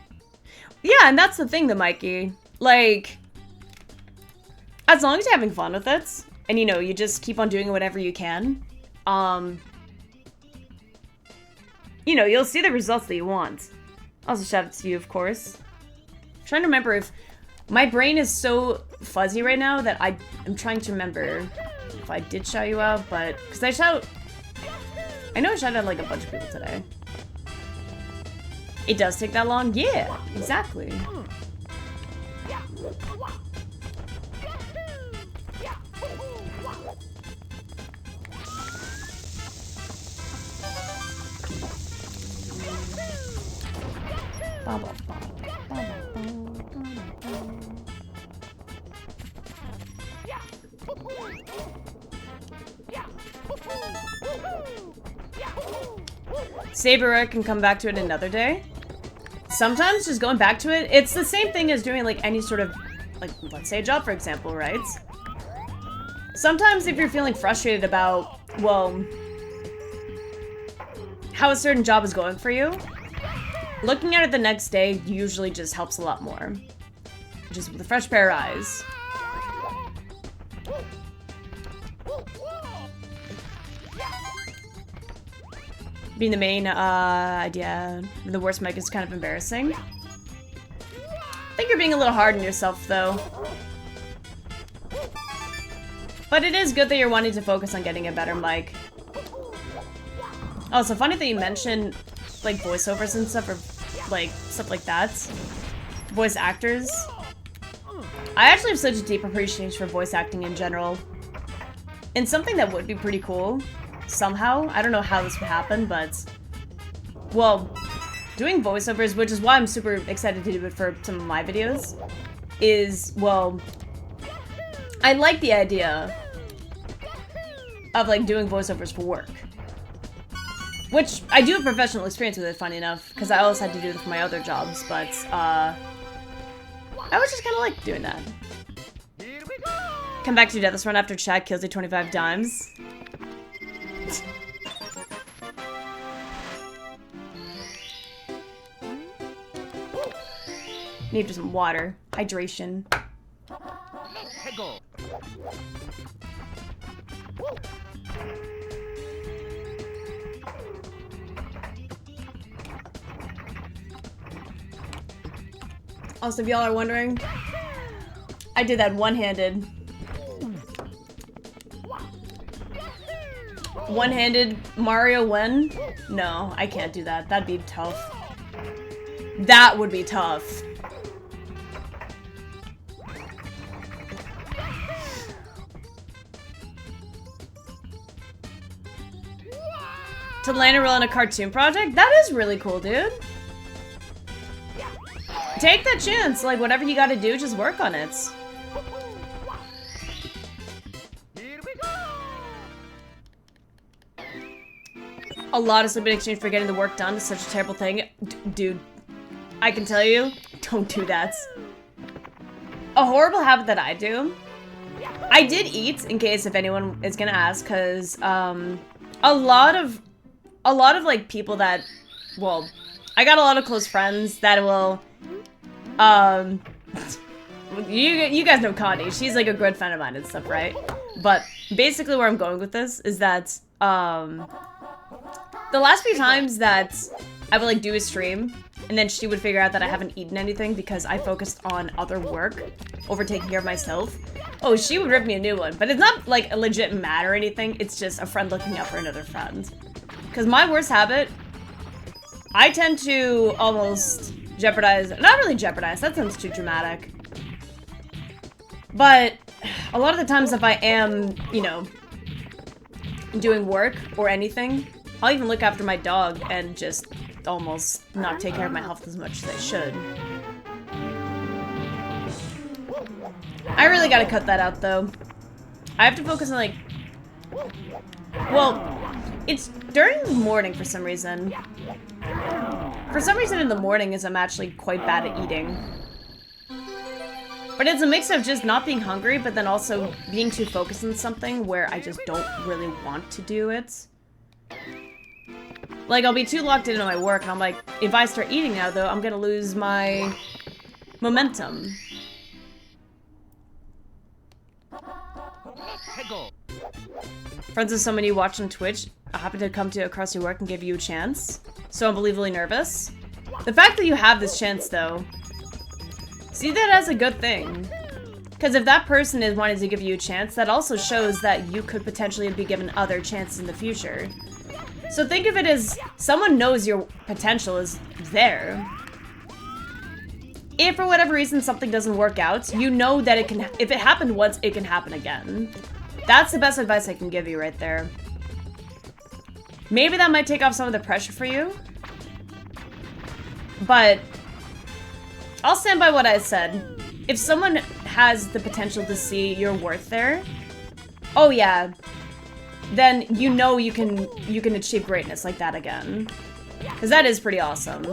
Yeah, and that's the thing, though, Mikey. Like, as long as you're having fun with it, and you know, you just keep on doing whatever you can, you know, you'll see the results that you want. Also, shout out to you, of course. I'm trying to remember if my brain is so fuzzy right now that I'm trying to remember if I did shout you out, but because I know I shouted out like a bunch of people today. It does take that long? Yeah, exactly. Saber it and come back to it another day. Sometimes just going back to it, it's the same thing as doing like any sort of, like, let's say a job, for example, right? Sometimes if you're feeling frustrated about, well, how a certain job is going for you, looking at it the next day usually just helps a lot more. Just with a fresh pair of eyes. Being the main idea, the worst mic is kind of embarrassing. think you're being a little hard on yourself, though. But it is good that you're wanting to focus on getting a better mic. Oh, so funny that you mentioned, like, voiceovers and stuff, or, like, stuff like that. Voice actors. I actually have such a deep appreciation for voice acting in general. And something that would be pretty cool, somehow, I don't know how this would happen, but... Well, doing voiceovers, which is why I'm super excited to do it for some of my videos, is, well... I like the idea of, like, doing voiceovers for work. Which, I do have professional experience with it, funny enough, because I always had to do it for my other jobs, but, I was just kind of like doing that. Come back to Deathless Run after Chad kills you 25 times. Need some water. Hydration. Also, if y'all are wondering, I did that one-handed. One-handed Mario when? No, I can't do that. That'd be tough. That would be tough. To land a role in a cartoon project? That is really cool, dude. Take that chance. Like, whatever you gotta do, just work on it. A lot of sleep in exchange for getting the work done is such a terrible thing. Dude, I can tell you, don't do that. A horrible habit that I do. I did eat, in case if anyone is gonna ask, because a lot of like people that, well, I got a lot of close friends that will, you guys know Connie. She's like a good friend of mine and stuff, right? But basically where I'm going with this is that, the last few times that I would like do a stream, and then she would figure out that I haven't eaten anything because I focused on other work over taking care of myself. Oh, she would rip me a new one, but it's not like a legit mad or anything. It's just a friend looking out for another friend. Because my worst habit, I tend to almost jeopardize, not really jeopardize, that sounds too dramatic. But a lot of the times if I am, you know, doing work or anything, I'll even look after my dog and just almost not take care of my health as much as I should. I really gotta cut that out though. I have to focus on like, well, it's during the morning for some reason. For some reason in the morning is I'm actually quite bad at eating. But it's a mix of just not being hungry, but then also being too focused on something where I just don't really want to do it. Like, I'll be too locked into my work, and I'm like, if I start eating now, though, I'm gonna lose my momentum. Friends of someone you watch on Twitch happen to come to across your work and give you a chance. So unbelievably nervous. The fact that you have this chance, though, see that as a good thing. Because if that person is wanting to give you a chance, that also shows that you could potentially be given other chances in the future. So think of it as someone knows your potential is there. If for whatever reason something doesn't work out, you know that it can, if it happened once, it can happen again. That's the best advice I can give you right there. Maybe that might take off some of the pressure for you. But I'll stand by what I said. If someone has the potential to see your worth there, oh yeah, then you know you can achieve greatness like that again. Because that is pretty awesome.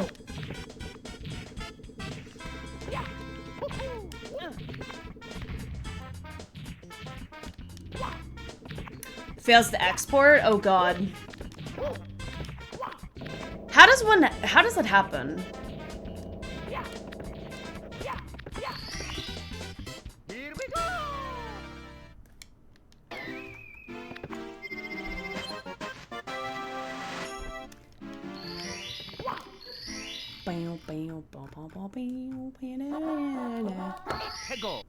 Fails to export? Oh god. How does that happen? Hegel.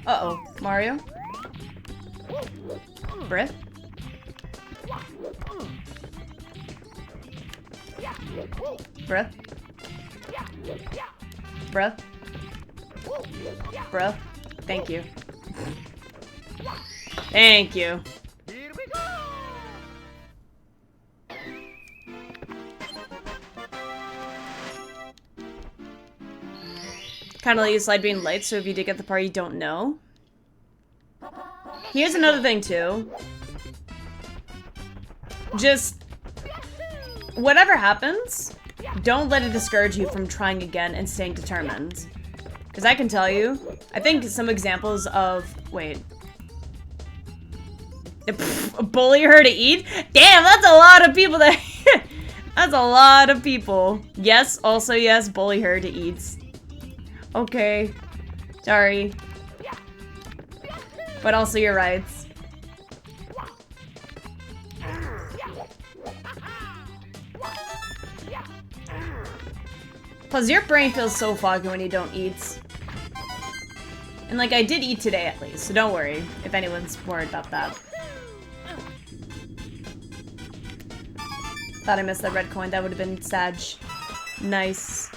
Uh-oh, Mario? Britt? Bruh? Bruh? Bruh? Thank you. Thank you. Here we go. Kind of let you slide being late, so if you did get the part you don't know. Here's another thing, too. Just, whatever happens, don't let it discourage you from trying again and staying determined. Because I can tell you, I think some examples of, wait. Bully her to eat? Damn, that's a lot of people that, that's a lot of people. Yes, also yes, bully her to eat. Okay, sorry. But also you're right. Plus your brain feels so foggy when you don't eat. And like I did eat today at least, so don't worry if anyone's worried about that. Thought I missed that red coin, that would have been sad. Nice.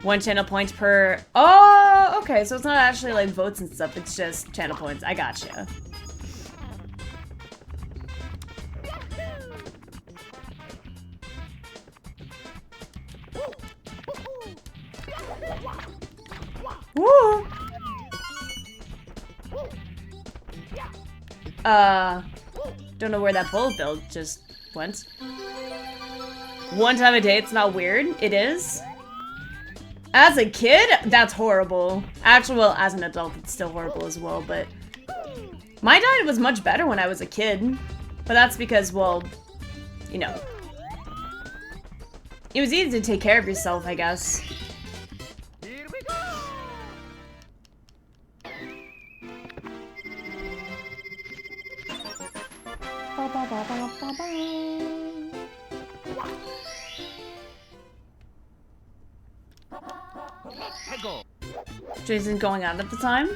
1 channel point per... Oh, okay, so it's not actually like votes and stuff, it's just channel points. I gotcha. Woo! Don't know where that bullet build just went. 1 time a day, it's not weird. It is. As a kid, that's horrible. Actually, well, as an adult, it's still horrible as well, but... My diet was much better when I was a kid. But that's because, well, you know. It was easy to take care of yourself, I guess. Here we go. Hegel. Jason going out at the time?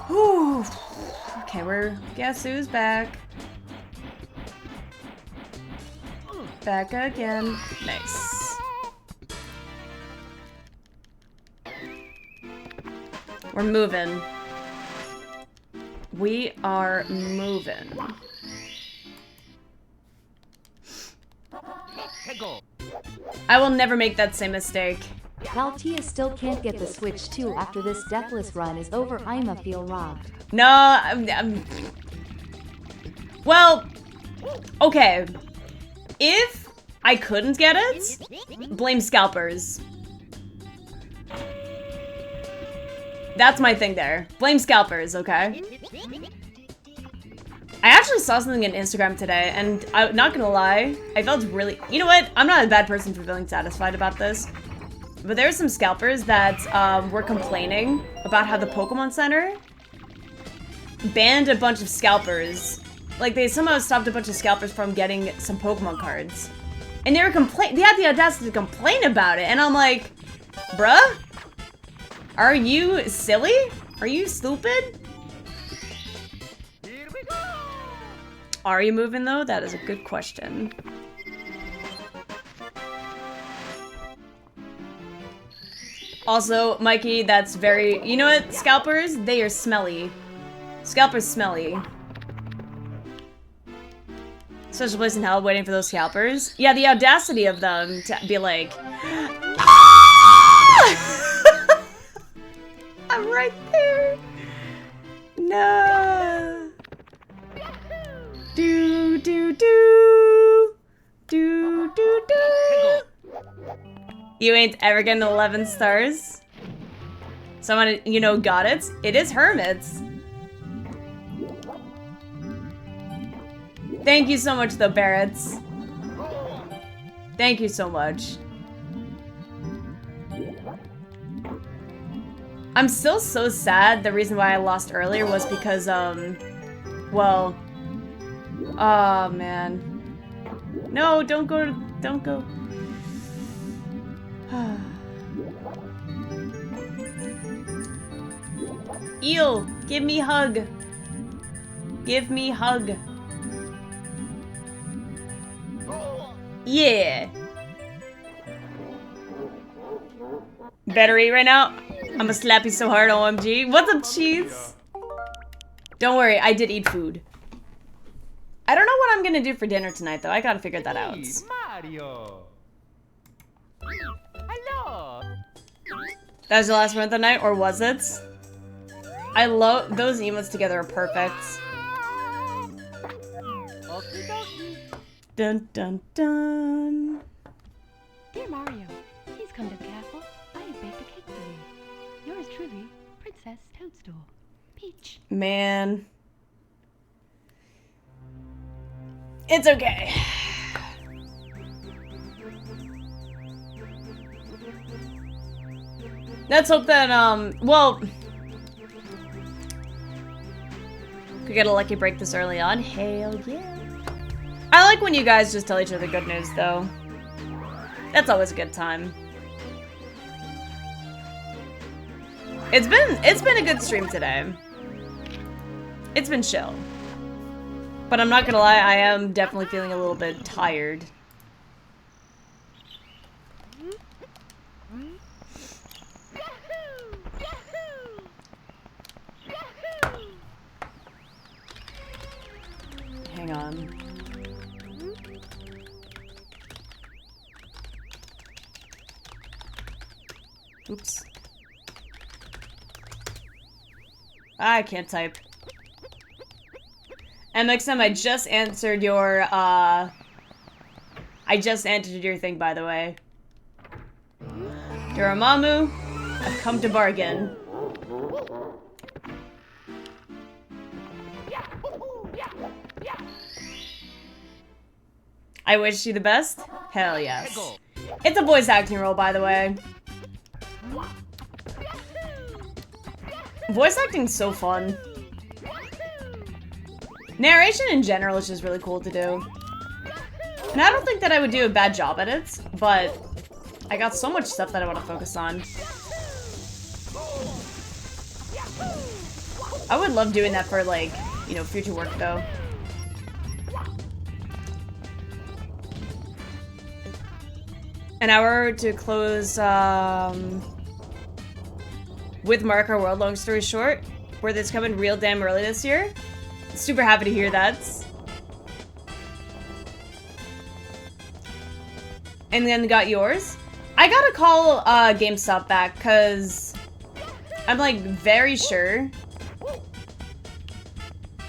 Whew. Okay, we're... Guess who's back? Back again. Nice. We're moving. We are moving. Hegel. I will never make that same mistake. Valtia still can't get the Switch 2 after this Deathless run is over. I'ma feel robbed. No, well, okay. If I couldn't get it, blame scalpers. That's my thing there. Blame scalpers, okay? I actually saw something on Instagram today, and I'm not gonna lie, I felt really... You know what? I'm not a bad person for feeling satisfied about this. But there were some scalpers that were complaining about how the Pokemon Center banned a bunch of scalpers. Like, they somehow stopped a bunch of scalpers from getting some Pokemon cards. And they had the audacity to complain about it, and I'm like, bruh? Are you silly? Are you stupid? Here we go. Are you moving though? That is a good question. Also, Mikey, that's very... You know what? Scalpers, they are smelly. Scalpers smelly. Such a place in hell waiting for those scalpers. Yeah, the audacity of them to be like... I'm right there. No. Do do do. Do do do. You ain't ever getting 11 stars. Someone, you know, got it. It is hermits. Thank you so much, though, Barretts. Thank you so much. I'm still so sad. The reason why I lost earlier was because, well... Oh, man. No, don't go. Don't go. Eel, give me hug. Give me hug. Yeah. Better eat right now. I'ma slap you so hard, OMG. What's up, cheese? Don't worry, I did eat food. I don't know what I'm gonna do for dinner tonight, though. I gotta figure that out. Mario. Hello. That was the last one of the night, or was it? I love those emotes together are perfect. Okie dokie. Dun dun dun. Dear Mario, please come to the castle. I have baked a cake for you. Yours truly, Princess Toadstool. Peach. Man. It's okay. Let's hope that, well... Could get a lucky break this early on. Hell yeah. I like when you guys just tell each other good news, though. That's always a good time. It's been a good stream today. It's been chill. But I'm not gonna lie, I am definitely feeling a little bit tired. Hang on. Oops. I can't type. MXM, I just answered your, I just answered your thing, by the way. Dormammu, I've come to bargain. I wish you the best? Hell yes. It's a voice acting role, by the way. Voice acting's so fun. Narration in general is just really cool to do. And I don't think that I would do a bad job at it, but I got so much stuff that I want to focus on. I would love doing that for, like, you know, future work, though. An hour to close, with Mark Our World, long story short, where this coming real damn early this year. Super happy to hear that. And then got yours. I gotta call GameStop back because I'm like very sure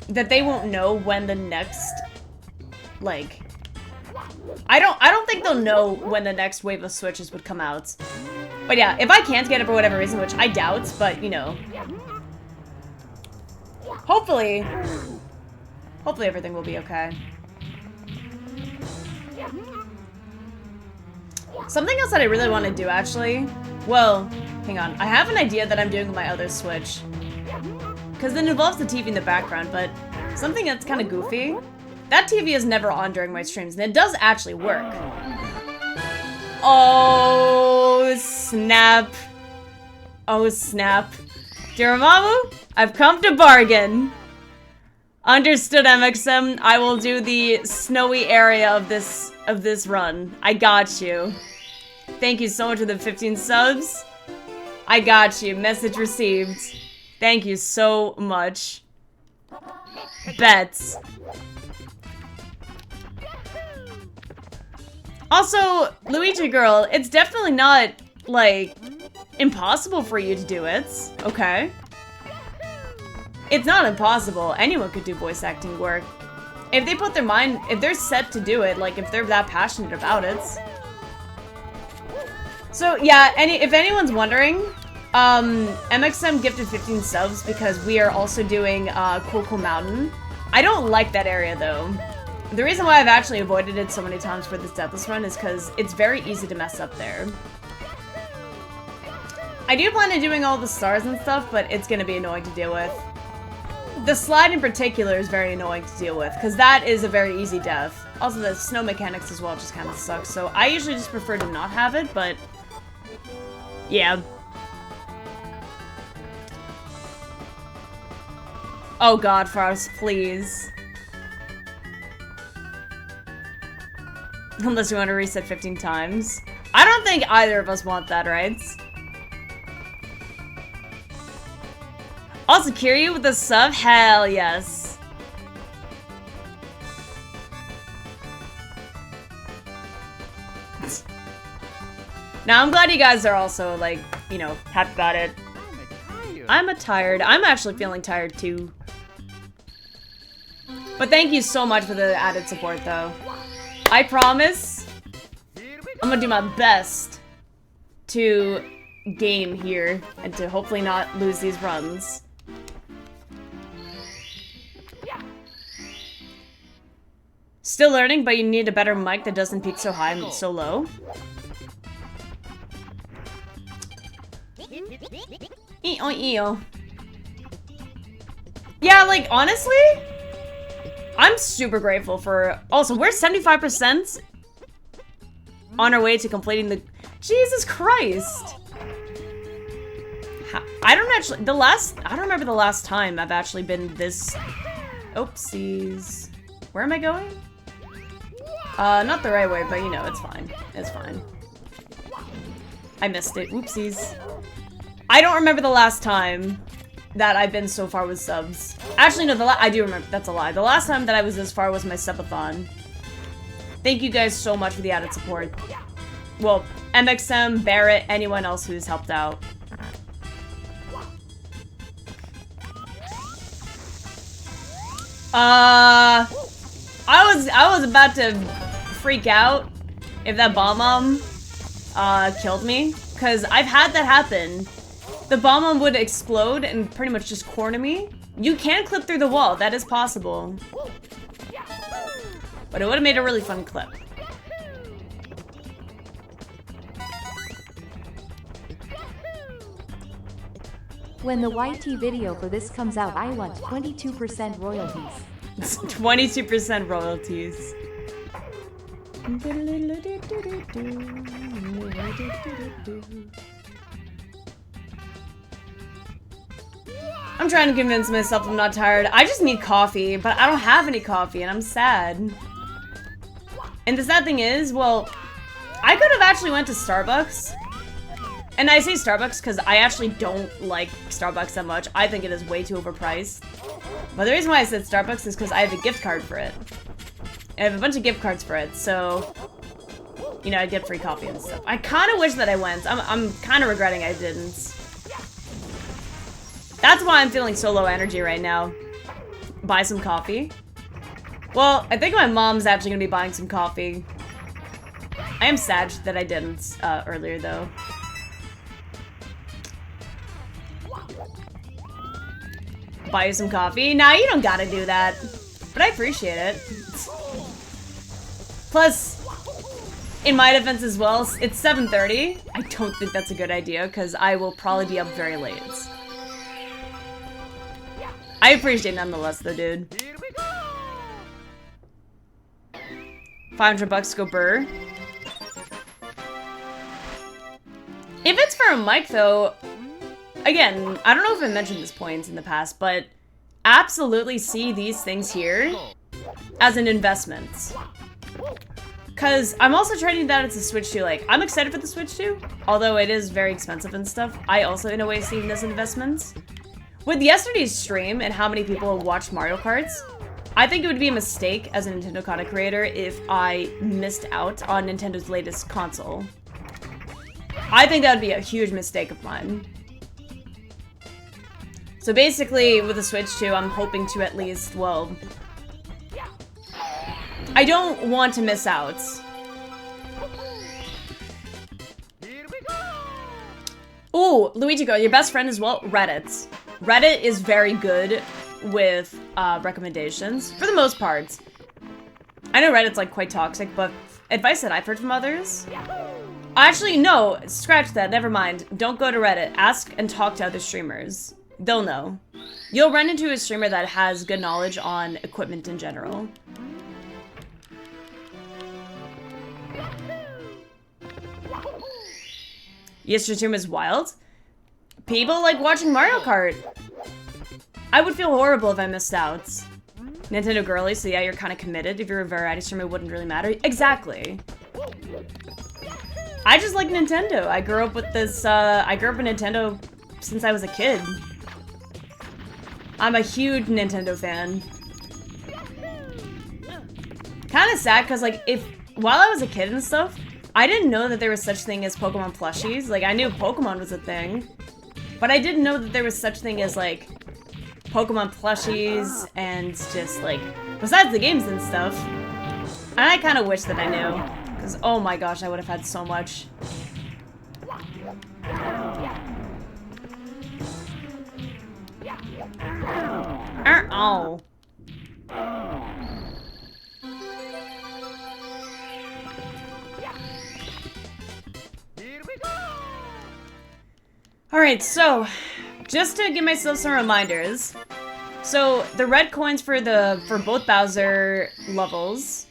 that they won't know when the next like I don't think they'll know when the next wave of Switches would come out. But yeah, if I can't get it for whatever reason, which I doubt, but you know. Hopefully everything will be okay. Something else that I really want to do, actually. Well, hang on. I have an idea that I'm doing with my other Switch. Because it involves the TV in the background, but something that's kind of goofy. That TV is never on during my streams, and it does actually work. Oh, snap. Oh, snap. Dormammu, I've come to bargain. Understood, MXM. I will do the snowy area of this run. I got you. Thank you so much for the 15 subs. I got you. Message received. Thank you so much. Bets. Also, Luigi girl, it's definitely not, like, impossible for you to do it, okay? It's not impossible. Anyone could do voice acting work. If they put their mind, if they're set to do it, like, if they're that passionate about it. So yeah, if anyone's wondering, MXM gifted 15 subs because we are also doing Cool Mountain. I don't like that area though. The reason why I've actually avoided it so many times for this Deathless run is because it's very easy to mess up there. I do plan on doing all the stars and stuff, but it's gonna be annoying to deal with. The slide in particular is very annoying to deal with, because that is a very easy death. Also, the snow mechanics as well just kind of suck, so I usually just prefer to not have it, but... yeah. Oh god, Faust, please. Unless you want to reset 15 times. I don't think either of us want that, right? Also, Kiryu with the sub? Hell yes. Now, I'm glad you guys are also, like, you know, happy about it. I'm tired. I'm actually feeling tired, too. But thank you so much for the added support, though. I promise I'm gonna do my best to game here and to hopefully not lose these runs. Still learning, but you need a better mic that doesn't peak so high and so low. E-o-e-o. Yeah, like, honestly, I'm super grateful for... Also, we're 75% on our way to completing the... Jesus Christ! I don't actually... I don't remember the last time I've actually been this... Oopsies. Where am I going? Not the right way, but you know, it's fine. It's fine. I missed it. Oopsies. I don't remember the last time that I've been so far with subs. Actually, no, I do remember. That's a lie. The last time that I was this far was my subathon. Thank you guys so much for the added support. Well, MXM, Barrett, anyone else who's helped out. I was about to freak out if that bomb killed me, because I've had that happen. The bomb would explode and pretty much just corner me. You can clip through the wall, that is possible. But it would have made a really fun clip. When the YT video for this comes out, I want 22% royalties. 22% royalties. I'm trying to convince myself I'm not tired. I just need coffee, but I don't have any coffee and I'm sad. And the sad thing is, well, I could have actually went to Starbucks. And I say Starbucks because I actually don't like Starbucks that much. I think it is way too overpriced. But the reason why I said Starbucks is because I have a gift card for it. I have a bunch of gift cards for it, so... you know, I get free coffee and stuff. I kind of wish that I went. I'm kind of regretting I didn't. That's why I'm feeling so low energy right now. Buy some coffee. Well, I think my mom's actually gonna be buying some coffee. I am sad that I didn't earlier, though. Buy you some coffee? Nah, you don't gotta do that. But I appreciate it. Plus, in my defense as well, it's 7:30. I don't think that's a good idea, because I will probably be up very late. I appreciate it nonetheless, though, dude. 500 bucks to go burr. If it's for a mic, though, again, I don't know if I mentioned this point in the past, but absolutely see these things here as an investment. Because I'm also trying that it's a Switch 2. Like, I'm excited for the Switch 2, although it is very expensive and stuff. I also, in a way, see it as investments. With yesterday's stream and how many people watched Mario Karts, I think it would be a mistake as a Nintendo content creator if I missed out on Nintendo's latest console. I think that would be a huge mistake of mine. So basically, with the Switch 2, I'm hoping to at least, well... I don't want to miss out. Ooh, Luigi Girl, your best friend as well? Reddit. Reddit is very good with recommendations, for the most part. I know Reddit's like quite toxic, but advice that I've heard from others... Actually, no, scratch that, never mind. Don't go to Reddit. Ask and talk to other streamers. They'll know. You'll run into a streamer that has good knowledge on equipment in general. Yes, your stream is wild. People like watching Mario Kart. I would feel horrible if I missed out. Nintendo girly, so yeah, you're kind of committed. If you're a variety streamer, it wouldn't really matter. Exactly. I just like Nintendo. I grew up with this, I grew up with Nintendo since I was a kid. I'm a huge Nintendo fan. Kind of sad, because, like, while I was a kid and stuff, I didn't know that there was such thing as Pokemon plushies. Like, I knew Pokemon was a thing, but I didn't know that there was such thing as, like, Pokemon plushies and just, like, besides the games and stuff. And I kind of wish that I knew, because, oh my gosh, I would have had so much. Oh. Alright, so, just to give myself some reminders. So, the red coins for both Bowser levels,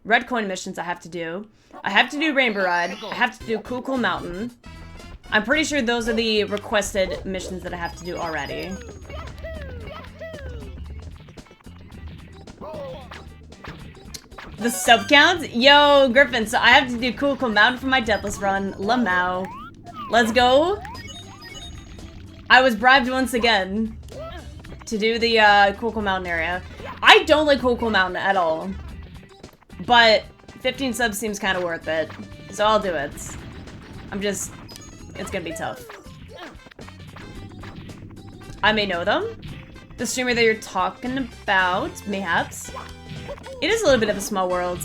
red coin missions I have to do. I have to do Rainbow Ride, I have to do Cool Cool Mountain. I'm pretty sure those are the requested missions that I have to do already. The sub count? Yo, Griffin, so I have to do Cool Cool Mountain for my Deathless run. Lamau. Let's go. I was bribed once again to do the Cool Cool Mountain area. I don't like Cool Cool Mountain at all. But 15 subs seems kind of worth it. So I'll do it. It's gonna be tough. I may know them. The streamer that you're talking about, mayhaps. It is a little bit of a small world.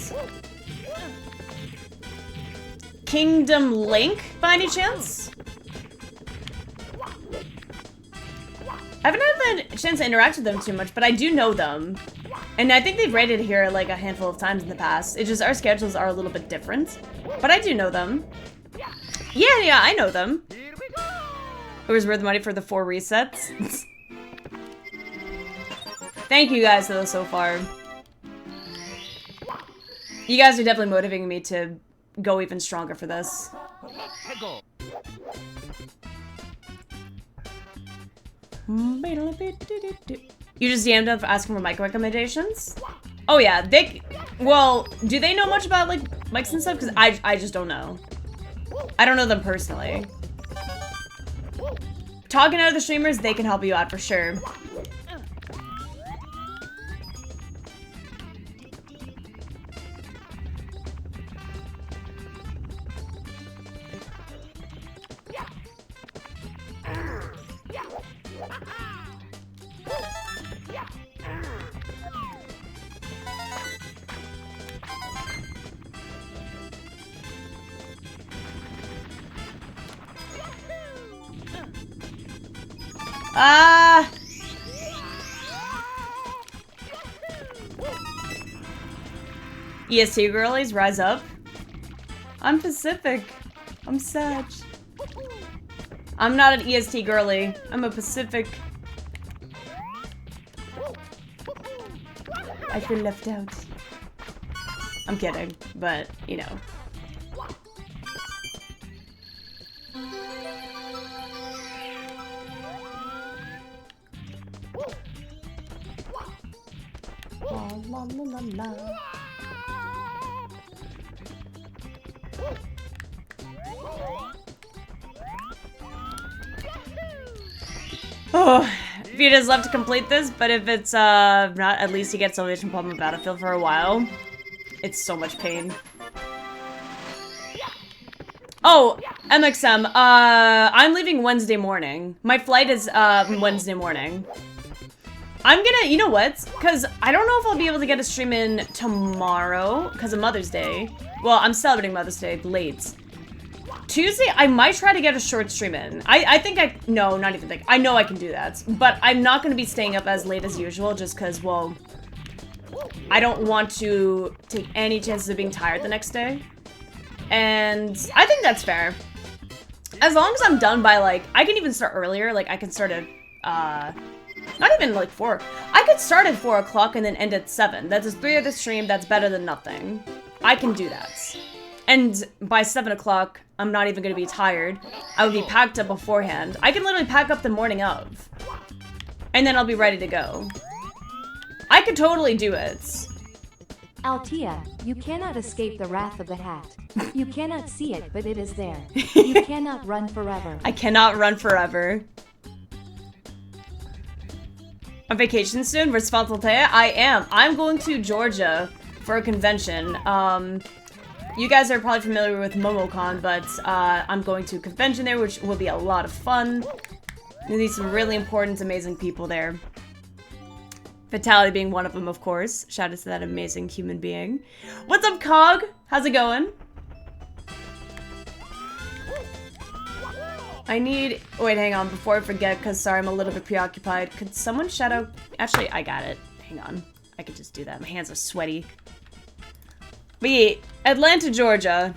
Kingdom Link, by any chance? I haven't had the chance to interact with them too much, but I do know them. And I think they've raided here like a handful of times in the past. It's just our schedules are a little bit different. But I do know them. Yeah, I know them. It was worth the money for the 4 resets. Thank you guys though so far. You guys are definitely motivating me to go even stronger for this. You just DM'd up asking for mic recommendations? Oh yeah, well, do they know much about like mics and stuff? Because I just don't know. I don't know them personally. Talking to other streamers, they can help you out for sure. EST girlies, rise up. I'm Pacific. I'm Sag. I'm not an EST girly. I'm a Pacific. I feel left out. I'm kidding, but, you know. La, la, la, la, la. Oh, Vita's left to complete this, but if it's not, at least he gets Salvation Palm on Battlefield for a while. It's so much pain. Oh, MXM, I'm leaving Wednesday morning. My flight is Wednesday morning. I'm gonna, you know what? Because I don't know if I'll be able to get a stream in tomorrow because of Mother's Day. Well, I'm celebrating Mother's Day late. Tuesday, I might try to get a short stream in. No, not even think. I know I can do that. But I'm not going to be staying up as late as usual just because, well, I don't want to take any chances of being tired the next day. And I think that's fair. As long as I'm done by, like, I can even start earlier. Like, I can start at, not even, like, 4. I could start at 4 o'clock and then end at 7. That's a 3-hour stream. That's better than nothing. I can do that. And by 7 o'clock, I'm not even going to be tired. I would be packed up beforehand. I can literally pack up the morning of. And then I'll be ready to go. I could totally do it. Altia, you cannot escape the wrath of the hat. You cannot see it, but it is there. You cannot run forever. I cannot run forever. On vacation soon? Responsible Taya? I am. I'm going to Georgia for a convention. You guys are probably familiar with MomoCon, but I'm going to a convention there, which will be a lot of fun. You'll meet some really important, amazing people there. Fatality being one of them, of course. Shout out to that amazing human being. What's up, Cog? How's it going? I need... Wait, hang on. Before I forget, because sorry, I'm a little bit preoccupied. Could someone shout out... Actually, I got it. Hang on. I could just do that. My hands are sweaty. But yeah, Atlanta, Georgia.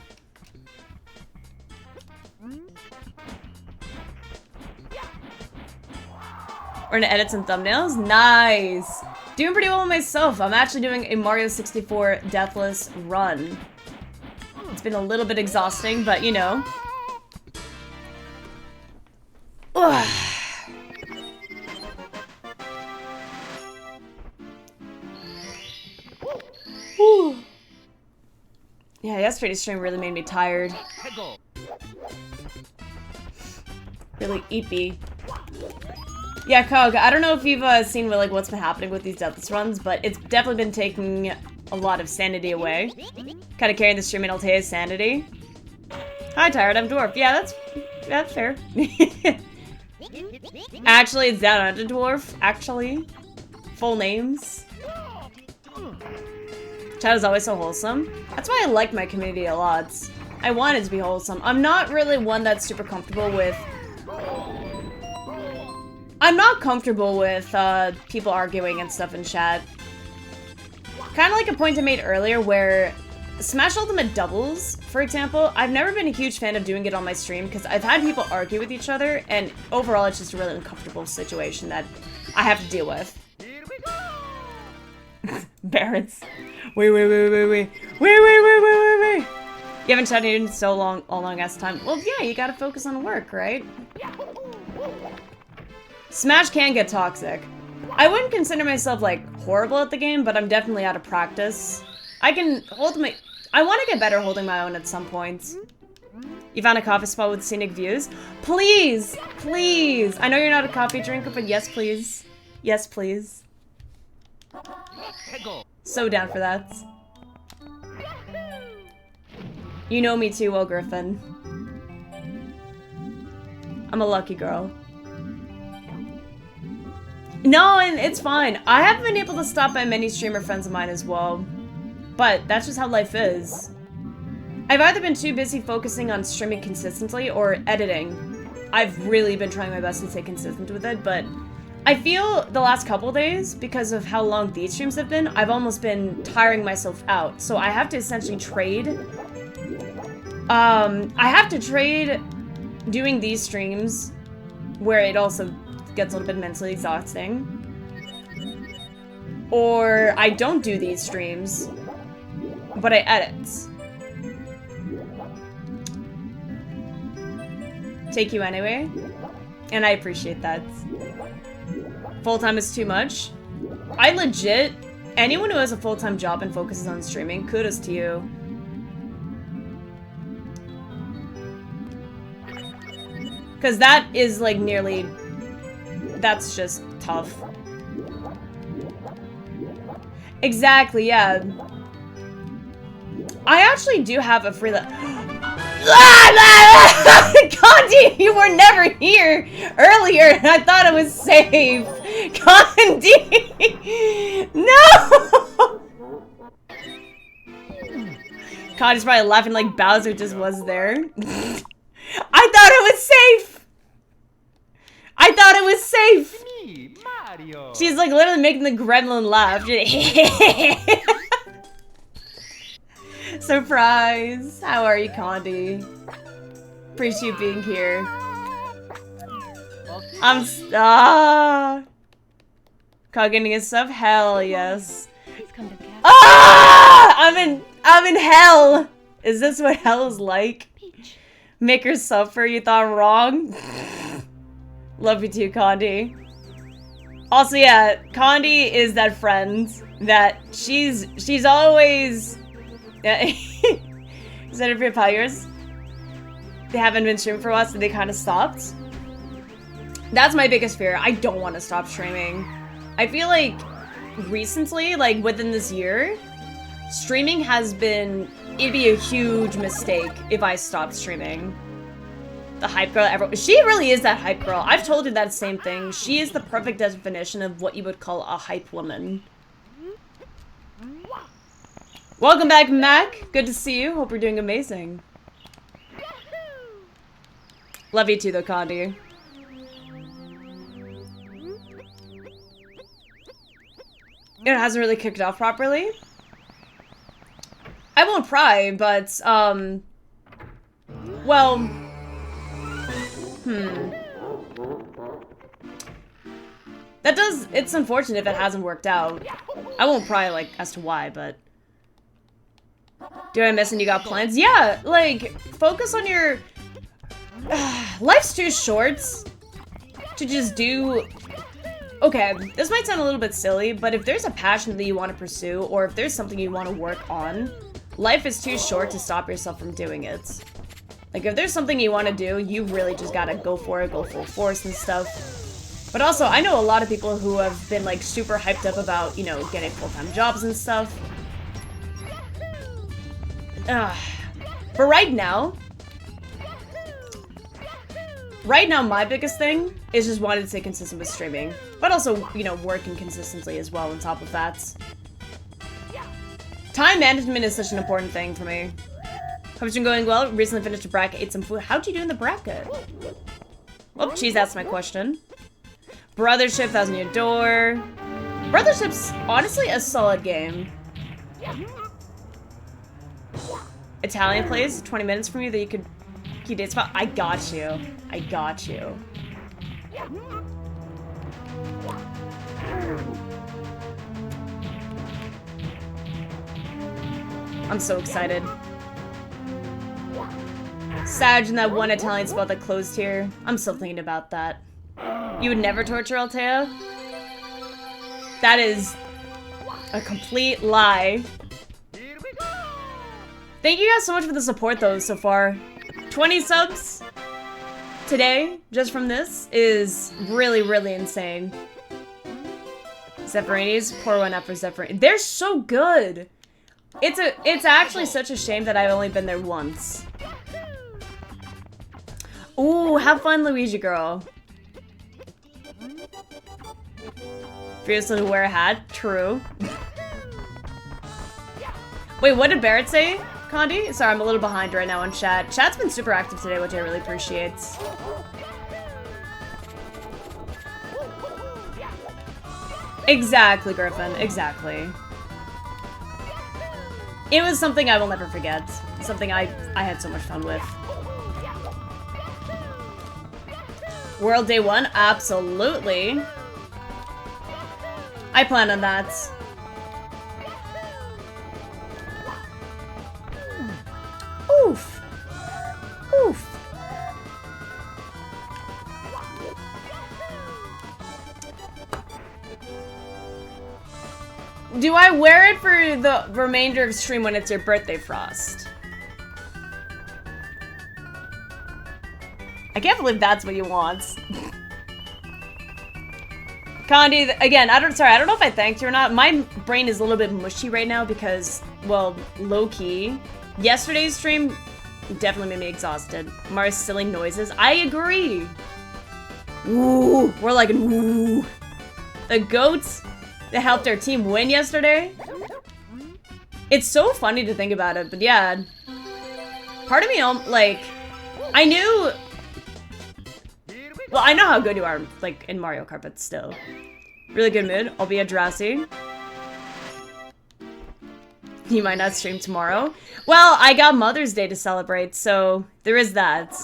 We're gonna edit some thumbnails. Nice. Doing pretty well myself. I'm actually doing a Mario 64 Deathless run. It's been a little bit exhausting, but you know. Ugh. Whew. Yeah, yesterday's stream really made me tired. Really eepy. Yeah, Cog, I don't know if you've seen like what's been happening with these Deathless runs, but it's definitely been taking a lot of sanity away. Kind of carrying the stream in Altea's sanity. Hi, Tired, I'm Dwarf. Yeah, that's fair. Actually, it's down under Dwarf, actually. Full names. Chat is always so wholesome. That's why I like my community a lot. I want it to be wholesome. I'm not really one that's super comfortable with... I'm not comfortable with people arguing and stuff in chat. Kind of like a point I made earlier where Smash Ultimate doubles, for example, I've never been a huge fan of doing it on my stream because I've had people argue with each other and overall it's just a really uncomfortable situation that I have to deal with. Barrett's. Wait. You haven't chatted in so long, a long ass time. Well, yeah, you gotta focus on work, right? Smash can get toxic. I wouldn't consider myself, like, horrible at the game, but I'm definitely out of practice. I want to get better holding my own at some point. You found a coffee spot with scenic views? Please! Please! I know you're not a coffee drinker, but yes, please. Yes, please. So down for that. You know me too well, Griffin. I'm a lucky girl. No, and it's fine. I haven't been able to stop by many streamer friends of mine as well. But that's just how life is. I've either been too busy focusing on streaming consistently or editing. I've really been trying my best to stay consistent with it, but I feel the last couple days, because of how long these streams have been, I've almost been tiring myself out. So I have to essentially trade. I have to trade doing these streams, where it also gets a little bit mentally exhausting. Or I don't do these streams, but I edit. Take you anyway, and I appreciate that. Full-time is too much. I legit, anyone who has a full-time job and focuses on streaming, kudos to you. Because that is like nearly, that's just tough. Exactly, yeah. I actually do have a freelance. Gandhi, you were never here earlier, and I thought it was safe. Gandhi, no. Gandhi's probably laughing like Bowser just was there. thought it was safe! I thought it was safe! Me, Mario. She's like literally making the gremlin laugh. Surprise! How are you, Condi? Appreciate you being here. Cog getting his stuff? Hell yes. Please come to the castle. I'm in hell! Is this what hell is like? Peach. Make her suffer, you thought wrong? Love you too, Condi. Also, yeah, Condi is that friend that she's always... Is that for yours? They haven't been streaming for a while, so they kind of stopped. That's my biggest fear. I don't want to stop streaming. I feel like recently, like within this year, streaming has been... It'd be a huge mistake if I stopped streaming. The hype girl, she really is that hype girl. I've told you that same thing. She is the perfect definition of what you would call a hype woman. Welcome back, Mac. Good to see you. Hope you're doing amazing. Love you too, though, Condi. It hasn't really kicked off properly. I won't pry, but, well... It's unfortunate if it hasn't worked out. I won't pry, like, as to why, but... Do I miss and you got plans? Yeah, like, focus on your... Life's too short to just do... Okay, this might sound a little bit silly, but if there's a passion that you want to pursue, or if there's something you want to work on, life is too short to stop yourself from doing it. Like, if there's something you want to do, you really just gotta go for it, go full force and stuff. But also, I know a lot of people who have been, like, super hyped up about, you know, getting full-time jobs and stuff. But right now, my biggest thing is just wanting to stay consistent with streaming. But also, you know, working consistently as well on top of that. Time management is such an important thing for me. Hope it's been going well. Recently finished a bracket, ate some food. How'd you do in the bracket? Well, geez, that's my question. Brothership, Thousand Year Door. Brothership's honestly a solid game. Italian place, 20 minutes from you that you could key date spot. I got you. I got you. I'm so excited. Sag in that one Italian spot that closed here. I'm still thinking about that. You would never torture Altea? That is a complete lie. Thank you guys so much for the support though so far. 20 subs today, just from this, is really, really insane. Zephyrini's, pour one up for Zephyrini. They're so good! It's actually such a shame that I've only been there once. Ooh, have fun, Luigi girl. Fearless to wear a hat? True. Wait, what did Barrett say, Condi? Sorry, I'm a little behind right now on chat. Chat's been super active today, which I really appreciate. Exactly, Griffin. Exactly. It was something I will never forget. Something I had so much fun with. World Day 1? Absolutely. I plan on that. Oof. Oof. Do I wear it for the remainder of stream when it's your birthday, Frost? I can't believe that's what you want. Condi, again, I don't know if I thanked you or not. My brain is a little bit mushy right now because, well, low-key, yesterday's stream definitely made me exhausted. Mara's silly noises. I agree. Woo. We're like, woo. The goats that helped our team win yesterday. It's so funny to think about it, but yeah. Part of me, like, I knew Well, I know how good you are, like, in Mario Kart, but still. Really good mood. I'll be a Drassi. You might not stream tomorrow. Well, I got Mother's Day to celebrate, so there is that.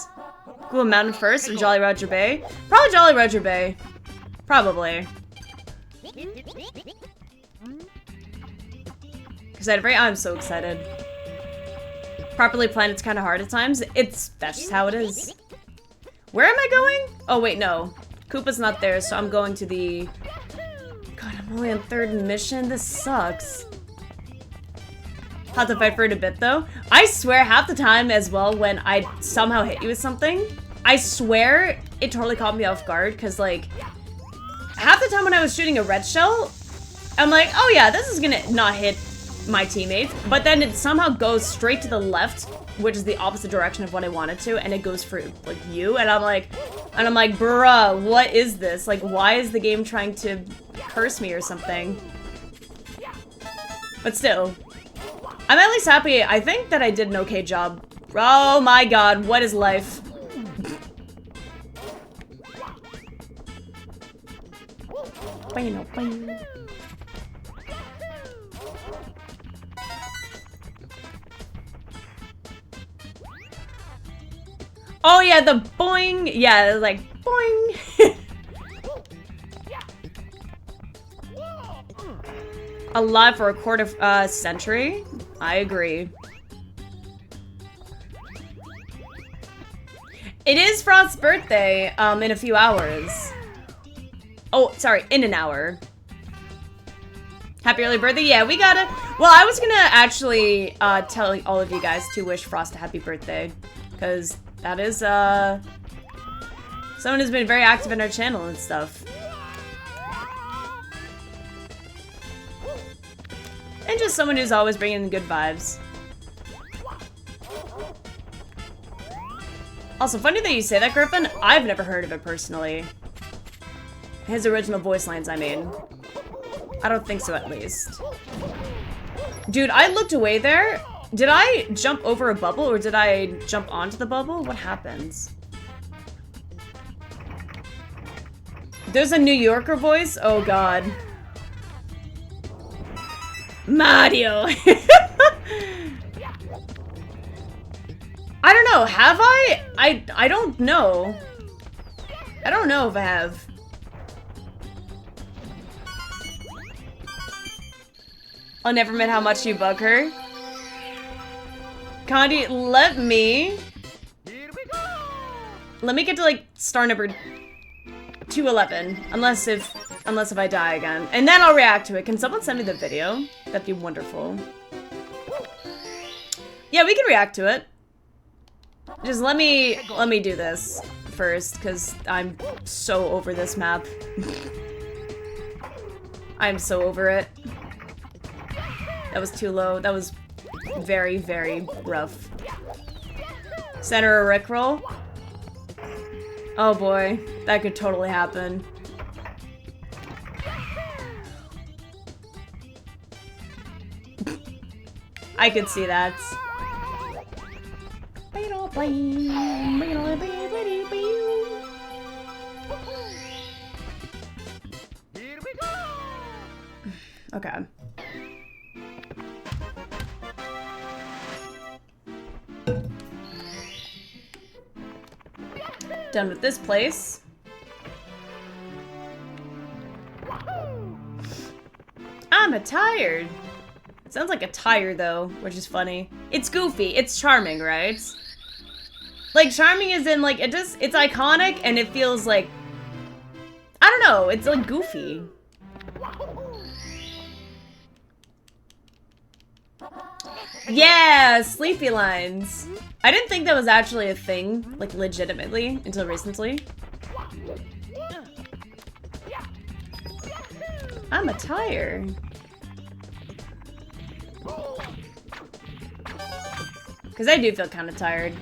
Cool Mountain first or Jolly Roger Bay? Probably Jolly Roger Bay. Probably. Excited for you? I'm so excited. Properly planned, it's kind of hard at times. That's just how it is. Where am I going? Oh, wait, no. Koopa's not there, so I'm going to the... God, I'm only on 3rd mission? This sucks. Have to fight for it a bit, though. I swear, half the time as well, when I somehow hit you with something, I swear it totally caught me off guard, because, like, half the time when I was shooting a red shell, I'm like, oh yeah, this is gonna not hit my teammates, but then it somehow goes straight to the left, which is the opposite direction of what I wanted to, and it goes for, like, you, and I'm like, bruh, what is this? Like, why is the game trying to curse me or something? But still, I'm at least happy. I think that I did an okay job. Oh my god, what is life? Oh yeah, the boing! Yeah, it was like, boing! Alive for a quarter century? I agree. It is Frost's birthday, in a few hours. Oh, sorry, in an hour. Happy early birthday? Yeah, we got it. Well, I was gonna actually tell all of you guys to wish Frost a happy birthday. Because that is, someone who's been very active in our channel and stuff. And just someone who's always bringing in good vibes. Also, funny that you say that, Griffin. I've never heard of it personally. His original voice lines, I mean. I don't think so, at least. Dude, I looked away there. Did I jump over a bubble, or did I jump onto the bubble? What happens? There's a New Yorker voice? Oh, God. Mario! I don't know, have I? I don't know. I don't know if I have. I'll never admit how much you bug her. Condi, let me get to, like, star number 211. Unless if I die again. And then I'll react to it. Can someone send me the video? That'd be wonderful. Yeah, we can react to it. Just let me do this first, because I'm so over this map. I'm so over it. That was too low. That was very, very rough. Center a Rickroll. Oh boy, that could totally happen. I could see that. Okay. Done with this place. I'm tired. Sounds like a tire though, which is funny. It's goofy. It's charming, right? Like, charming is in, like, it's iconic and it feels like, I don't know, it's like goofy. Yeah, sleepy lines. I didn't think that was actually a thing, like, legitimately, until recently. I'm a tire. Because I do feel kind of tired.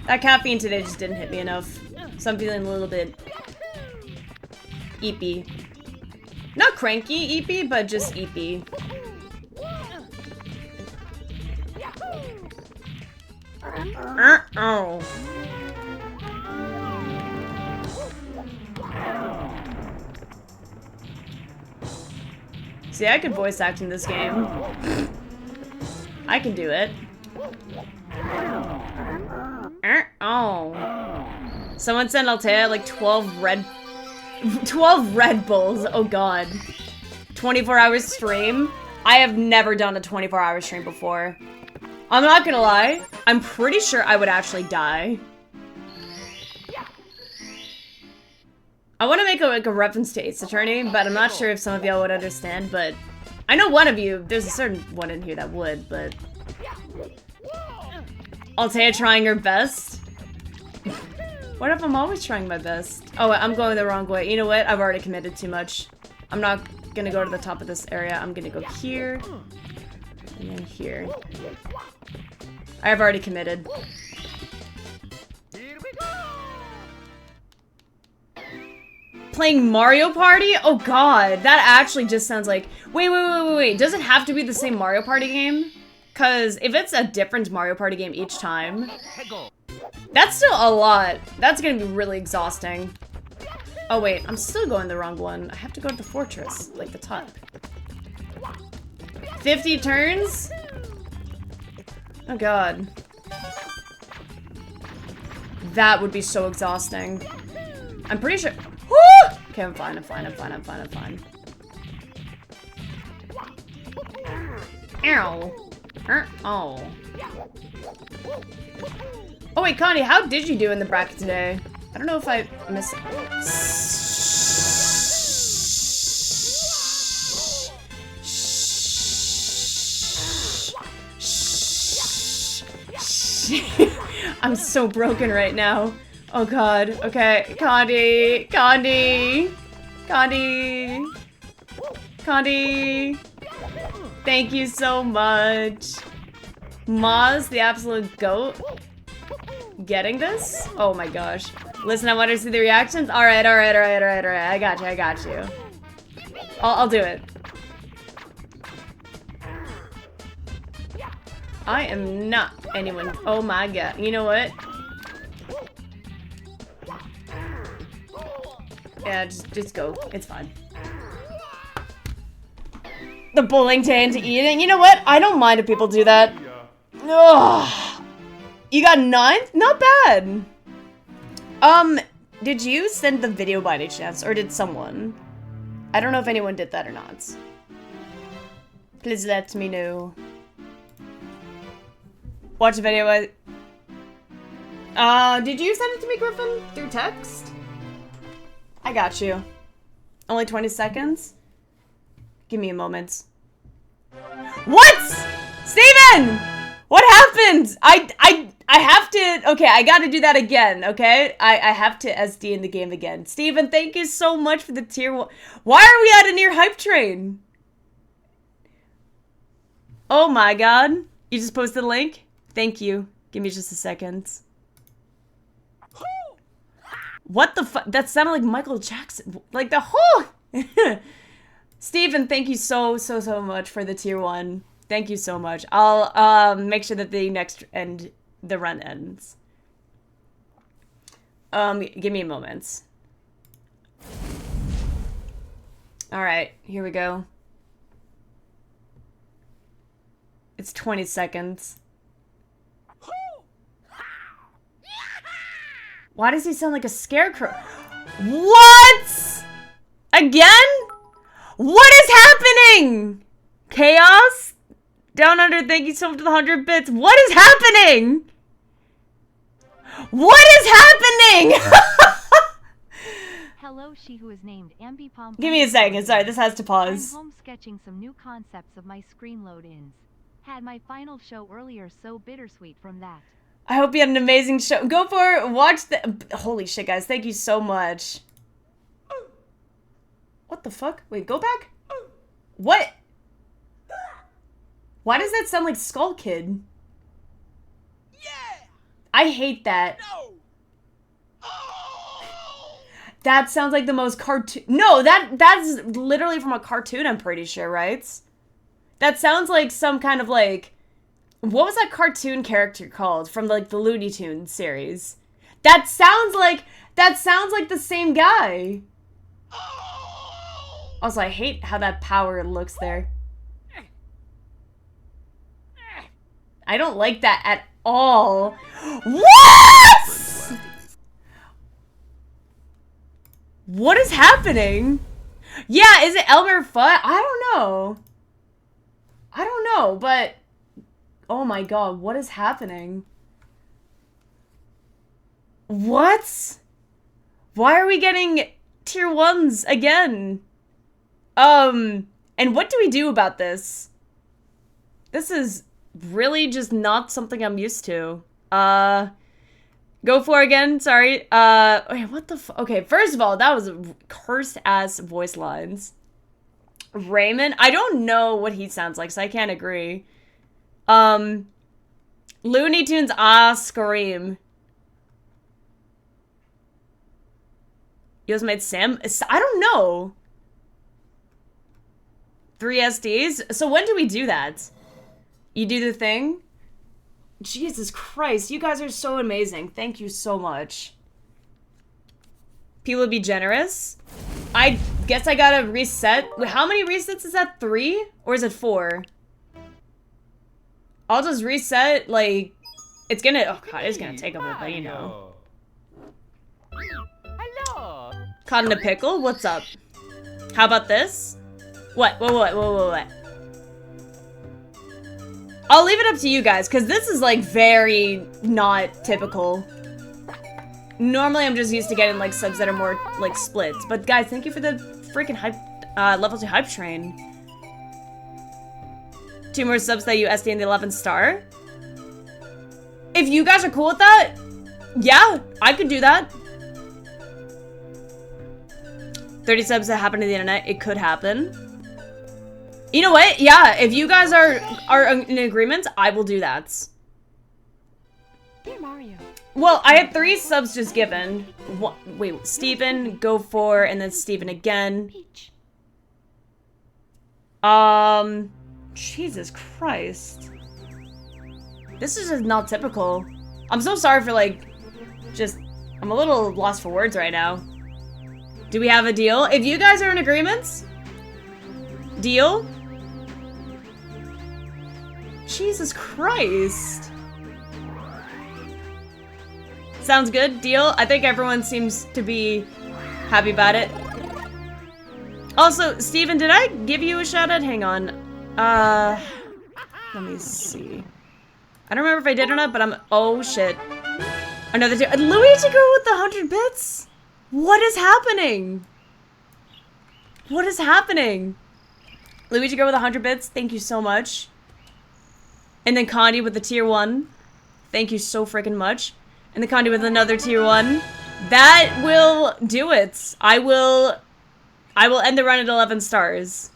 That caffeine today just didn't hit me enough. So I'm feeling a little bit eepy. Not cranky eepy, but just eepy. Oh. See, I could voice act in this game. I can do it. Oh. Someone sent Altea like 12 Red Bulls. Oh god. 24-hour stream? I have never done a 24-hour stream before. I'm not gonna lie. I'm pretty sure I would actually die. I want to make a reference to Ace Attorney, but I'm not sure if some of y'all would understand, but I know one of you, there's a certain one in here that would, but Altea trying her best? What if I'm always trying my best? Oh, I'm going the wrong way. You know what? I've already committed too much. I'm not gonna go to the top of this area. I'm gonna go here. And then here. I've already committed. Playing Mario Party? Oh god, that actually just sounds like... Wait. Does it have to be the same Mario Party game? Because if it's a different Mario Party game each time, that's still a lot. That's gonna be really exhausting. Oh wait, I'm still going the wrong one. I have to go to the fortress, like the top. 50 turns? Oh god. That would be so exhausting. I'm pretty sure... Woo! Okay, I'm fine. Ow. Oh. Oh wait, Connie, how did you do in the bracket today? I don't know if I missed it. I'm so broken right now. Oh god. Okay. Condi. Thank you so much. Maz, the absolute goat. Getting this? Oh my gosh. Listen, I want to see the reactions. Alright. I got you. I'll do it. I am not anyone. Oh my god. You know what? Yeah, just go. It's fine. The bowling day into eating. You know what? I don't mind if people do that. Ugh. You got 9? Not bad. Did you send the video by any chance? Or did someone? I don't know if anyone did that or not. Please let me know. Watch the video. Did you send it to me, Griffin? Through text? I got you. Only 20 seconds? Give me a moment. What? Steven! What happened? I have to... Okay, I gotta do that again, okay? I have to SD in the game again. Steven, thank you so much for the tier 1. Why are we at a near hype train? Oh my god. You just posted the link? Thank you. Give me just a second. What the fuck? That sounded like Michael Jackson. Like the whole... Steven, thank you so much for the tier 1. Thank you so much. I'll make sure that the next end, the run ends. Give me a moment. Alright, here we go. It's 20 seconds. Why does he sound like a scarecrow? What? Again? What is happening? Chaos? Down Under, thank you so much for the 100 bits. What is happening? What is happening? Hello, she who is named Ambipom. Give me a second. Sorry, this has to pause. I'm home sketching some new concepts of my screen load-ins. Had my final show earlier, so bittersweet from that. I hope you had an amazing show. Go for it. Watch the... Holy shit, guys. Thank you so much. What the fuck? Wait, go back? What? Why does that sound like Skull Kid? Yeah! I hate that. No! Oh! That sounds like the most cartoon... No, that's literally from a cartoon, I'm pretty sure, right? That sounds like some kind of, like... What was that cartoon character called from, like, the Looney Tunes series? That sounds like the same guy. Also, I hate how that power looks there. I don't like that at all. What? What is happening? Yeah, is it Elmer Fudd? I don't know. I don't know, but... Oh my god, what is happening? What? Why are we getting tier 1s again? And what do we do about this? This is really just not something I'm used to. Go for it again, sorry. Wait, what the okay, first of all, that was cursed ass voice lines. Raymond, I don't know what he sounds like, so I can't agree. Looney Tunes, scream. You also made Sam? I don't know. 3 SDs? So when do we do that? You do the thing? Jesus Christ, you guys are so amazing. Thank you so much. People be generous. I guess I gotta reset. Wait, how many resets is that? 3? Or is it 4? I'll just reset, like... It's gonna... Oh god, it's gonna take a bit, but you know. Hello. Caught in a pickle? What's up? How about this? What? What? I'll leave it up to you guys, because this is, like, very not typical. Normally, I'm just used to getting, like, subs that are more, like, splits. But, guys, thank you for the freaking hype, level 2 hype train. 2 more subs that you SD in the 11th star. If you guys are cool with that, yeah, I could do that. 30 subs that happen to the internet, it could happen. You know what? Yeah, if you guys are in agreement, I will do that. Dear Mario. Well, I had 3 subs just given. What, wait, Steven, go for, and then Steven again. Peach. Jesus Christ. This is just not typical. I'm so sorry for, like, just, I'm a little lost for words right now. Do we have a deal? If you guys are in agreement, deal? Jesus Christ. Sounds good, deal? I think everyone seems to be happy about it. Also, Steven, did I give you a shout out? Hang on. Let me see. I don't remember if I did or not, but I'm, oh shit. Another two. Luigi girl with the 100 bits? What is happening? What is happening? Luigi girl with 100 bits, thank you so much. And then Condi with the tier 1. Thank you so freaking much. And the Condi with another tier 1. That will do it. I will end the run at 11 stars.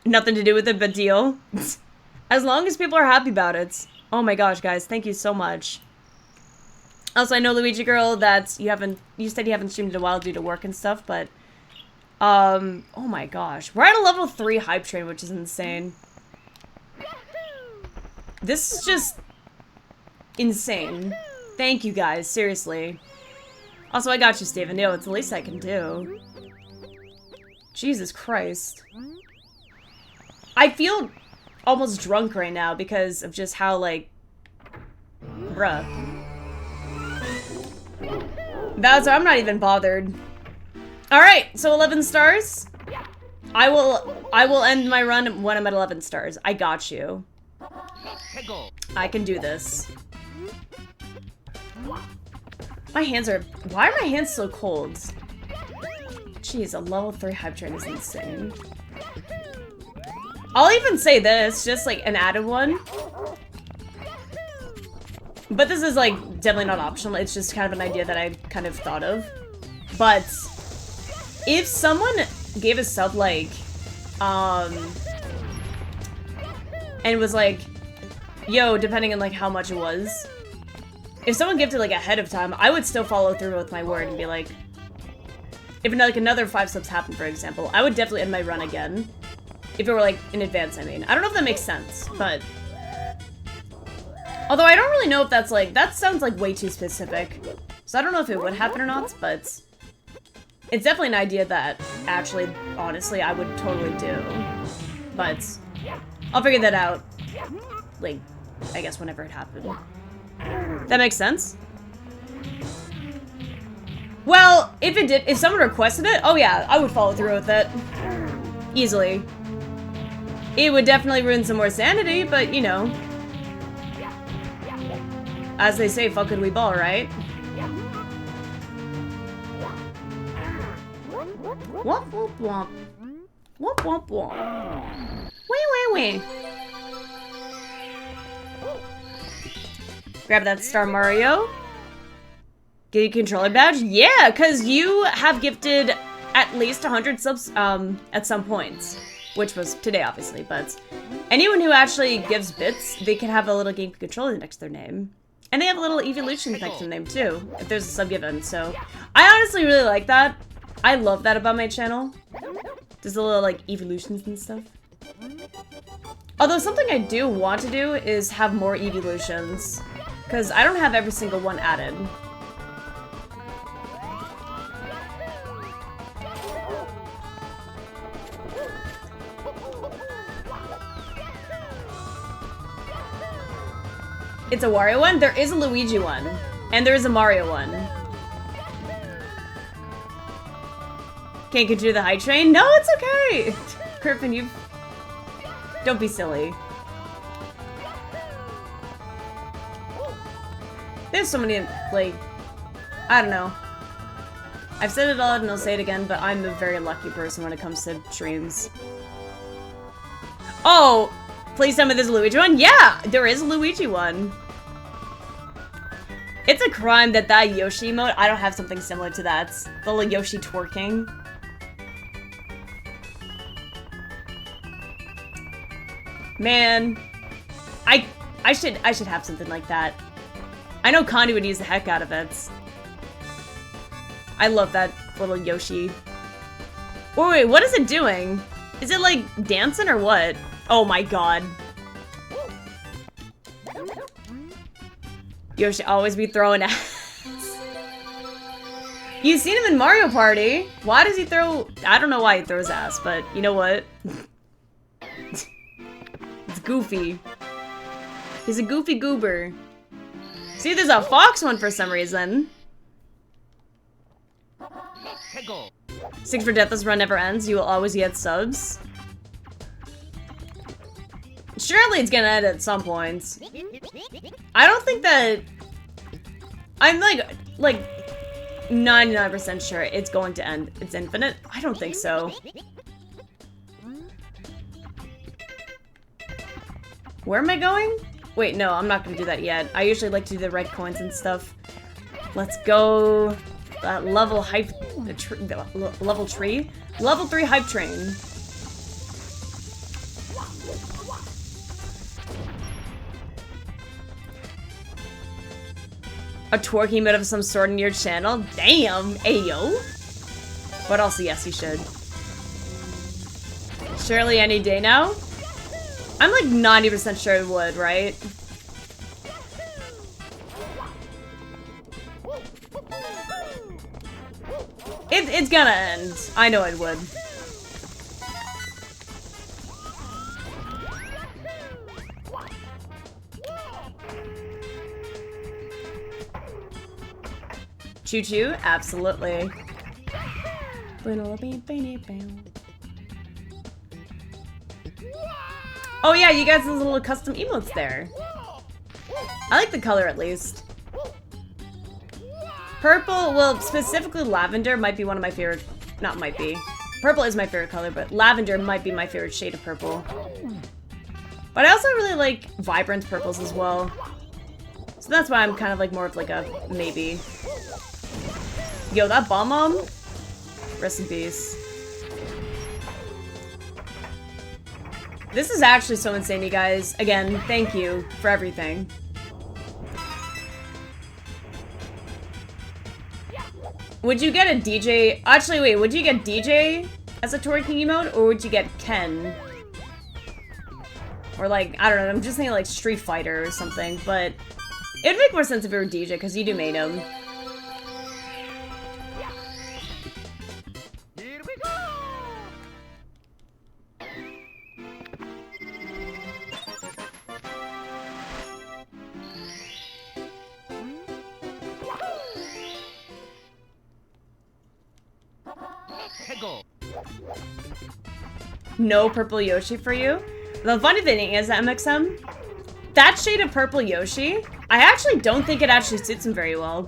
Nothing to do with it, but deal. As long as people are happy about it. Oh my gosh, guys, thank you so much. Also, I know Luigi girl that you said you haven't streamed in a while due to work and stuff, but oh my gosh. We're at a level 3 hype train, which is insane. This is just insane. Thank you guys, seriously. Also, I got you, Steven. Yo, it's the least I can do. Jesus Christ. I feel almost drunk right now because of just how, like, bruh. That's, I'm not even bothered. Alright, so 11 stars. I will end my run when I'm at 11 stars. I got you. I can do this. My hands are... Why are my hands so cold? Jeez, a level 3 hype train is insane. I'll even say this, just like an added one. But this is like definitely not optional. It's just kind of an idea that I kind of thought of. But if someone gave a sub like, and was like, yo, depending on like how much it was, if someone gifted like ahead of time, I would still follow through with my word and be like, if like another 5 subs happened, for example, I would definitely end my run again. If it were like in advance, I mean. I don't know if that makes sense, but although I don't really know if that's like, that sounds like way too specific. So I don't know if it would happen or not, but It's definitely an idea that, actually, honestly, I would totally do. But I'll figure that out, like, I guess whenever it happened. That makes sense? Well, if someone requested it, oh yeah, I would follow through with it. Easily. It would definitely ruin some more sanity, but, you know. As they say, fuck it, we ball, right? Womp womp womp. Womp womp womp. Wee wee wee. Grab that Star Mario. Get a controller badge? Yeah, because you have gifted at least 100 subs at some points. Which was today, obviously, but anyone who actually gives bits, they can have a little game controller next to their name. And they have a little evolution next to their name, too, if there's a sub given, so. I honestly really like that. I love that about my channel. There's a little, like, evolutions and stuff. Although something I do want to do is have more evolutions. Because I don't have every single one added. It's a Wario one? There is a Luigi one. And there is a Mario one. Can't get you to the high train? No, it's okay! Kirpin, you... Don't be silly. There's so many, like... I don't know. I've said it all and I'll say it again, but I'm a very lucky person when it comes to streams. Oh! Please tell me there's a Luigi one? Yeah! There is a Luigi one. It's a crime that Yoshi emote, I don't have something similar to that. The little Yoshi twerking. Man. I should have something like that. I know Condi would use the heck out of it. I love that little Yoshi. Wait, what is it doing? Is it like dancing or what? Oh my god. Yoshi always be throwing ass. You've seen him in Mario Party. Why does he throw... I don't know why he throws ass, but you know what? It's goofy. He's a goofy goober. See, there's a fox one for some reason. 6 for Deathless Run never ends. You will always get subs. Surely it's gonna end at some point. I don't think that... I'm like 99% sure it's going to end. It's infinite? I don't think so. Where am I going? Wait, no, I'm not gonna do that yet. I usually like to do the red coins and stuff. Let's go... level hype... level tree? Level 3 hype train. A twerking mode of some sort in your channel? Damn! Ayo! But also, yes, you should. Surely any day now? I'm like 90% sure it would, right? It's gonna end. I know it would. Choo-choo? Absolutely. Oh yeah, you guys have little custom emotes there. I like the color at least. Purple, well, specifically lavender might be one of my favorite, not might be. Purple is my favorite color, but lavender might be my favorite shade of purple. But I also really like vibrant purples as well. So that's why I'm kind of like more of like a maybe. Yo, that bomb rest in peace. This is actually so insane, you guys. Again, thank you for everything. Would you get a DJ? Actually, wait, would you get DJ as a twerking emote, or would you get Ken? Or like, I don't know, I'm just thinking like Street Fighter or something, but it'd make more sense if it were DJ, because you do main him. No purple Yoshi for you. The funny thing is that MXM, that shade of purple Yoshi, I actually don't think it actually suits him very well.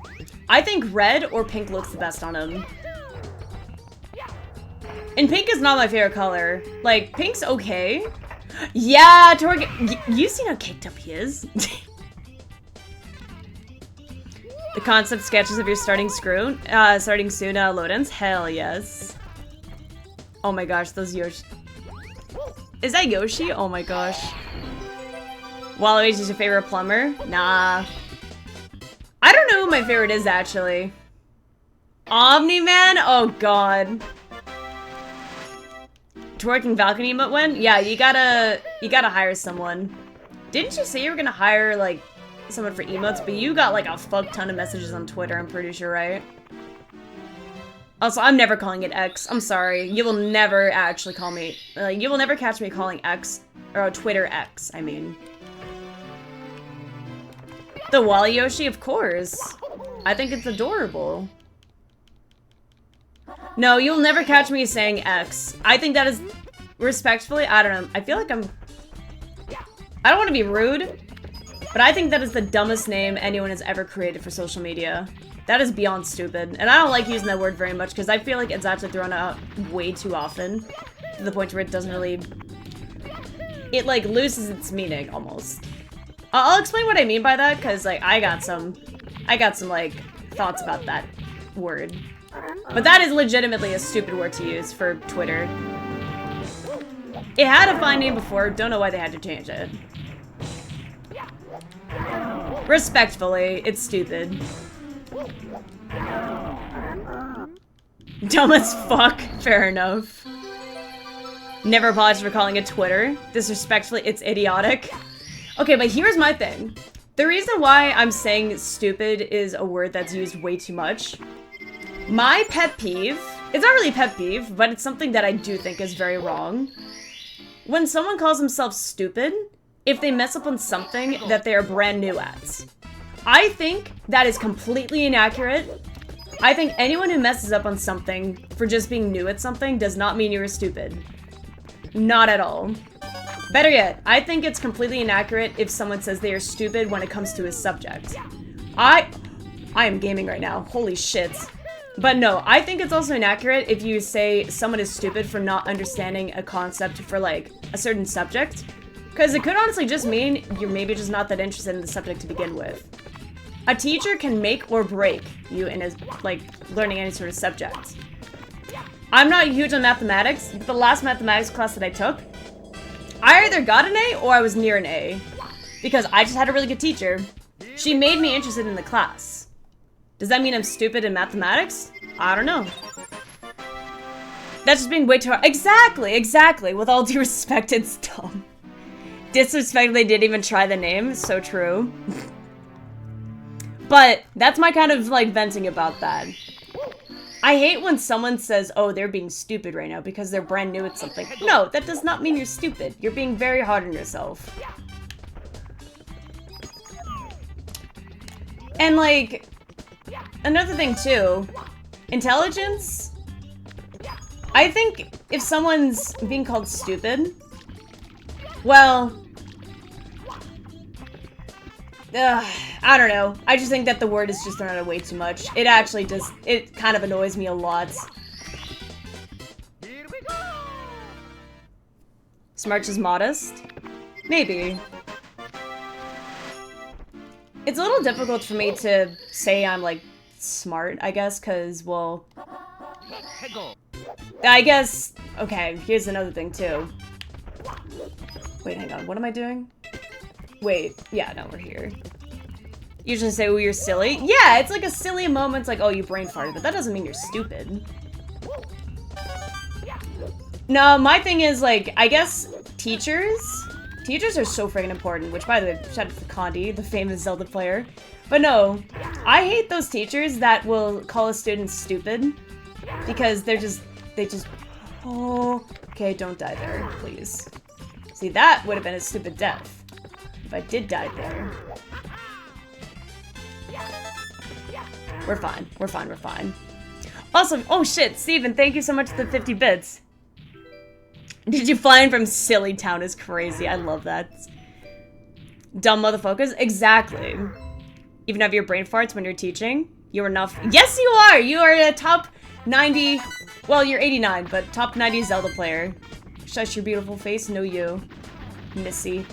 I think red or pink looks the best on him. And pink is not my favorite color. Like, pink's okay. Yeah, Torg, you seen how caked up he is? The concept sketches of your starting soon, load-ins? Hell yes. Oh my gosh, those Yoshi. Is that Yoshi? Oh my gosh. Waluigi is your favorite plumber? Nah. I don't know who my favorite is, actually. Omni-Man? Oh god. Twerking balcony emote when? Yeah, you gotta hire someone. Didn't you say you were gonna hire, like, someone for emotes? But you got, like, a fuck ton of messages on Twitter, I'm pretty sure, right? Also, I'm never calling it X. I'm sorry. You will never actually call me... you will never catch me calling X... or Twitter X, I mean. The Wally Yoshi, of course. I think it's adorable. No, you'll never catch me saying X. I think that is... respectfully, I don't know. I feel like I'm... I don't want to be rude, but I think that is the dumbest name anyone has ever created for social media. That is beyond stupid. And I don't like using that word very much because I feel like it's actually thrown out way too often. To the point where it doesn't really... It, like, loses its meaning, almost. I'll explain what I mean by that, because, like, I got some, like, thoughts about that word. But that is legitimately a stupid word to use for Twitter. It had a fine name before, don't know why they had to change it. Respectfully, it's stupid. Dumb as fuck, fair enough. Never apologize for calling it Twitter. Disrespectfully, it's idiotic. Okay, but here's my thing. The reason why I'm saying stupid is a word that's used way too much. My pet peeve, it's not really a pet peeve, but it's something that I do think is very wrong. When someone calls themselves stupid, if they mess up on something that they are brand new at. I think that is completely inaccurate. I think anyone who messes up on something for just being new at something does not mean you're stupid. Not at all. Better yet, I think it's completely inaccurate if someone says they are stupid when it comes to a subject. I am gaming right now, holy shit. But no, I think it's also inaccurate if you say someone is stupid for not understanding a concept for, like, a certain subject. Because it could honestly just mean you're maybe just not that interested in the subject to begin with. A teacher can make or break you in, like, learning any sort of subject. I'm not huge on mathematics, but the last mathematics class that I took, I either got an A or I was near an A. Because I just had a really good teacher. She made me interested in the class. Does that mean I'm stupid in mathematics? I don't know. That's just being way too hard. Exactly. With all due respect, it's dumb. Disrespect, they didn't even try the name. So true. But that's my kind of, like, venting about that. I hate when someone says, oh, they're being stupid right now because they're brand new at something. No, that does not mean you're stupid. You're being very hard on yourself. And, like, another thing, too. Intelligence? I think if someone's being called stupid, well, I don't know. I just think that the word is just thrown out way too much. It actually just, it kind of annoys me a lot. Smart is modest? Maybe. It's a little difficult for me to say I'm, like, smart, I guess, because, well, I guess, okay, here's another thing, too. Wait, hang on, what am I doing? Wait, yeah, no, we're here. Usually say, oh, you're silly. Yeah, it's like a silly moment. It's like, oh, you brain farted, but that doesn't mean you're stupid. No, my thing is, like, I guess teachers are so freaking important, which, by the way, shout out to Condi, the famous Zelda player. But no, I hate those teachers that will call a student stupid because they just, oh, okay, don't die there, please. See, that would have been a stupid death if I did die there. We're fine. Awesome. Oh shit, Steven, thank you so much for the 50 bits. Did you fly in from Silly Town is crazy. I love that. Dumb motherfuckers. Exactly. Even have your brain farts when you're teaching? You're enough. Yes, you are! You are a top 90... Well, you're 89, but top 90 Zelda player. Shush your beautiful face. No you. Missy.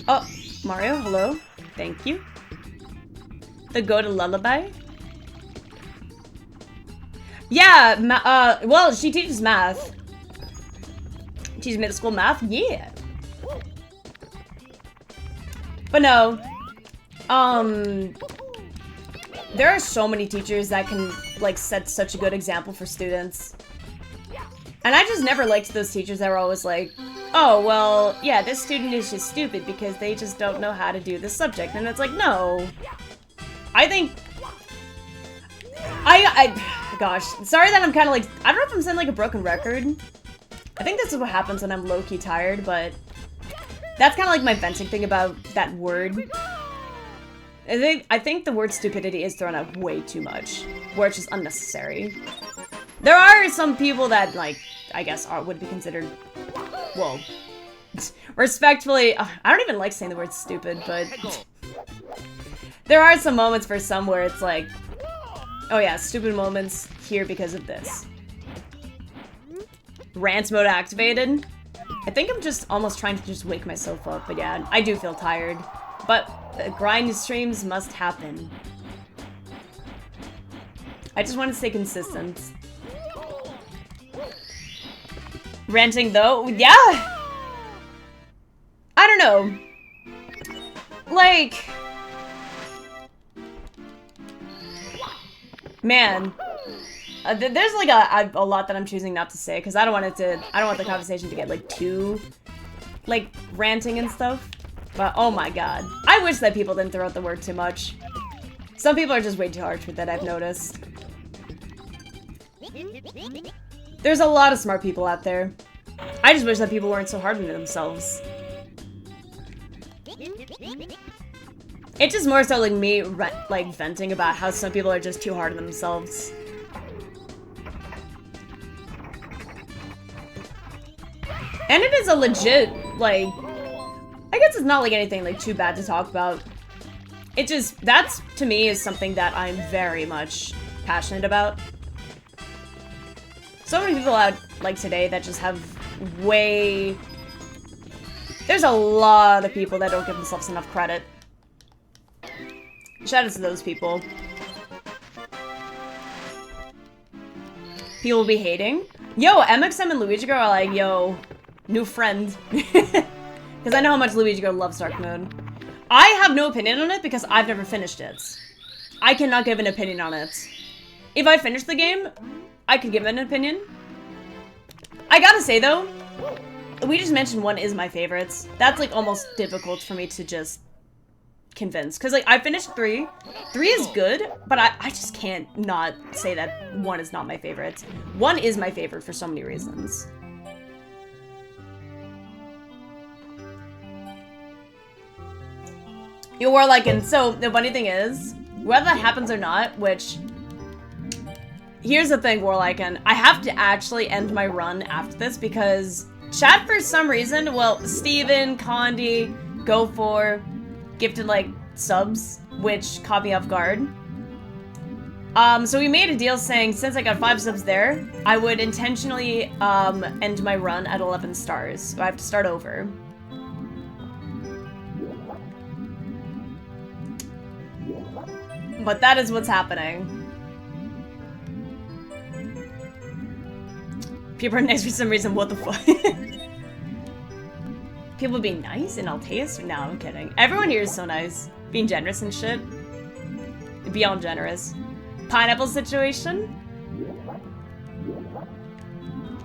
Oh, Mario, hello. Thank you. The go-to lullaby? Yeah, well, she teaches math. Teaches middle school math? Yeah. But no. There are so many teachers that can, like, set such a good example for students. And I just never liked those teachers that were always like, oh, well, yeah, this student is just stupid because they just don't know how to do this subject. And it's like, no. I think... Gosh, sorry that I'm kind of like... I don't know if I'm saying like a broken record. I think this is what happens when I'm low-key tired, but... That's kind of like my venting thing about that word. I think the word stupidity is thrown out way too much, where it's just unnecessary. There are some people that, like, I guess would be considered, well, respectfully, I don't even like saying the word stupid, but there are some moments for some where it's like, oh yeah, stupid moments here because of this. Rant mode activated. I think I'm just almost trying to just wake myself up, but yeah, I do feel tired. But grind streams must happen. I just want to stay consistent. Ranting though? Yeah! I don't know. Like... Man. There's like a lot that I'm choosing not to say, because I don't want the conversation to get like too, like, ranting and stuff. But oh my god. I wish that people didn't throw out the word too much. Some people are just way too harsh with it, I've noticed. There's a lot of smart people out there. I just wish that people weren't so hard on themselves. It's just more so like me, like, venting about how some people are just too hard on themselves. And it is a legit, like... I guess it's not like anything like too bad to talk about. It just, that's to me is something that I'm very much passionate about. So many people out like today that just have way... There's a lot of people that don't give themselves enough credit. Shout out to those people. People will be hating. Yo, MXM and Luigi Girl are like, yo, new friend. Because I know how much Luigi Girl loves Dark Mode. I have no opinion on it because I've never finished it. I cannot give an opinion on it. If I finish the game, I could give an opinion. I gotta say though, Luigi's Mansion 1 is my favorite. That's like almost difficult for me to just convince. Because like I finished 3. 3 is good, but I just can't not say that 1 is not my favorite. 1 is my favorite for so many reasons. You were like, and so the funny thing is, whether that happens or not, which, here's the thing, Warlike, I have to actually end my run after this because chat for some reason, well, Steven, Condi, Go4, gifted like subs, which caught me off guard. So we made a deal saying since I got 5 subs there, I would intentionally end my run at 11 stars, so I have to start over. But that is what's happening. People are nice for some reason, what the fuck? People being nice in Alteus? No, I'm kidding. Everyone here is so nice. Being generous and shit. Beyond generous. Pineapple situation?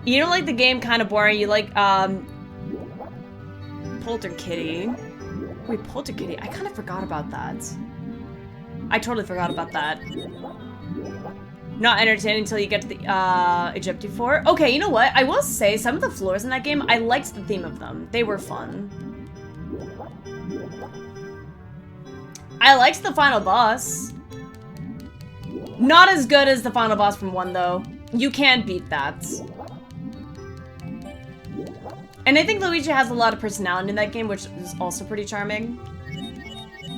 You don't like the game kind of boring, you like, Polterkitty. Wait, Polterkitty? I kind of forgot about that. I totally forgot about that. Not entertaining until you get to the Egypti4. Okay, you know what? I will say some of the floors in that game, I liked the theme of them. They were fun. I liked the final boss. Not as good as the final boss from 1, though. You can't beat that. And I think Luigi has a lot of personality in that game, which is also pretty charming.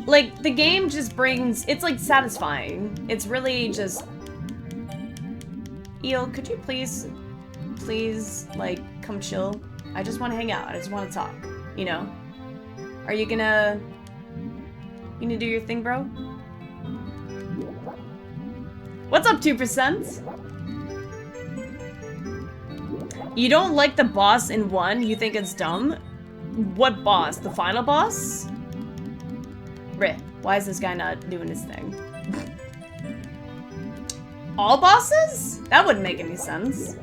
Like, the game just brings... It's, like, satisfying. It's really just... Eel, could you please, like, come chill? I just want to hang out. I just want to talk, you know? Are you gonna... You gonna do your thing, bro? What's up, 2%? You don't like the boss in 1? You think it's dumb? What boss? The final boss? Rih, why is this guy not doing his thing? All bosses? That wouldn't make any sense.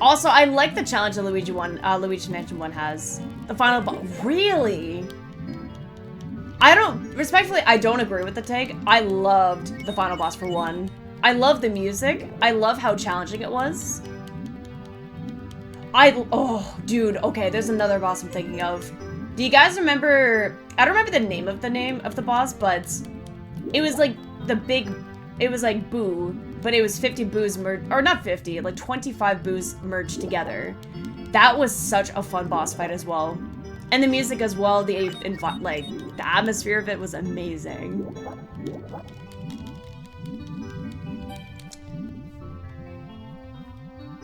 Also, I like the challenge that Luigi Mansion 1 has. The final boss. Really? Respectfully, I don't agree with the take. I loved the final boss for 1. I love the music. I love how challenging it was. Oh, dude. Okay, there's another boss I'm thinking of. Do you guys remember... I don't remember the name of the boss, but it was like it was like Boo, but it was 50 Boos merged, or not 50, like 25 Boos merged together. That was such a fun boss fight as well. And the music as well, the atmosphere of it was amazing.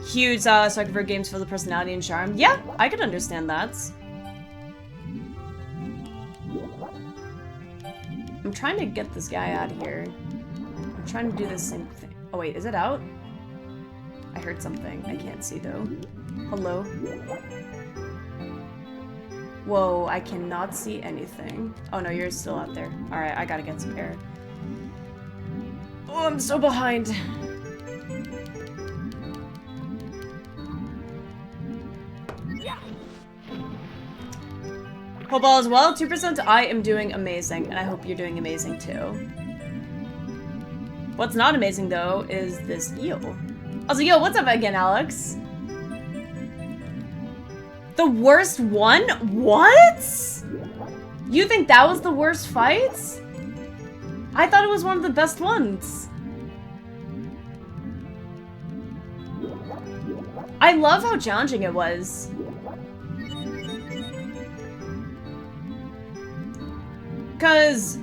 Huge sucker for games for the personality and charm. Yeah, I could understand that. I'm trying to get this guy out of here. I'm trying to do the same thing. Oh wait, is it out? I heard something. I can't see though. Hello? Whoa, I cannot see anything. Oh no, you're still out there. Alright, I gotta get some air. Oh, I'm so behind. Hope all is well. 2%, I am doing amazing, and I hope you're doing amazing too. What's not amazing though is this eel. Also, yo, what's up again, Alex? The worst one? What? You think that was the worst fight? I thought it was one of the best ones. I love how challenging it was. Because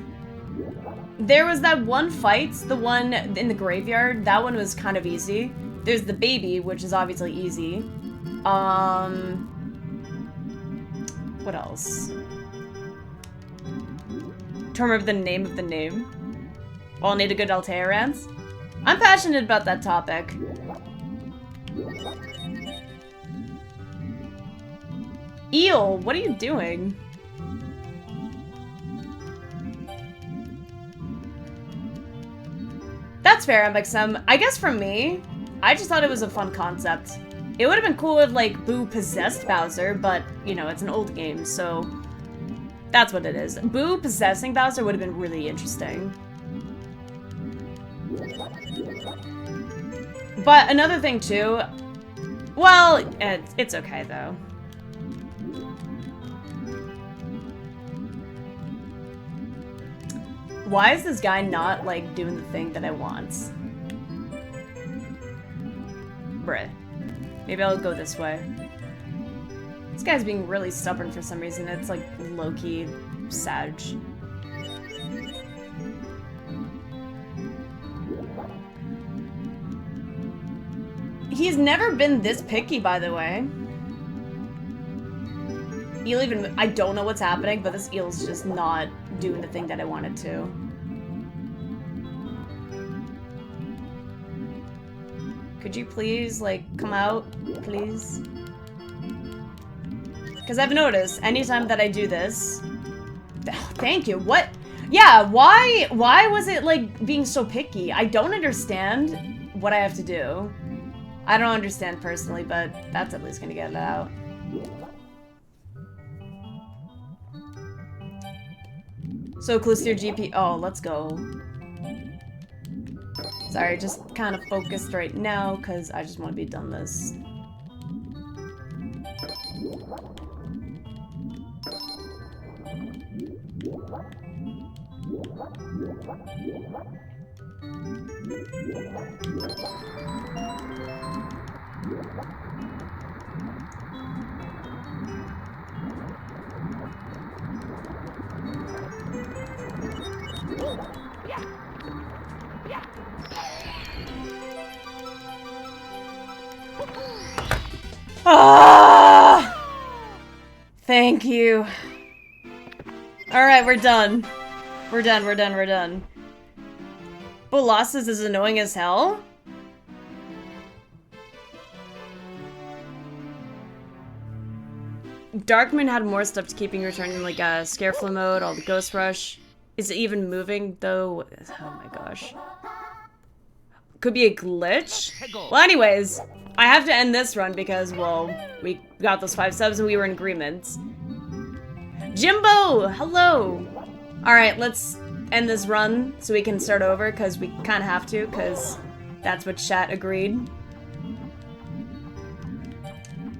there was that one fight, the one in the graveyard, that one was kind of easy. There's the baby, which is obviously easy. What else? Don't remember the name of the name. I'll need a good Altea rant. I'm passionate about that topic. Eel, what are you doing? That's fair, MXM. I guess for me, I just thought it was a fun concept. It would have been cool if, like, Boo possessed Bowser, but, you know, it's an old game, so that's what it is. Boo possessing Bowser would have been really interesting. But another thing, too... Well, it's okay, though. Why is this guy not, like, doing the thing that I want? Bruh. Maybe I'll go this way. This guy's being really stubborn for some reason. It's, like, low-key Sag. He's never been this picky, by the way. Eel even... I don't know what's happening, but this eel's just not doing the thing that I wanted to. Could you please, like, come out? Please? Because I've noticed, anytime that I do this... Oh, thank you, what? Yeah, why was it, like, being so picky? I don't understand what I have to do. I don't understand personally, but that's at least gonna get it out. So close to your GP. Oh, let's go. Sorry, just kind of focused right now because I just want to be done this. Ah! Thank you. Alright, we're done. We're done. But losses is annoying as hell? Darkman had more stuff to keeping returning, like Scareflow mode, all the Ghost Rush. Is it even moving, though? Oh my gosh. Could be a glitch? Well, anyways, I have to end this run because, well, we got those 5 subs and we were in agreement. Jimbo! Hello! Alright, let's end this run so we can start over, because we kind of have to, because that's what chat agreed.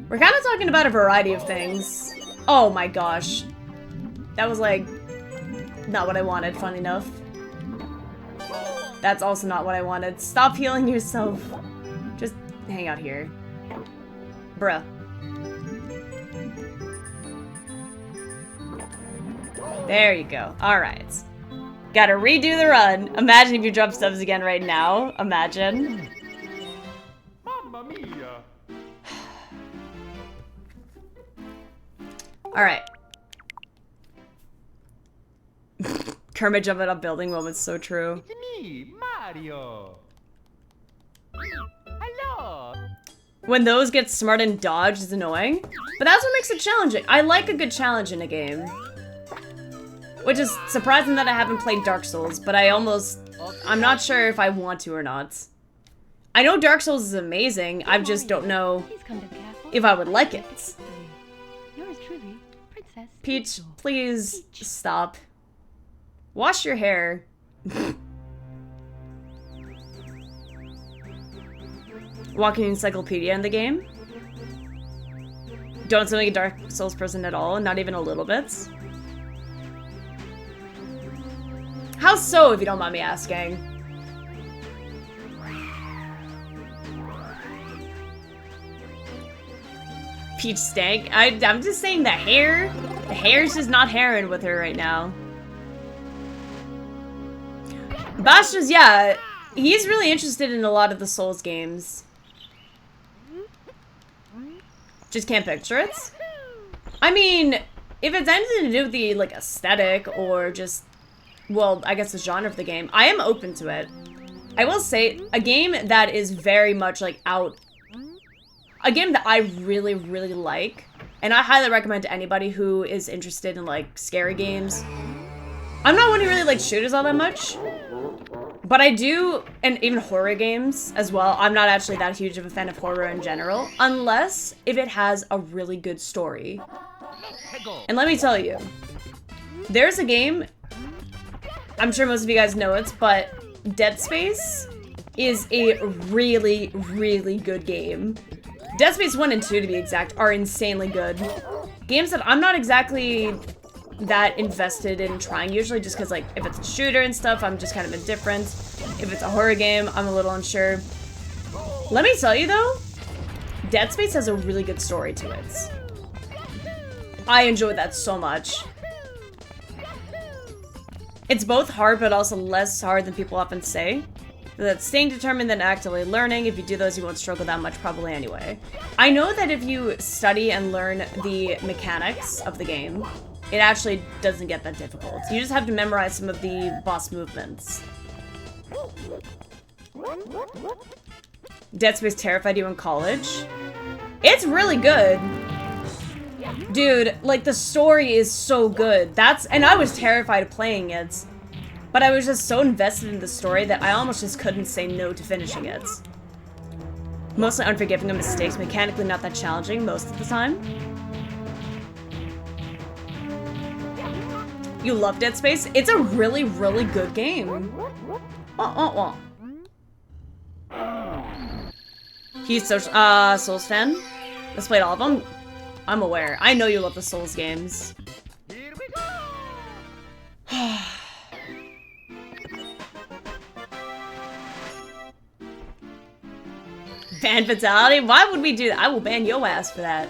We're kind of talking about a variety of things. Oh my gosh. That was like, not what I wanted, fun enough. That's also not what I wanted. Stop healing yourself. Just hang out here. Bruh. There you go. Alright. Gotta redo the run. Imagine if you drop subs again right now. Imagine. Mamma mia. Alright. Kermit jumping up building moment's so true. It's me, Mario. Hello. When those get smart and dodge is annoying. But that's what makes it challenging. I like a good challenge in a game. Which is surprising that I haven't played Dark Souls, but I'm not sure if I want to or not. I know Dark Souls is amazing, I just don't know if I would like it. Yours truly, Princess Peach, Toadstool. please stop. Wash your hair. Walking encyclopedia in the game. Don't sound like a Dark Souls person at all, not even a little bit. How so, if you don't mind me asking? Peach stank? I'm just saying the hair. The hair's just not hairing with her right now. Basha's, yeah, he's really interested in a lot of the Souls games. Just can't picture it. I mean, if it's anything to do with the, like, aesthetic or just, well, I guess the genre of the game, I am open to it. I will say, a game that is very much, like, a game that I really, really like, and I highly recommend to anybody who is interested in, like, scary games. I'm not one who really likes shooters all that much, but I do, and even horror games as well. I'm not actually that huge of a fan of horror in general, unless if it has a really good story. And let me tell you, there's a game, I'm sure most of you guys know it, but Dead Space is a really, really good game. Dead Space 1 and 2, to be exact, are insanely good. Games that I'm not exactly that invested in trying, usually just because, like, if it's a shooter and stuff, I'm just kind of indifferent. If it's a horror game, I'm a little unsure. Let me tell you, though, Dead Space has a really good story to it. I enjoyed that so much. It's both hard, but also less hard than people often say. That's staying determined and actively learning. If you do those, you won't struggle that much probably anyway. I know that if you study and learn the mechanics of the game, it actually doesn't get that difficult. You just have to memorize some of the boss movements. Dead Space terrified you in college? It's really good. Dude, like, the story is so good. And I was terrified of playing it. But I was just so invested in the story that I almost just couldn't say no to finishing it. Mostly unforgiving of mistakes, mechanically not that challenging most of the time. You love Dead Space? It's a really, really good game. He's Souls fan? Let's play all of them. I'm aware. I know you love the Souls games. Here we go. Ban fatality? Why would we do that? I will ban your ass for that.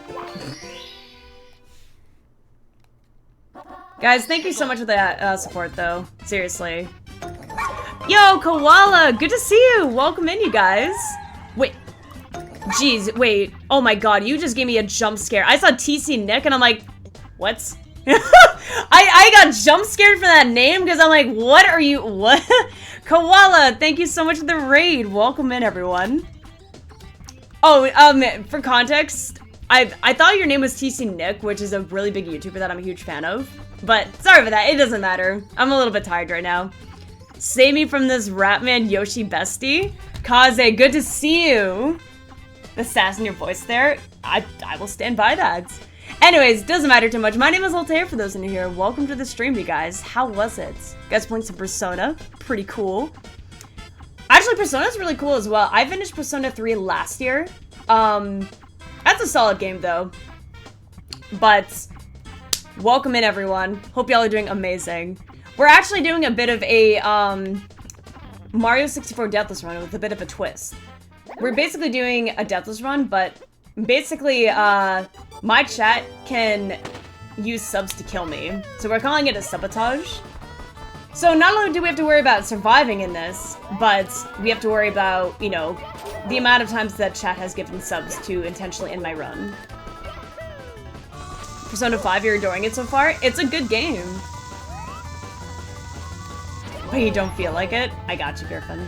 Guys, thank you so much for that support, though. Seriously. Yo, Koala! Good to see you! Welcome in, you guys. Wait. Jeez, wait. Oh my god, you just gave me a jump scare. I saw TC Nick, and I'm like, what? I got jump scared for that name, because I'm like, what are you- what? Koala, thank you so much for the raid. Welcome in, everyone. Oh, for context, I thought your name was TC Nick, which is a really big YouTuber that I'm a huge fan of. But, sorry for that, it doesn't matter. I'm a little bit tired right now. Save me from this Ratman Yoshi bestie. Kaze, good to see you. The sass in your voice there, I will stand by that. Anyways, doesn't matter too much. My name is Altair for those in here. Welcome to the stream, you guys. How was it? You guys playing some Persona? Pretty cool. Actually, Persona's really cool as well. I finished Persona 3 last year. That's a solid game, though. But, welcome in, everyone. Hope y'all are doing amazing. We're actually doing a bit of a, Mario 64 Deathless run with a bit of a twist. We're basically doing a Deathless run, but basically, my chat can use subs to kill me. So we're calling it a SUBOTAGE. So not only do we have to worry about surviving in this, but we have to worry about, you know, the amount of times that chat has given subs to intentionally end my run. Persona 5, you're adoring it so far? It's a good game. But you don't feel like it? I got you, Griffin.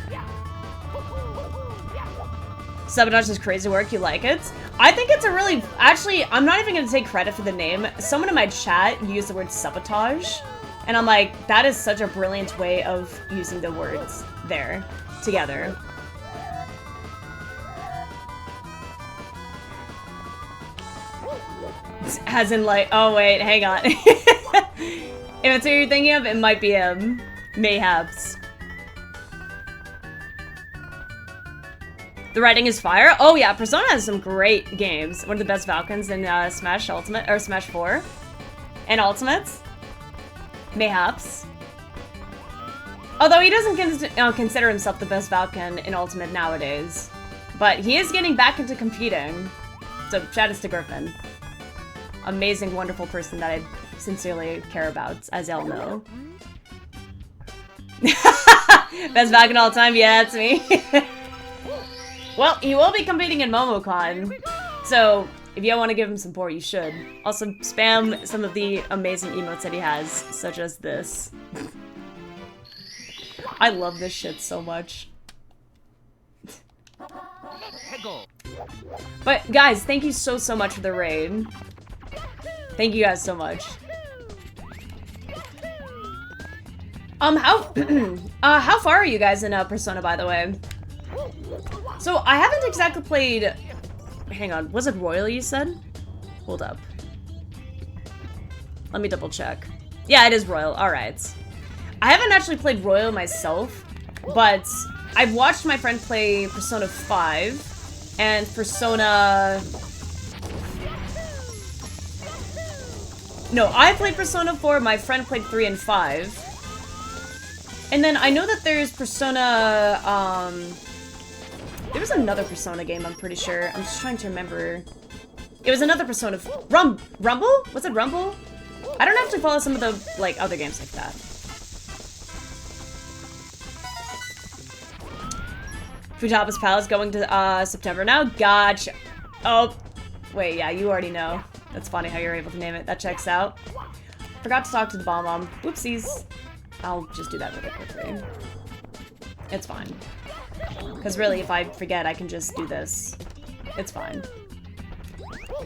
SUBOTAGE is crazy work, you like it? I think it's a really... Actually, I'm not even going to take credit for the name. Someone in my chat used the word SUBOTAGE. And I'm like, that is such a brilliant way of using the words there together. As in like, oh wait, hang on. If it's who you're thinking of, it might be him. Mayhaps. The writing is fire. Oh yeah, Persona has some great games. One of the best Falcons in Smash Ultimate or Smash 4 and Ultimates. Mayhaps. Although he doesn't consider himself the best Falcon in Ultimate nowadays. But he is getting back into competing. So shout outs to Griffin. Amazing, wonderful person that I sincerely care about, as y'all know. Best Falcon all time? Yeah, that's me. Well, he will be competing in MomoCon. So, if you want to give him support, you should. Also, spam some of the amazing emotes that he has, such as this. I love this shit so much. But, guys, thank you so much for the raid. Thank you guys so much. How far are you guys in Persona, by the way? So, I haven't exactly played... Hang on, was it Royal you said? Hold up. Let me double check. Yeah, it is Royal, alright. I haven't actually played Royal myself, but I've watched my friend play Persona 5 and Persona... No, I played Persona 4, my friend played 3 and 5. And then I know that there's Persona, there was another Persona game, I'm pretty sure. I'm just trying to remember. It was another Persona... Rumble? Was it Rumble? I don't actually follow some of the, like, other games like that. Futaba's Palace going to, September now? Gotcha. Oh, wait, yeah, you already know. That's funny how you're able to name it. That checks out. Forgot to talk to the Bomb-Bomb. Whoopsies. I'll just do that really quickly. It's fine. Because really, if I forget, I can just do this. It's fine.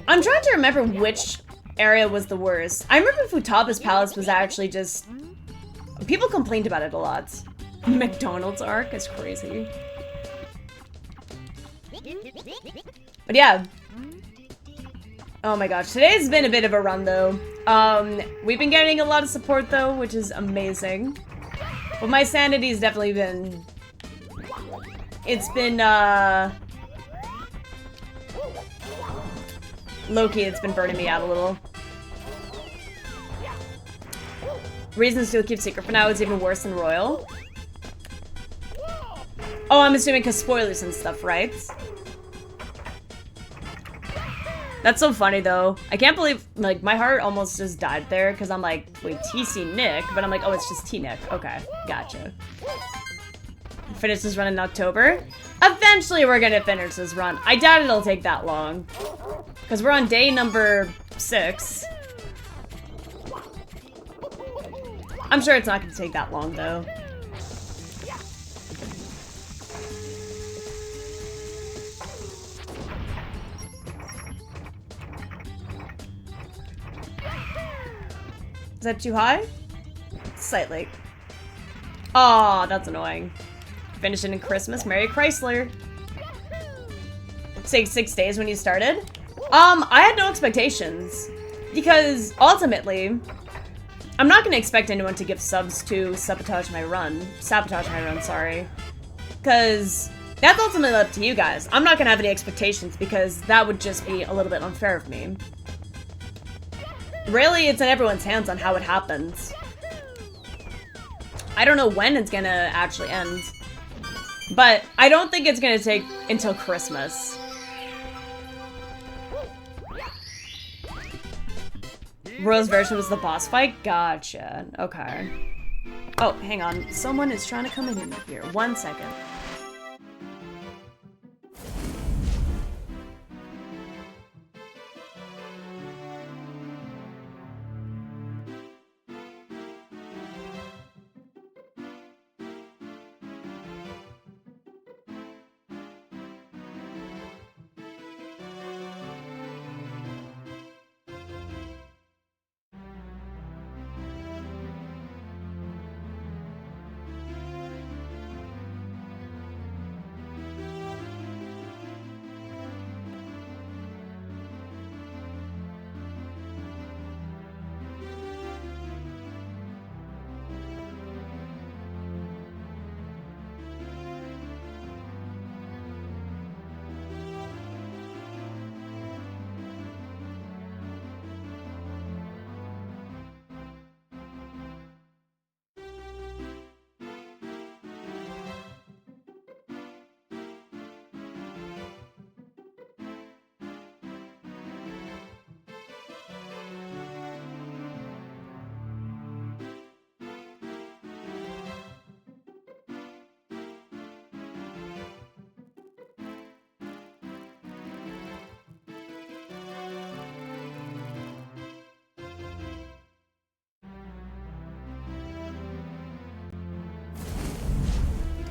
I'm trying to remember which area was the worst. I remember Futaba's Palace was actually just... People complained about it a lot. McDonald's arc is crazy. But yeah. Oh my gosh, today's been a bit of a run though. We've been getting a lot of support though, which is amazing. But my sanity's definitely been... It's been, low-key, it's been burning me out a little. Reasons to keep secret for now is even worse than Royal. Oh, I'm assuming because spoilers and stuff, right? That's so funny though. I can't believe, like, my heart almost just died there because I'm like, wait, TC Nick? But I'm like, oh, it's just T Nick. Okay, gotcha. Finish this run in October? Eventually we're gonna finish this run. I doubt it'll take that long. Because we're on day number 6. I'm sure it's not gonna take that long though. Is that too high? Slightly. Aw, that's annoying. Finishing in Christmas. Merry Chrysler. Say 6 days when you started? I had no expectations. Because, ultimately, I'm not gonna expect anyone to give subs to sabotage my run, sorry. Because that's ultimately up to you guys. I'm not gonna have any expectations because that would just be a little bit unfair of me. Really, it's in everyone's hands on how it happens. I don't know when it's gonna actually end. But I don't think it's gonna take until Christmas. Royal's version was the boss fight? Gotcha. Okay. Oh, hang on. Someone is trying to come in here. 1 second.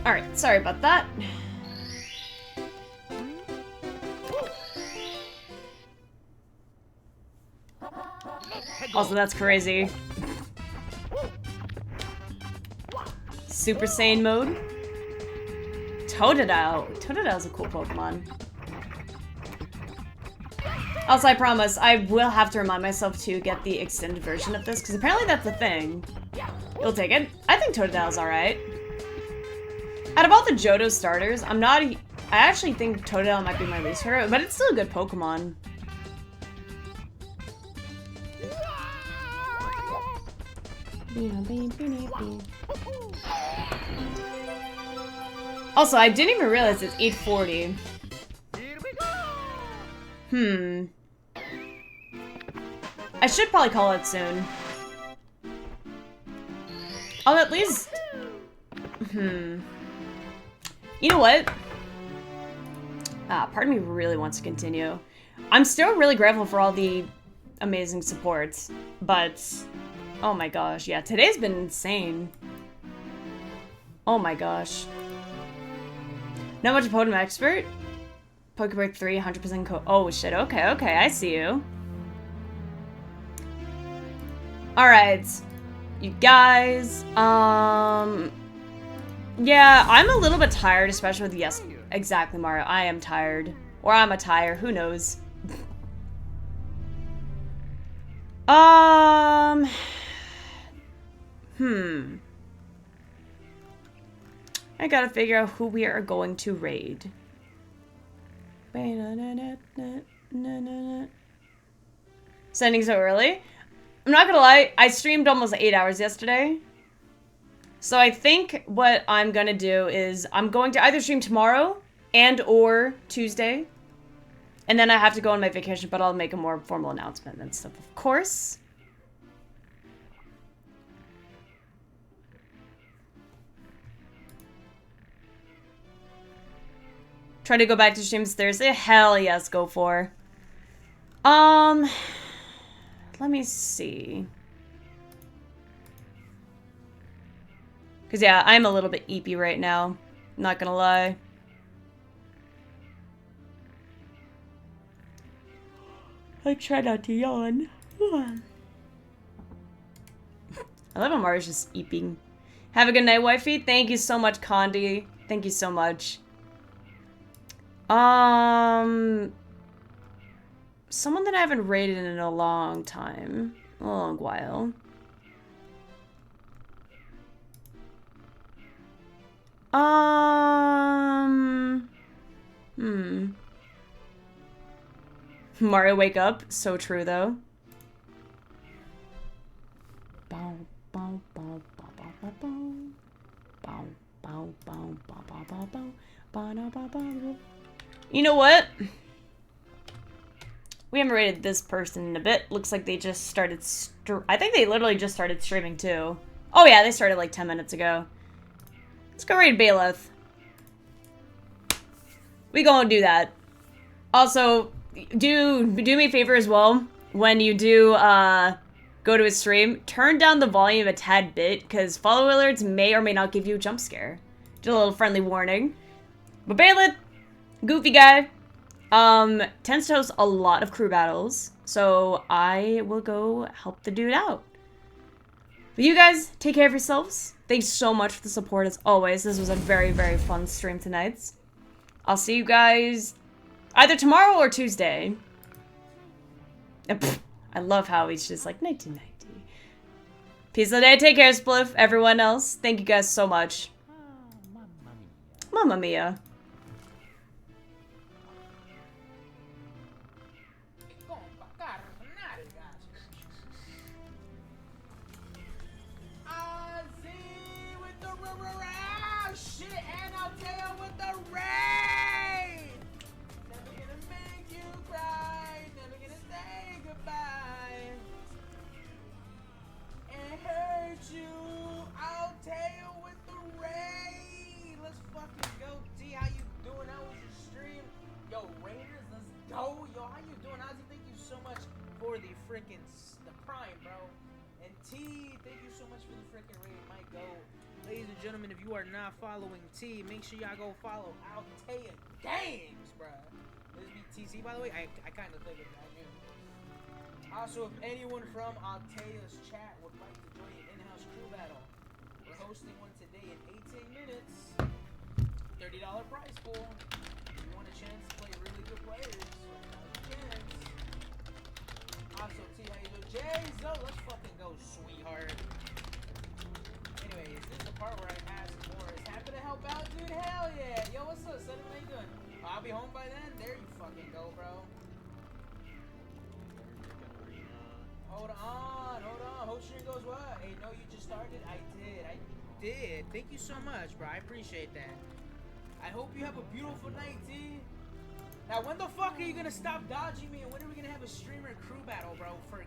Alright, sorry about that. Also, that's crazy. Super Saiyan mode. Totodile. Totodile's a cool Pokemon. Also, I promise, I will have to remind myself to get the extended version of this, because apparently that's the thing. You'll take it. I think Totodile's alright. Out of all the Johto starters, I actually think Totodile might be my least favorite, but it's still a good Pokemon. Also, I didn't even realize it's 8:40. I should probably call it soon. I'll at least... You know what? Part of me really wants to continue. I'm still really grateful for all the amazing supports, but oh my gosh, yeah, today's been insane. Oh my gosh. Not much of a Pokemon expert. Pokebreak 3, 100% oh shit, okay, I see you. Alright. You guys, yeah, I'm a little bit tired, especially with yes, exactly, Mario. I am tired. Or I'm a tire, who knows? I gotta figure out who we are going to raid. Sending so early? I'm not gonna lie, I streamed almost 8 hours yesterday. So I think what I'm gonna do is I'm going to either stream tomorrow and or Tuesday. And then I have to go on my vacation, but I'll make a more formal announcement and stuff, of course. Try to go back to streams Thursday? Hell yes, go for. Let me see. Because, yeah, I'm a little bit eepy right now. Not gonna lie. I try not to yawn. I love how Mario's just eeping. Have a good night, wifey. Thank you so much, Condi. Thank you so much. Someone that I haven't rated in a long time. A long while. Mario, wake up. So true, though. Bow, bow, bow, bow, bow, bow, bow. Bow, bow, bow, bow, bow, bow, bow. Bow, bow, bow, bow. You know what? We haven't rated this person in a bit. Looks like they just started I think they literally just started streaming, too. Oh, yeah, they started like 10 minutes ago. Let's go raid Bailiff. We gonna do that. Also, do me a favor as well. When you do go to a stream, turn down the volume a tad bit, because follow alerts may or may not give you a jump scare. Just a little friendly warning. But Bailiff, goofy guy, tends to host a lot of crew battles, so I will go help the dude out. But you guys, take care of yourselves. Thanks so much for the support as always. This was a very, very fun stream tonight. I'll see you guys either tomorrow or Tuesday. I love how he's just like 1990. Peace of the day. Take care, Spliff. Everyone else, thank you guys so much. Mamma mia. Ladies and gentlemen, if you are not following T, make sure y'all go follow Altea Games, bruh. This be TC, by the way. I kind of figured that, I knew. Also, if anyone from Altea's chat would like to join an in-house crew battle, we're hosting one today in 18 minutes. $30 prize pool. If you want a chance to play really good players, now's your chance. Also, T, how you doing? Jay-Zo, let's fucking go, sweetheart. Anyways, this is the part where I ask more. Is happy to help out, dude? Hell yeah! Yo, what's up, son? How you doing? I'll be home by then. There you fucking go, bro. Hold on. Hope stream goes well. Hey, no, you just started? I did. Thank you so much, bro. I appreciate that. I hope you have a beautiful night, T. Now, when the fuck are you gonna stop dodging me, and when are we gonna have a streamer crew battle, bro? For